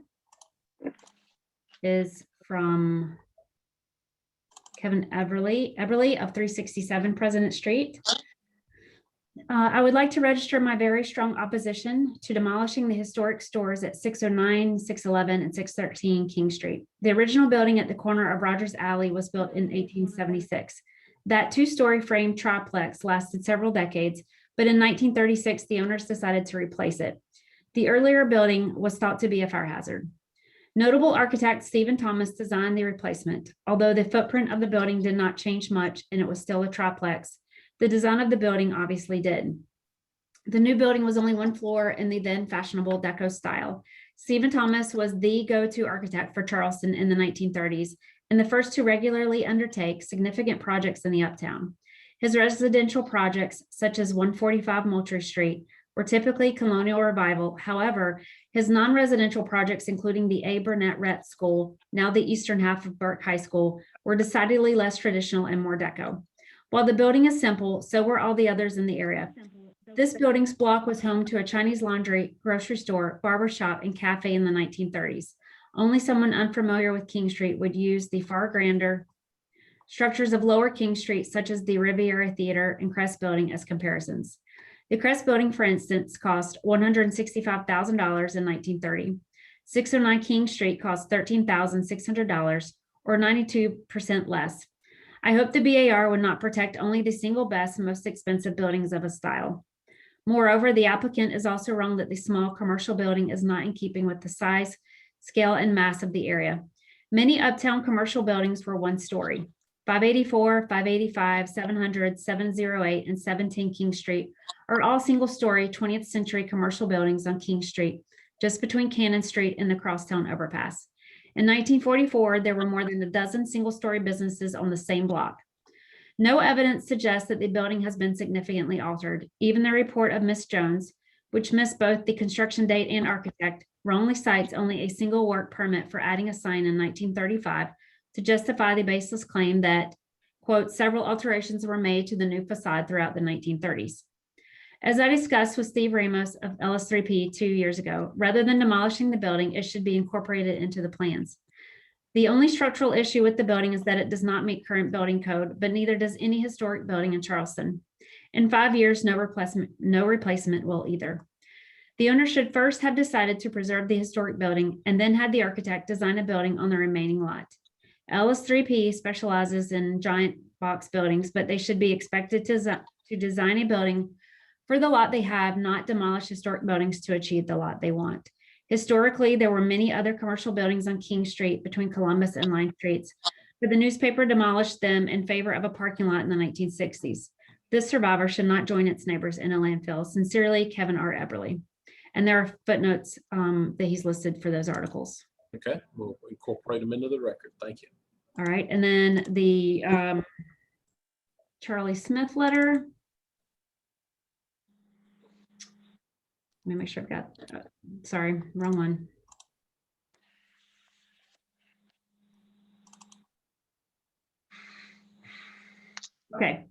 is from Kevin Eberly of 367 President Street. I would like to register my very strong opposition to demolishing the historic stores at 609, 611, and 613 King Street. The original building at the corner of Rogers Alley was built in 1876. That two-story frame triplex lasted several decades, but in 1936, the owners decided to replace it. The earlier building was thought to be a fire hazard. Notable architect Stephen Thomas designed the replacement. Although the footprint of the building did not change much and it was still a triplex, the design of the building obviously did. The new building was only one floor in the then fashionable Deco style. Stephen Thomas was the go-to architect for Charleston in the 1930s and the first to regularly undertake significant projects in the Uptown. His residential projects, such as 145 Moultrie Street, were typically colonial revival. However, his non-residential projects, including the A. Burnett Rhett School, now the eastern half of Burke High School, were decidedly less traditional and more Deco. While the building is simple, so were all the others in the area. This building's block was home to a Chinese laundry, grocery store, barber shop, and cafe in the 1930s. Only someone unfamiliar with King Street would use the far grander structures of Lower King Street, such as the Riviera Theater and Crest Building, as comparisons. The Crest Building, for instance, cost $165,000 in 1930. 609 King Street cost $13,600, or 92% less. I hope the BAR would not protect only the single best and most expensive buildings of a style. Moreover, the applicant is also wrong that the small commercial building is not in keeping with the size, scale, and mass of the area. Many uptown commercial buildings were one story. 584, 585, 700, 708, and 17 King Street are all single-story 20th century commercial buildings on King Street, just between Cannon Street and the Crosstown Overpass. In 1944, there were more than a dozen single-story businesses on the same block. No evidence suggests that the building has been significantly altered. Even the report of Miss Jones, which missed both the construction date and architect, wrongly cites only a single work permit for adding a sign in 1935 to justify the baseless claim that, quote, several alterations were made to the new facade throughout the 1930s. As I discussed with Steve Ramos of LS3P 2 years ago, rather than demolishing the building, it should be incorporated into the plans. The only structural issue with the building is that it does not meet current building code, but neither does any historic building in Charleston. In 5 years, no replacement will either. The owner should first have decided to preserve the historic building and then had the architect design a building on the remaining lot. LS3P specializes in giant box buildings, but they should be expected to design a building for the lot they have, not demolish historic buildings to achieve the lot they want. Historically, there were many other commercial buildings on King Street between Columbus and Line Streets, but the newspaper demolished them in favor of a parking lot in the 1960s. This survivor should not join its neighbors in a landfill. Sincerely, Kevin R. Eberly. And there are footnotes that he's listed for those articles. Okay, we'll incorporate them into the record. Thank you. All right, and then the Charlie Smith letter. Let me make sure I've got, sorry, wrong one. Okay,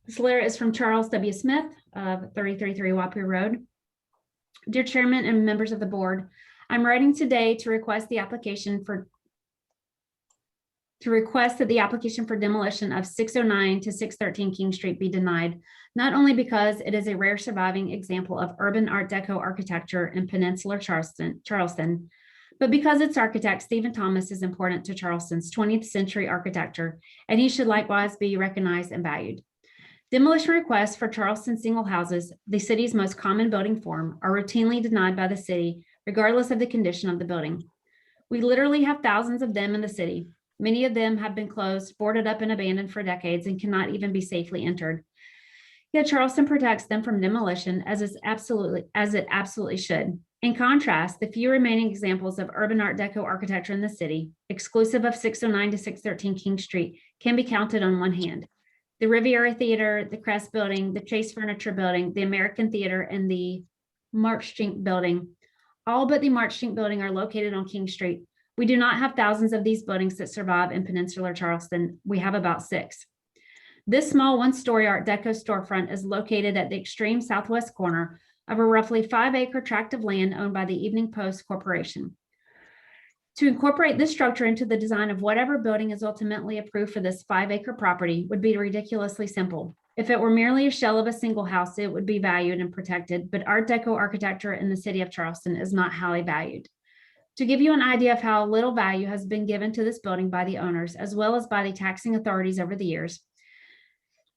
this letter is from Charles W. Smith of 333 Wapier Road. Dear Chairman and members of the board, I'm writing today to request that the application for demolition of 609 to 613 King Street be denied, not only because it is a rare surviving example of urban Art Deco architecture in peninsular Charleston, but because its architect, Stephen Thomas, is important to Charleston's 20th century architecture, and he should likewise be recognized and valued. Demolition requests for Charleston single houses, the city's most common building form, are routinely denied by the city, regardless of the condition of the building. We literally have thousands of them in the city. Many of them have been closed, boarded up, and abandoned for decades and cannot even be safely entered. Yet Charleston protects them from demolition as it absolutely should. In contrast, the few remaining examples of urban Art Deco architecture in the city, exclusive of 609 to 613 King Street, can be counted on one hand. The Riviera Theater, the Crest Building, the Chase Furniture Building, the American Theater, and the March Street Building. All but the March Street Building are located on King Street. We do not have thousands of these buildings that survive in peninsular Charleston. We have about 6. This small one-story Art Deco storefront is located at the extreme southwest corner of a roughly 5-acre tract of land owned by the Evening Post Corporation. To incorporate this structure into the design of whatever building is ultimately approved for this 5-acre property would be ridiculously simple. If it were merely a shell of a single house, it would be valued and protected, but Art Deco architecture in the city of Charleston is not highly valued. To give you an idea of how little value has been given to this building by the owners, as well as by the taxing authorities over the years,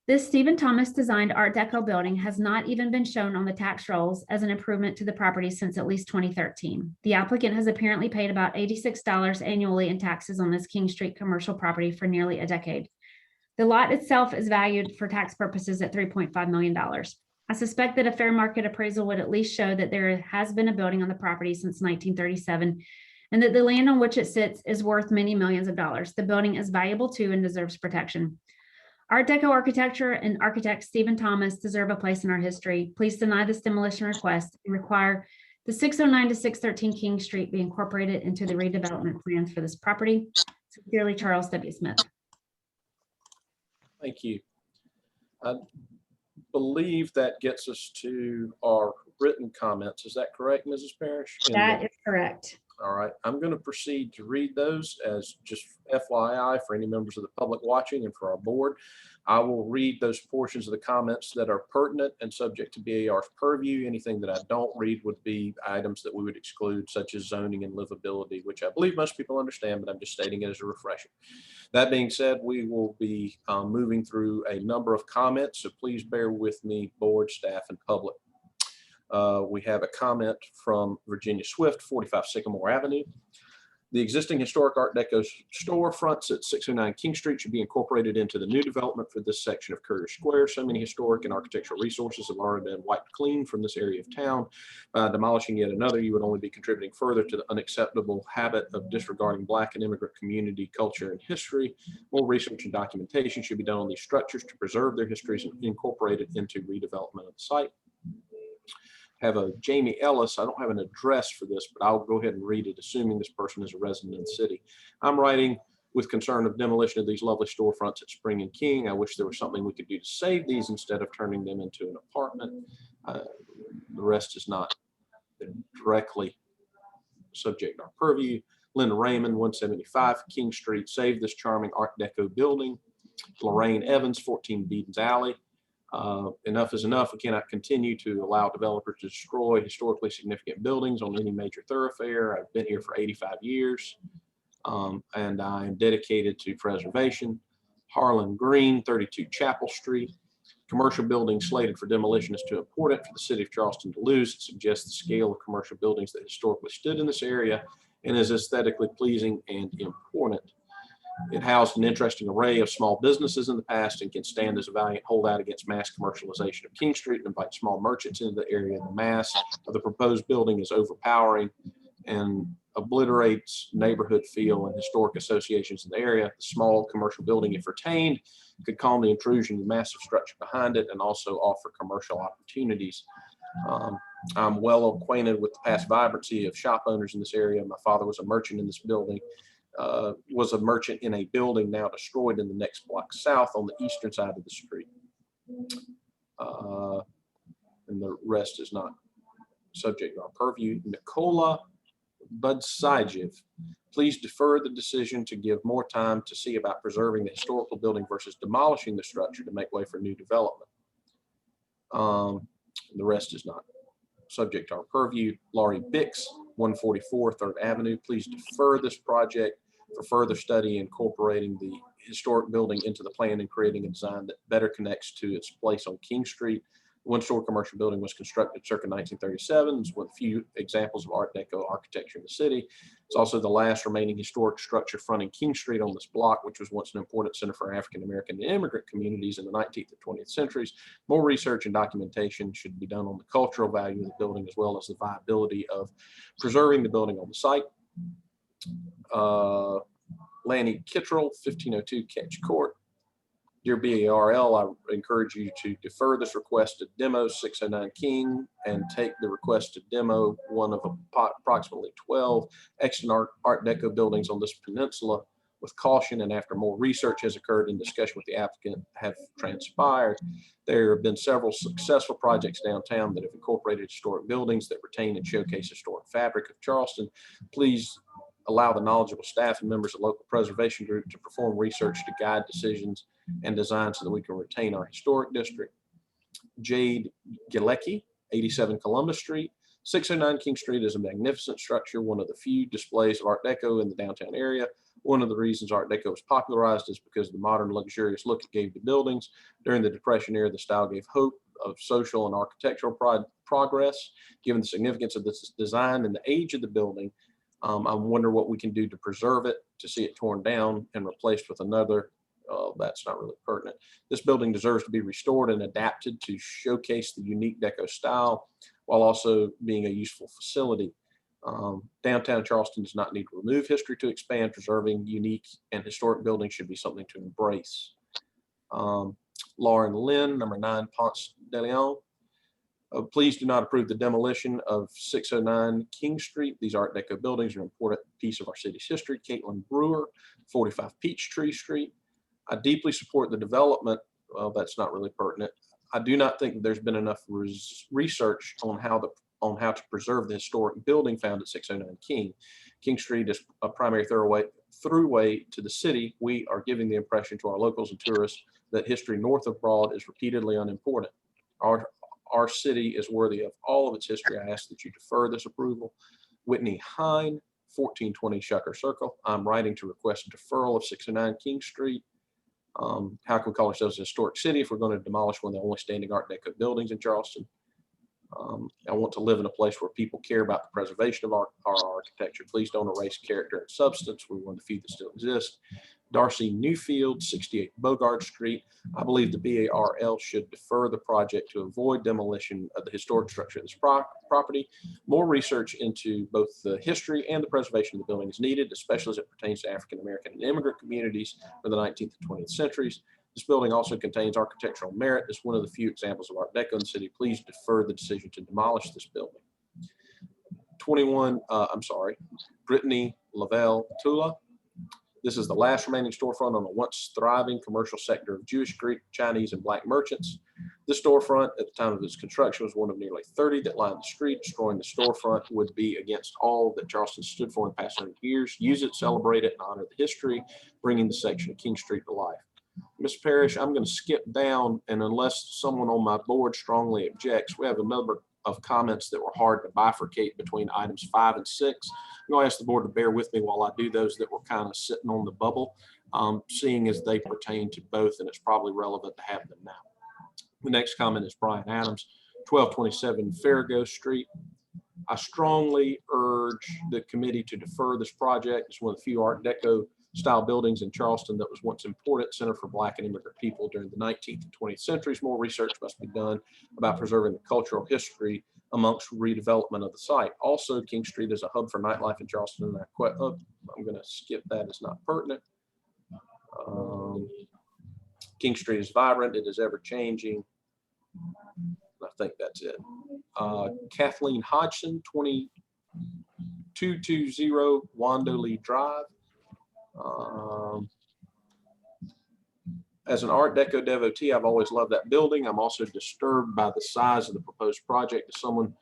this Stephen Thomas designed Art Deco building has not even been shown on the tax rolls as an improvement to the property since at least 2013. The applicant has apparently paid about $86 annually in taxes on this King Street commercial property for nearly a decade. The lot itself is valued for tax purposes at $3.5 million. I suspect that a fair market appraisal would at least show that there has been a building on the property since 1937 and that the land on which it sits is worth many millions of dollars. The building is valuable too and deserves protection. Art Deco architecture and architect Stephen Thomas deserve a place in our history. Please deny this demolition request and require the 609 to 613 King Street be incorporated into the redevelopment plans for this property. Sincerely, Charles W. Smith. Thank you. I believe that gets us to our written comments. Is that correct, Mrs. Parrish? That is correct. All right, I'm going to proceed to read those as just FYI for any members of the public watching and for our board. I will read those portions of the comments that are pertinent and subject to BAR's purview. Anything that I don't read would be items that we would exclude, such as zoning and livability, which I believe most people understand, but I'm just stating it as a refresher. That being said, we will be moving through a number of comments, so please bear with me, board, staff, and public. We have a comment from Virginia Swift, 45 Sycamore Avenue. The existing historic Art Deco storefronts at 609 King Street should be incorporated into the new development for this section of Courier Square. So many historic and architectural resources have already been wiped clean from this area of town. By demolishing yet another, you would only be contributing further to the unacceptable habit of disregarding Black and immigrant community culture and history. More research and documentation should be done on these structures to preserve their histories and incorporate it into redevelopment of the site. Have a Jamie Ellis. I don't have an address for this, but I'll go ahead and read it, assuming this person is a resident of the city. I'm writing with concern of demolition of these lovely storefronts at Spring and King. I wish there was something we could do to save these instead of turning them into an apartment. The rest is not directly subject to our purview. Linda Raymond, 175 King Street. Save this charming Art Deco building. Lorraine Evans, 14 Beedens Alley. Enough is enough. We cannot continue to allow developers to destroy historically significant buildings on any major thoroughfare. I've been here for 85 years, and I am dedicated to preservation. Harlan Green, 32 Chapel Street. Commercial buildings slated for demolition is too important for the city of Charleston to lose. It suggests the scale of commercial buildings that historically stood in this area and is aesthetically pleasing and important. It housed an interesting array of small businesses in the past and can stand as a valiant holdout against mass commercialization of King Street and invite small merchants into the area. The mass of the proposed building is overpowering and obliterates neighborhood feel and historic associations in the area. The small commercial building, if retained, could calm the intrusion of the massive structure behind it and also offer commercial opportunities. I'm well acquainted with the past vibrancy of shop owners in this area. My father was a merchant in this building. Was a merchant in a building now destroyed in the next block south on the eastern side of the street. And the rest is not subject to our purview. Nicola Budsajev, please defer the decision to give more time to see about preserving the historical building versus demolishing the structure to make way for new development. The rest is not subject to our purview. Laurie Bix, 144 3rd Avenue, please defer this project for further study, incorporating the historic building into the plan and creating a design that better connects to its place on King Street. The one-story commercial building was constructed circa 1937. It's one of the few examples of Art Deco architecture in the city. It's also the last remaining historic structure fronting King Street on this block, which was once an important center for African-American and immigrant communities in the 19th and 20th centuries. More research and documentation should be done on the cultural value of the building, as well as the viability of preserving the building on the site. Lanny Kittrell, 1502 Ketch Court. Dear BARL, I encourage you to defer this request to demo 609 King and take the request to demo one of approximately 12 extant Art Deco buildings on this peninsula with caution, and after more research has occurred and discussion with the applicant have transpired. There have been several successful projects downtown that have incorporated historic buildings that retain and showcase historic fabric of Charleston. Please allow the knowledgeable staff and members of the local preservation group to perform research to guide decisions and design so that we can retain our historic district. Jade Galecki, 87 Columbus Street. 609 King Street is a magnificent structure, one of the few displays of Art Deco in the downtown area. One of the reasons Art Deco was popularized is because of the modern luxurious look it gave to buildings. During the Depression era, the style gave hope of social and architectural progress. Given the significance of this design and the age of the building, I wonder what we can do to preserve it, to see it torn down and replaced with another That's not really pertinent. This building deserves to be restored and adapted to showcase the unique deco style while also being a useful facility. Downtown Charleston does not need to remove history to expand. Preserving unique and historic buildings should be something to embrace. Lauren Lynn, number 9 Ponce de Leon. Please do not approve the demolition of 609 King Street. These Art Deco buildings are an important piece of our city's history. Caitlin Brewer, 45 Peachtree Street. I deeply support the development. Well, that's not really pertinent. I do not think that there's been enough research on how to preserve the historic building found at 609 King. King Street is a primary throughway to the city. We are giving the impression to our locals and tourists that history north of Broad is repeatedly unimportant. Our city is worthy of all of its history. I ask that you defer this approval. Whitney Hine, 1420 Shucker Circle. I'm writing to request deferral of 609 King Street. How can we call ourselves a historic city if we're going to demolish one of the only standing Art Deco buildings in Charleston? I want to live in a place where people care about the preservation of our architecture. Please don't erase character and substance. We're one of the few that still exist. Darcy Newfield, 68 Bogart Street. I believe the BARL should defer the project to avoid demolition of the historic structure of this property. More research into both the history and the preservation of the building is needed, especially as it pertains to African American and immigrant communities from the 19th and 20th centuries. This building also contains architectural merit. It's one of the few examples of Art Deco in the city. Please defer the decision to demolish this building. 21, Brittany Lavelle Tula. This is the last remaining storefront on a once thriving commercial sector of Jewish, Greek, Chinese, and Black merchants. This storefront at the time of its construction was one of nearly 30 that lined the street. Destroying the storefront would be against all that Charleston stood for in the past 100 years. Use it, celebrate it, and honor the history, bringing the section of King Street to life. Ms. Parrish, I'm going to skip down, and unless someone on my board strongly objects, we have a number of comments that were hard to bifurcate between items 5 and 6. I'm going to ask the board to bear with me while I do those that were kind of sitting on the bubble, seeing as they pertain to both, and it's probably relevant to have them now. The next comment is Brian Adams, 1227 Farrago Street. I strongly urge the committee to defer this project. It's one of the few Art Deco style buildings in Charleston that was once an important center for Black and immigrant people during the 19th and 20th centuries. More research must be done about preserving the cultural history amongst redevelopment of the site. Also, King Street is a hub for nightlife in Charleston. And I'm going to skip that, it's not pertinent. King Street is vibrant, it is ever changing. I think that's it. Kathleen Hodgson, 2220 Wando Lee Drive. As an Art Deco devotee, I've always loved that building. I'm also disturbed by the size of the proposed project. As someone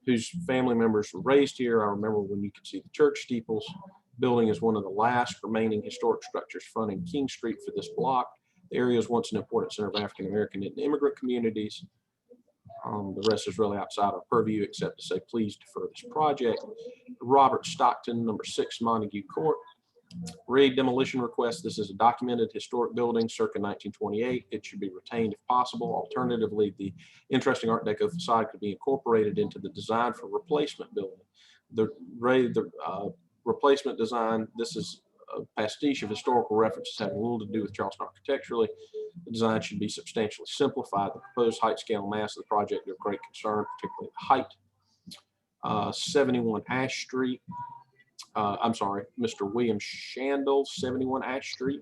whose family members were raised here, I remember when you could see the church steeples. Building is one of the last remaining historic structures fronting King Street for this block. The area is once an important center of African American and immigrant communities. The rest is really outside our purview, except to say, please defer this project. Robert Stockton, number 6 Montague Court. Raid demolition request. This is a documented historic building circa 1928. It should be retained if possible. Alternatively, the interesting Art Deco facade could be incorporated into the design for replacement building. The replacement design, this is a pastiche of historical references having little to do with Charleston architecturally. The design should be substantially simplified. The proposed height, scale, and mass of the project are of great concern, particularly the height. 71 Ash Street. Mr. William Shandle, 71 Ash Street.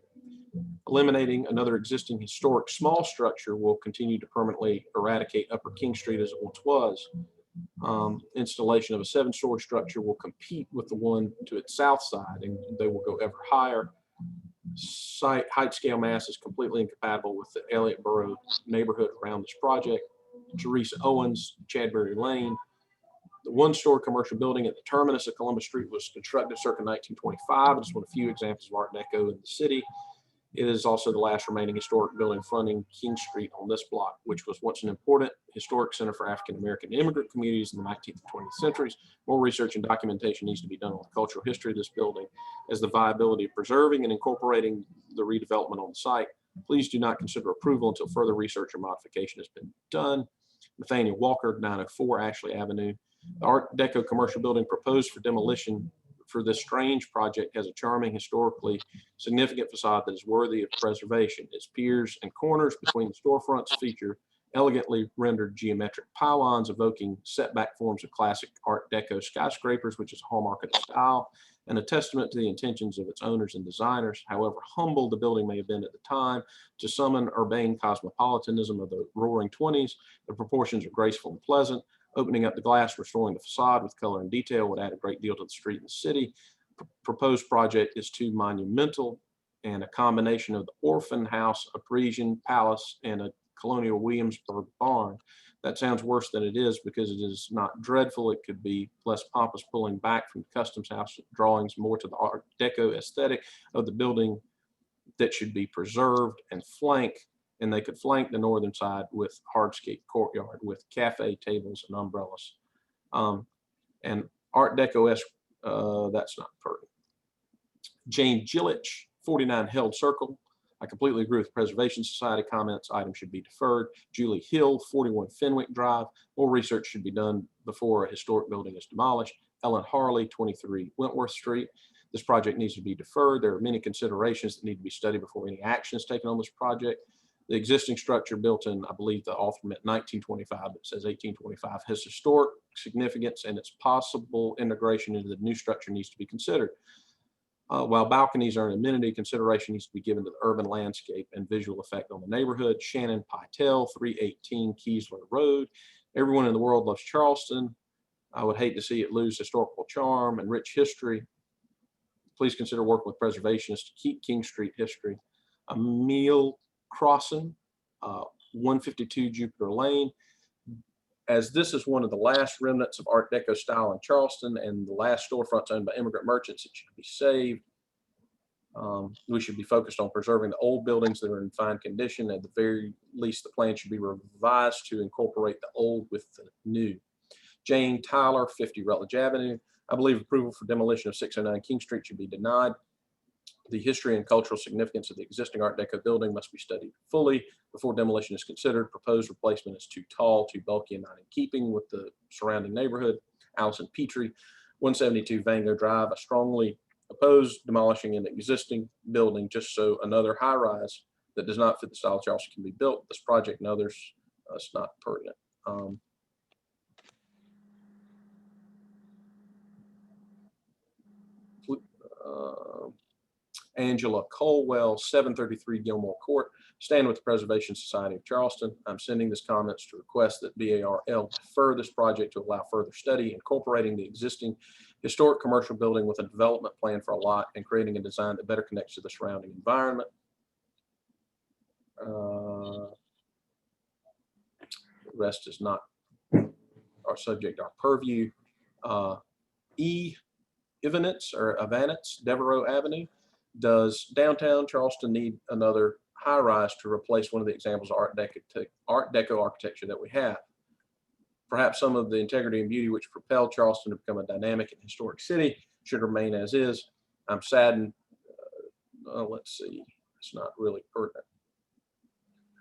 Eliminating another existing historic small structure will continue to permanently eradicate Upper King Street as it once was. Installation of a 7-story structure will compete with the one to its south side, and they will go ever higher. Site height, scale, mass is completely incompatible with the Elliott Borough neighborhood around this project. Teresa Owens, Chadbury Lane. The 1-story commercial building at the terminus of Columbus Street was constructed circa 1925. It's one of the few examples of Art Deco in the city. It is also the last remaining historic building fronting King Street on this block, which was once an important historic center for African American immigrant communities in the 19th and 20th centuries. More research and documentation needs to be done on the cultural history of this building as the viability of preserving and incorporating the redevelopment on the site. Please do not consider approval until further research or modification has been done. Nathaniel Walker, 904 Ashley Avenue. The Art Deco commercial building proposed for demolition for this strange project has a charming, historically significant facade that is worthy of preservation. Its piers and corners between the storefronts feature elegantly rendered geometric pylons evoking setback forms of classic Art Deco skyscrapers, which is a hallmark of the style and a testament to the intentions of its owners and designers. However humble the building may have been at the time, to summon urbane cosmopolitanism of the roaring 20s, the proportions are graceful and pleasant. Opening up the glass, restoring the facade with color and detail would add a great deal to the street and the city. Proposed project is too monumental, and a combination of the Orphan House, a Parisian palace, and a colonial Williamsburg barn. That sounds worse than it is because it is not dreadful. It could be less pompous, pulling back from the Customs House drawings more to the Art Deco aesthetic of the building that should be preserved and they could flank the northern side with hardscape courtyard with cafe tables and umbrellas. And Art Deco-esque, that's not pertinent. Jane Gillich, 49 Held Circle. I completely agree with Preservation Society comments. Items should be deferred. Julie Hill, 41 Fenwick Drive. More research should be done before a historic building is demolished. Ellen Harley, 23 Wentworth Street. This project needs to be deferred. There are many considerations that need to be studied before any action is taken on this project. The existing structure built in, I believe the author meant 1925, but it says 1825, has historic significance, and its possible integration into the new structure needs to be considered. While balconies are an amenity, consideration needs to be given to the urban landscape and visual effect on the neighborhood. Shannon Pytel, 318 Keesler Road. Everyone in the world loves Charleston. I would hate to see it lose historical charm and rich history. Please consider working with preservationists to keep King Street history. Emil Crossan, 152 Jupiter Lane. As this is one of the last remnants of Art Deco style in Charleston and the last storefronts owned by immigrant merchants, it should be saved. We should be focused on preserving the old buildings that are in fine condition. At the very least, the plan should be revised to incorporate the old with the new. Jane Tyler, 50 Rutledge Avenue. I believe approval for demolition of 609 King Street should be denied. The history and cultural significance of the existing Art Deco building must be studied fully before demolition is considered. Proposed replacement is too tall, too bulky, and not in keeping with the surrounding neighborhood. Allison Petrie, 172 Vango Drive. I strongly oppose demolishing an existing building just so another high-rise that does not fit the style of Charleston can be built. This project and others, it's not pertinent. Angela Colwell, 733 Gilmore Court. Stand with the Preservation Society of Charleston. I'm sending this comments to request that BARL defer this project to allow further study, incorporating the existing historic commercial building with a development plan for a lot and creating a design that better connects to the surrounding environment. The rest is not our subject, our purview. Ivanitz, Devereaux Avenue. Does downtown Charleston need another high-rise to replace one of the examples of Art Deco architecture that we have? Perhaps some of the integrity and beauty which propelled Charleston to become a dynamic and historic city should remain as is. I'm saddened. Let's see, it's not really pertinent.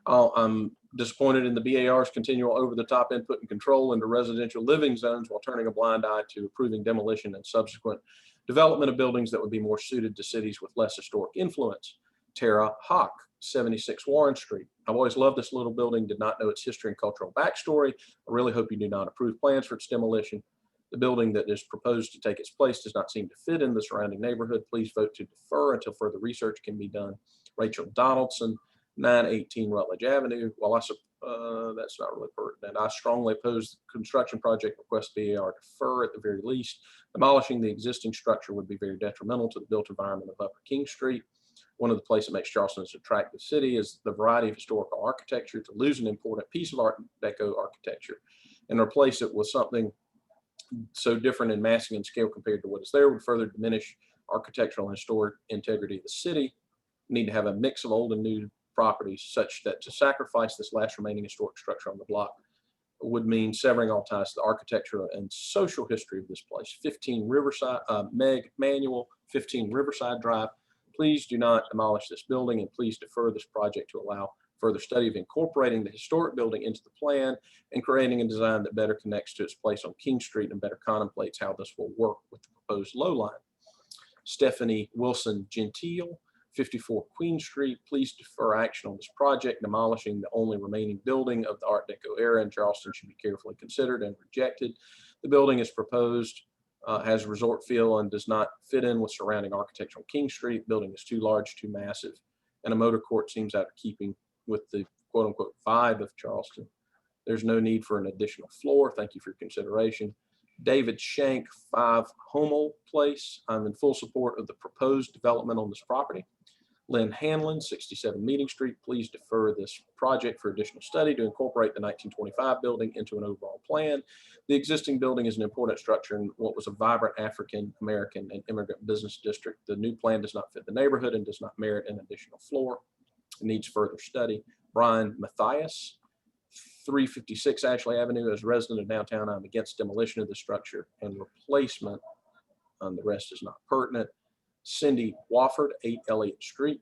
I'm disappointed in the BAR's continual over-the-top input and control into residential living zones while turning a blind eye to approving demolition and subsequent development of buildings that would be more suited to cities with less historic influence. Tara Hawk, 76 Warren Street. I've always loved this little building, did not know its history and cultural backstory. I really hope you do not approve plans for its demolition. The building that is proposed to take its place does not seem to fit in the surrounding neighborhood. Please vote to defer until further research can be done. Rachel Donaldson, 918 Rutledge Avenue. While that's not really pertinent, I strongly oppose the construction project. Request BAR defer at the very least. Demolishing the existing structure would be very detrimental to the built environment of Upper King Street. One of the places that makes Charleston an attractive city is the variety of historical architecture. To lose an important piece of Art Deco architecture and replace it with something so different in massing and scale compared to what is there would further diminish architectural and historic integrity of the city. We need to have a mix of old and new properties such that to sacrifice this last remaining historic structure on the block would mean severing all ties to the architecture and social history of this place. 15 Riverside, Meg Manuel, 15 Riverside Drive. Please do not demolish this building and please defer this project to allow further study of incorporating the historic building into the plan and creating a design that better connects to its place on King Street and better contemplates how this will work with the proposed low line. Stephanie Wilson Gentile, 54 Queen Street. Please defer action on this project. Demolishing the only remaining building of the Art Deco era in Charleston should be carefully considered and rejected. The building is proposed, has resort feel and does not fit in with surrounding architecture on King Street. Building is too large, too massive, and a motor court seems out of keeping with the quote unquote vibe of Charleston. There's no need for an additional floor. Thank you for your consideration. David Shank, 5 Homel Place. I'm in full support of the proposed development on this property. Lynn Hanlon, 67 Meeting Street. Please defer this project for additional study to incorporate the 1925 building into an overall plan. The existing building is an important structure in what was a vibrant African American and immigrant business district. The new plan does not fit the neighborhood and does not merit an additional floor. It needs further study. Brian Matthias, 356 Ashley Avenue. As a resident of downtown, I'm against demolition of the structure and replacement. The rest is not pertinent. Cindy Wofford, 8 Elliott Street.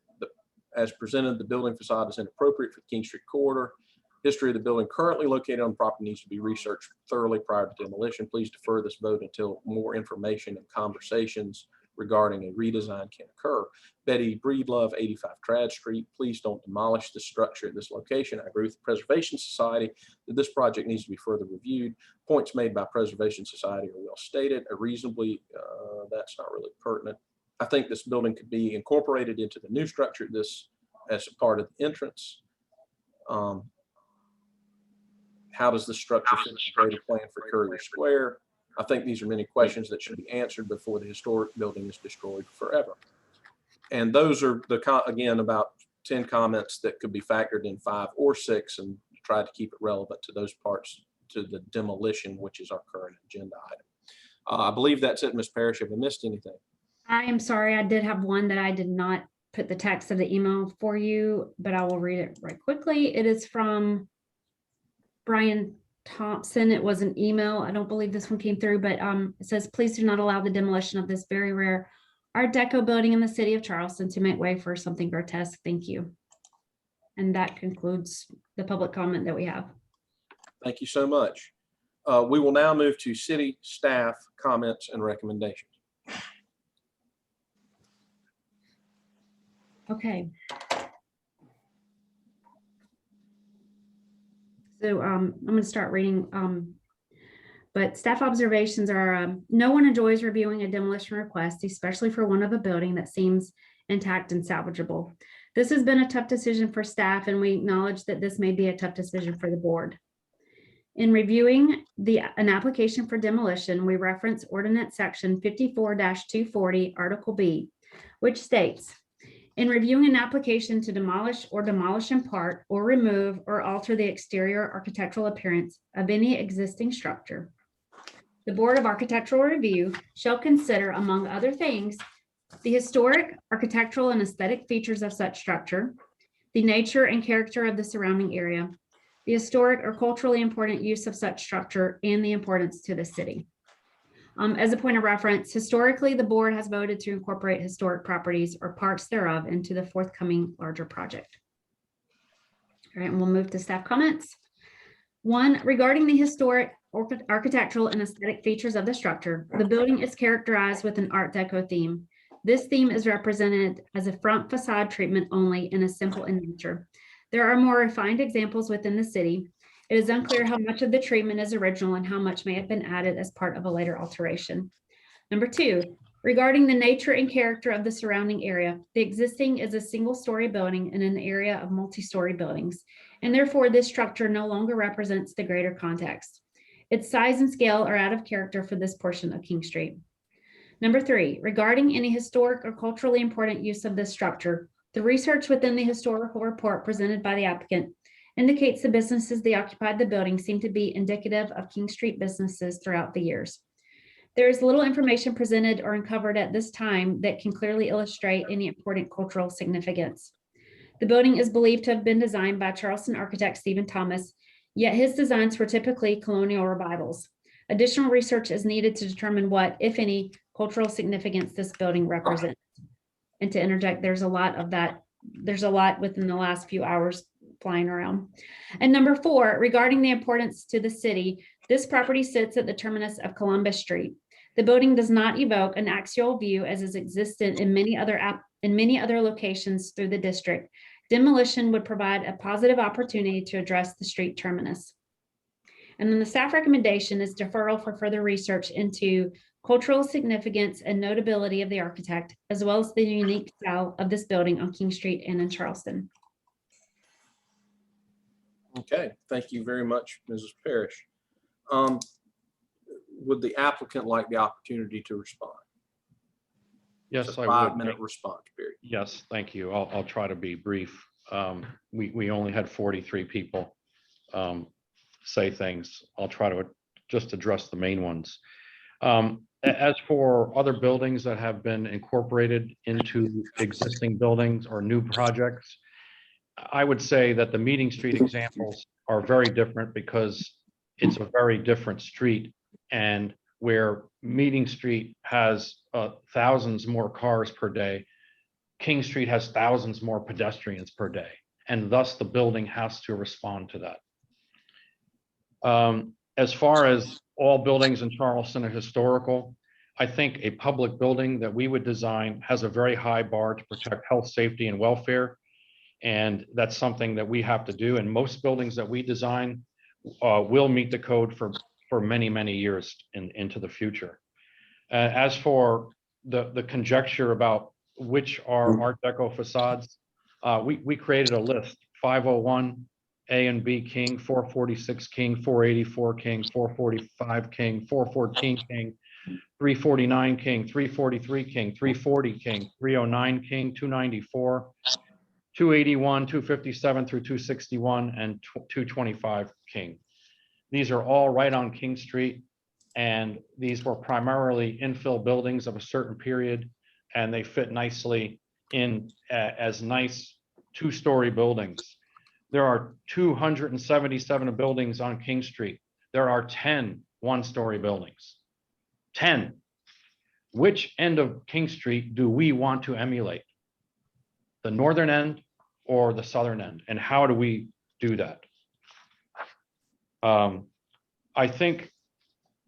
As presented, the building facade is inappropriate for the King Street corridor. History of the building currently located on the property needs to be researched thoroughly prior to demolition. Please defer this vote until more information and conversations regarding a redesign can occur. Betty Breedlove, 85 Trad Street. Please don't demolish the structure at this location. I agree with the Preservation Society that this project needs to be further reviewed. Points made by Preservation Society are well stated. That's not really pertinent. I think this building could be incorporated into the new structure as a part of the entrance. How does the structure fit the greater plan for Courier Square? I think these are many questions that should be answered before the historic building is destroyed forever. And those are again, about 10 comments that could be factored in 5 or 6 and try to keep it relevant to those parts to the demolition, which is our current agenda item. I believe that's it, Ms. Parrish. Have I missed anything? I am sorry, I did have one that I did not put the text of the email for you, but I will read it right quickly. It is from Brian Thompson. It was an email. I don't believe this one came through, but it says, please do not allow the demolition of this very rare Art Deco building in the city of Charleston to make way for something grotesque. Thank you. And that concludes the public comment that we have. Thank you so much. We will now move to city staff comments and recommendations. Okay. So I'm going to start reading, but staff observations are, no one enjoys reviewing a demolition request, especially for one of a building that seems intact and salvageable. This has been a tough decision for staff, and we acknowledge that this may be a tough decision for the board. In reviewing an application for demolition, we reference ordinance section 54-240, Article B, which states, in reviewing an application to demolish or demolish in part or remove or alter the exterior architectural appearance of any existing structure, the Board of Architectural Review shall consider, among other things, the historic, architectural, and aesthetic features of such structure, the nature and character of the surrounding area, the historic or culturally important use of such structure, and the importance to the city. As a point of reference, historically, the board has voted to incorporate historic properties or parts thereof into the forthcoming larger project. All right, and we'll move to staff comments. 1, regarding the historic, architectural, and aesthetic features of the structure, the building is characterized with an Art Deco theme. This theme is represented as a front facade treatment only and is simple in nature. There are more refined examples within the city. It is unclear how much of the treatment is original and how much may have been added as part of a later alteration. Number 2, regarding the nature and character of the surrounding area, the existing is a single-story building in an area of multi-story buildings, and therefore this structure no longer represents the greater context. Its size and scale are out of character for this portion of King Street. Number 3, regarding any historic or culturally important use of this structure, the research within the historical report presented by the applicant indicates the businesses that occupied the building seem to be indicative of King Street businesses throughout the years. There is little information presented or uncovered at this time that can clearly illustrate any important cultural significance. The building is believed to have been designed by Charleston architect Stephen Thomas, yet his designs were typically colonial revivals. Additional research is needed to determine what, if any, cultural significance this building represents. And to interject, there's a lot of that. There's a lot within the last few hours flying around. And number 4, regarding the importance to the city, this property sits at the terminus of Columbus Street. The building does not evoke an axial view as is existent in many other locations through the district. Demolition would provide a positive opportunity to address the street terminus. And then the staff recommendation is deferral for further research into cultural significance and notability of the architect, as well as the unique style of this building on King Street and in Charleston. Okay, thank you very much, Mrs. Parrish. Would the applicant like the opportunity to respond? Yes, It's a I 5-minute would. response period. Yes, thank you. I'll try to be brief. We only had 43 people say things. I'll try to just address the main ones. As for other buildings that have been incorporated into existing buildings or new projects, I would say that the Meeting Street examples are very different because it's a very different street, and where Meeting Street has thousands more cars per day, King Street has thousands more pedestrians per day, and thus the building has to respond to that. As far as all buildings in Charleston are historical, I think a public building that we would design has a very high bar to protect health, safety, and welfare. And that's something that we have to do. And most buildings that we design will meet the code for many, many years into the future. As for the conjecture about which are Art Deco facades, we created a list: 501 A and B King, 446 King, 484 King, 445 King, 414 King, 349 King, 343 King, 340 King, 309 King, 294, 281, 257 through 261, and 225 King. These are all right on King Street, and these were primarily infill buildings of a certain period, and they fit nicely in as nice two-story buildings. There are 277 buildings on King Street. There are 10 one-story buildings. 10. Which end of King Street do we want to emulate? The northern end or the southern end? And how do we do that? I think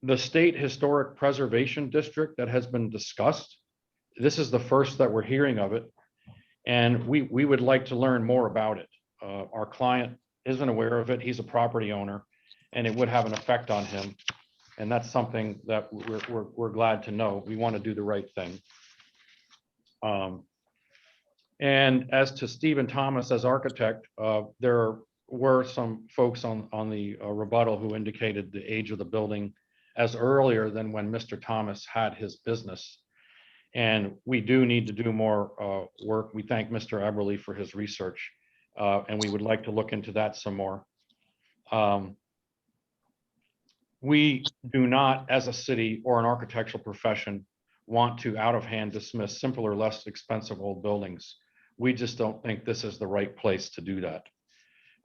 the State Historic Preservation District that has been discussed, this is the first that we're hearing of it, and we would like to learn more about it. Our client isn't aware of it. He's a property owner, and it would have an effect on him. And that's something that we're glad to know. We want to do the right thing. And as to Stephen Thomas as architect, there were some folks on the rebuttal who indicated the age of the building as earlier than when Mr. Thomas had his business. And we do need to do more work. We thank Mr. Eberly for his research, and we would like to look into that some more. We do not, as a city or an architectural profession, want to out of hand dismiss simpler, less expensive old buildings. We just don't think this is the right place to do that.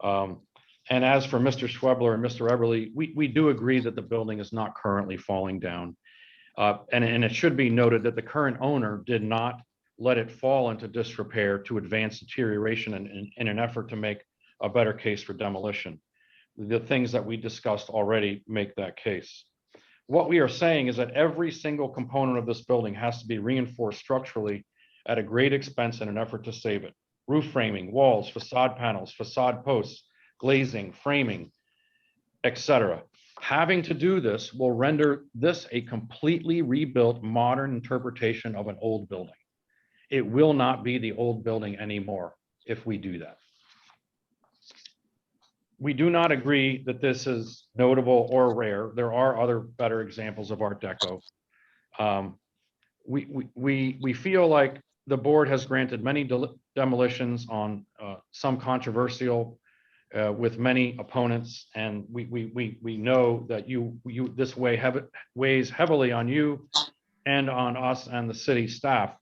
And as for Mr. Schwebler and Mr. Eberly, we do agree that the building is not currently falling down. And it should be noted that the current owner did not let it fall into disrepair to advance deterioration in an effort to make a better case for demolition. The things that we discussed already make that case. What we are saying is that every single component of this building has to be reinforced structurally at a great expense in an effort to save it. Roof framing, walls, facade panels, facade posts, glazing, framing, etc. Having to do this will render this a completely rebuilt modern interpretation of an old building. It will not be the old building anymore if we do that. We do not agree that this is notable or rare. There are other better examples of Art Deco. We feel like the board has granted many demolitions on some controversial with many opponents, and we know that this weighs heavily on you and on us and the city staff.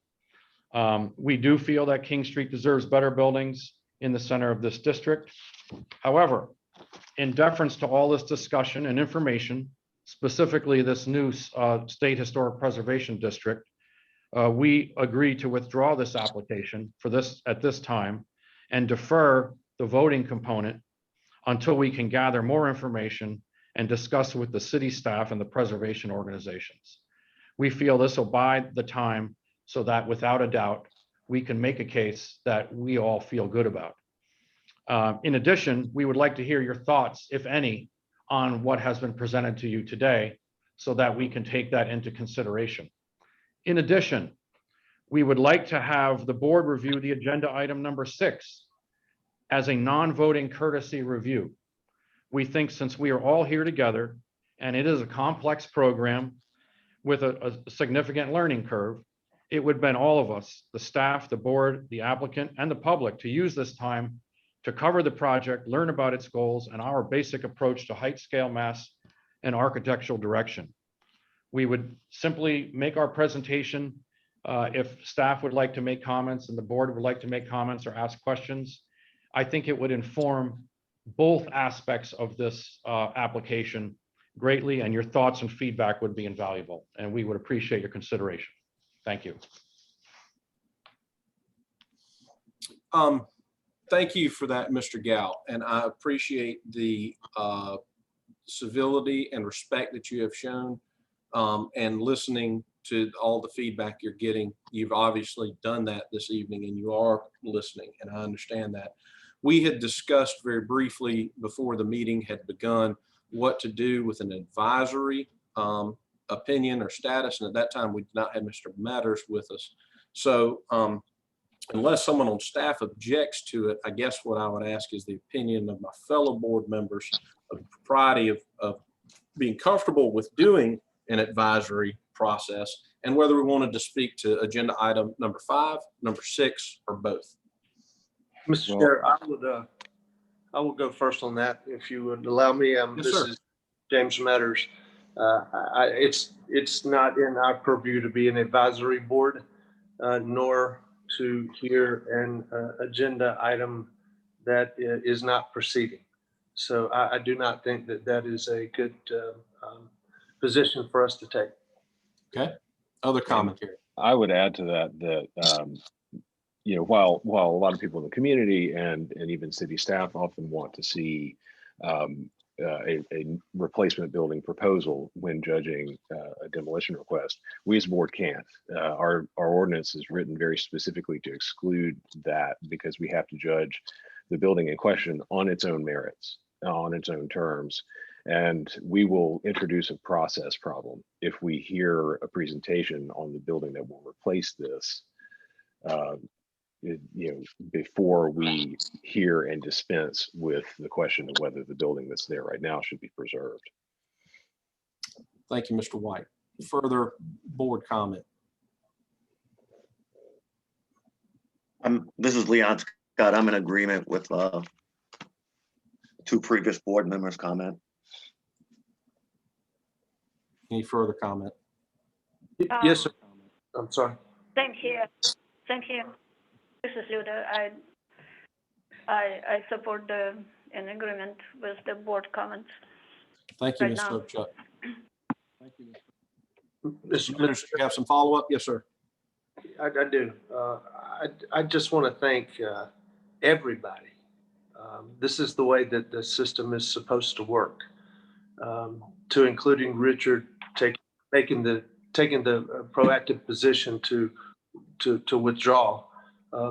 We do feel that King Street deserves better buildings in the center of this district. However, in deference to all this discussion and information, specifically this new State Historic Preservation District, we agree to withdraw this application at this time and defer the voting component until we can gather more information and discuss with the city staff and the preservation organizations. We feel this will buy the time so that without a doubt, we can make a case that we all feel good about. In addition, we would like to hear your thoughts, if any, on what has been presented to you today so that we can take that into consideration. In addition, we would like to have the board review the agenda item number 6 as a non-voting courtesy review. We think since we are all here together and it is a complex program with a significant learning curve, it would been all of us, the staff, the board, the applicant, and the public to use this time to cover the project, learn about its goals and our basic approach to height, scale, mass, and architectural direction. We would simply make our presentation. If staff would like to make comments and the board would like to make comments or ask questions, I think it would inform both aspects of this application greatly, and your thoughts and feedback would be invaluable, and we would appreciate your consideration. Thank you. Thank you for that, Mr. Gow, and I appreciate the civility and respect that you have shown, and listening to all the feedback you're getting. You've obviously done that this evening and you are listening, and I understand that. We had discussed very briefly before the meeting had begun what to do with an advisory opinion or status, and at that time we did not have Mr. Matters with us. So unless someone on staff objects to it, I guess what I would ask is the opinion of my fellow board members of the propriety of being comfortable with doing an advisory process, and whether we wanted to speak to agenda item number 5, number 6, or both. Mr. Chair, I will go first on that, if you would allow me. Yes, This sir. is James Matters. It's not in our purview to be an advisory board, nor to hear an agenda item that is not proceeding. So I do not think that that is a good position for us to take. Okay. Other commentary. I would add to that you know, while a lot of people in the community and even city staff often want to see a replacement building proposal when judging a demolition request, we as a board can't. Our ordinance is written very specifically to exclude that, because we have to judge the building in question on its own merits, on its own terms. And we will introduce a process problem if we hear a presentation on the building that will replace this, you know, before we hear and dispense with the question of whether the building that's there right now should be preserved. Thank you, Mr. White. Further board comment? This is Leon Scott. I'm in agreement with 2 previous board members' comment. Any further comment? Yes, sir. I'm sorry. Thank you. Thank you. This is Luda. I support in agreement with the board comments. Thank you, right Ms. now. Sobchak. Thank you, Mr. Minister, you have some follow-up? Yes, sir. I do. I just want to thank everybody. This is the way that the system is supposed to work. To including Richard taking the proactive position to withdraw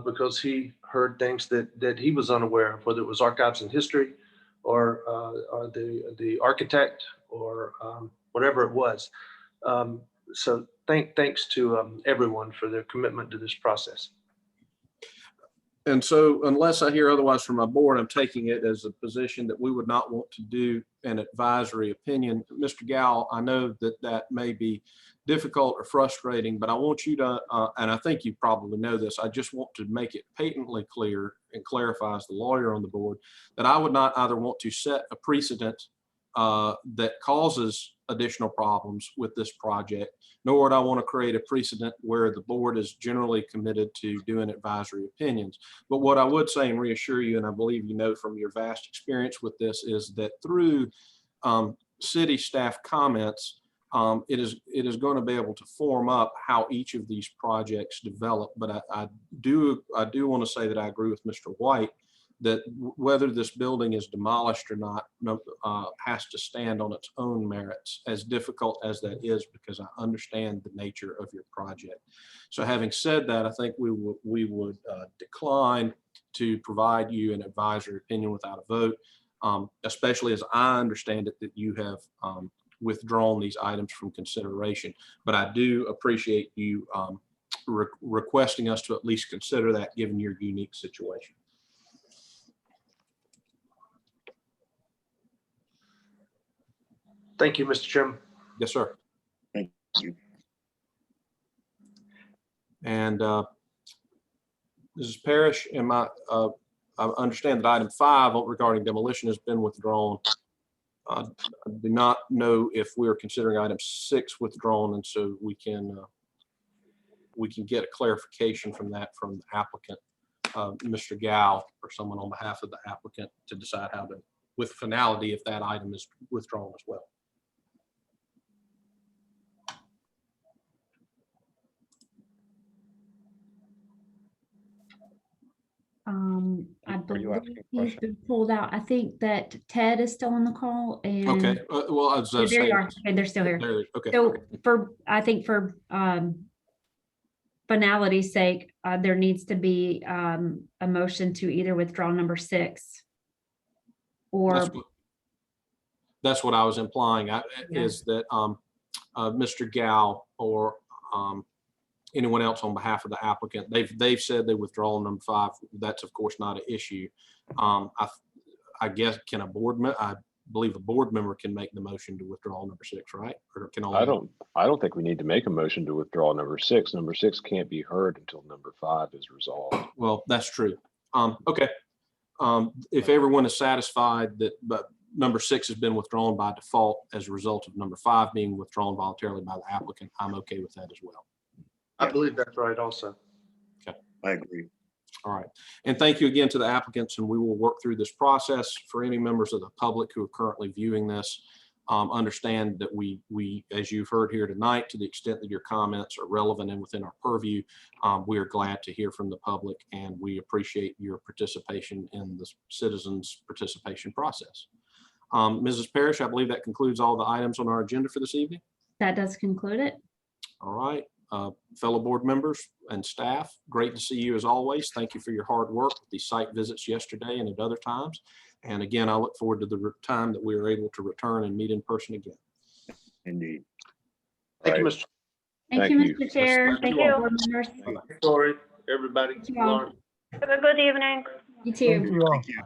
because he heard things that he was unaware of, whether it was archives and history or the architect or whatever it was. So thanks to everyone for their commitment to this process. And so unless I hear otherwise from my board, I'm taking it as a position that we would not want to do an advisory opinion. Mr. Gow, I know that that may be difficult or frustrating, but I want you to, and I think you probably know this, I just want to make it patently clear and clarify as the lawyer on the board that I would not either want to set a precedent that causes additional problems with this project, nor would I want to create a precedent where the board is generally committed to doing advisory opinions. But what I would say and reassure you, and I believe you know from your vast experience with this, is that through city staff comments, it is going to be able to form up how each of these projects develop. But I do want to say that I agree with Mr. White that whether this building is demolished or not has to stand on its own merits, as difficult as that is, because I understand the nature of your project. So having said that, I think we would decline to provide you an advisory opinion without a vote, especially as I understand it that you have withdrawn these items from consideration. But I do appreciate you requesting us to at least consider that, given your unique situation. Thank you, Mr. Chairman. Yes, sir. Thank you. And Mrs. Parrish, I understand that item 5 regarding demolition has been withdrawn. I do not know if we're considering item 6 withdrawn, and so we can get a clarification from that from the applicant, Mr. Gow, or someone on behalf of the applicant, to decide how to, with finality, if that item is withdrawn as well. I Are you believe asking a he's question? been pulled out. I think that Ted is still on the call, and Okay, well, I was yeah, there saying, you are. Okay, they're still here. okay. So I think for finality's sake, there needs to be a motion to either withdraw number 6 or That's what I was implying, is that Mr. Gow or anyone else on behalf of the applicant, they've said they withdraw number 5. That's of course not an issue. I guess I believe a board member can make the motion to withdraw number 6, right? Or can I don't think we need to make a motion to withdraw number 6. Number 6 can't be heard until number 5 is resolved. Well, that's true. Okay. If everyone is satisfied that number 6 has been withdrawn by default as a result of number 5 being withdrawn voluntarily by the applicant, I'm okay with that as well. I believe that's right also. Okay. I agree. All right. And thank you again to the applicants, and we will work through this process. For any members of the public who are currently viewing this, understand that we, as you've heard here tonight, to the extent that your comments are relevant and within our purview, we are glad to hear from the public, and we appreciate your participation in the citizens' participation process. Mrs. Parrish, I believe that concludes all the items on our agenda for this evening. that does conclude it. All right. Fellow board members and staff, great to see you as always. Thank you for your hard work with these site visits yesterday and at other times. And again, I look forward to the time that we are able to return and meet in person again. Indeed. Thank you, Mr. Thank you, Mr. Chair. Thank you, all. board members. Sorry, everybody. Thank you all. Have a good evening. You Thank too. you all. Thank you.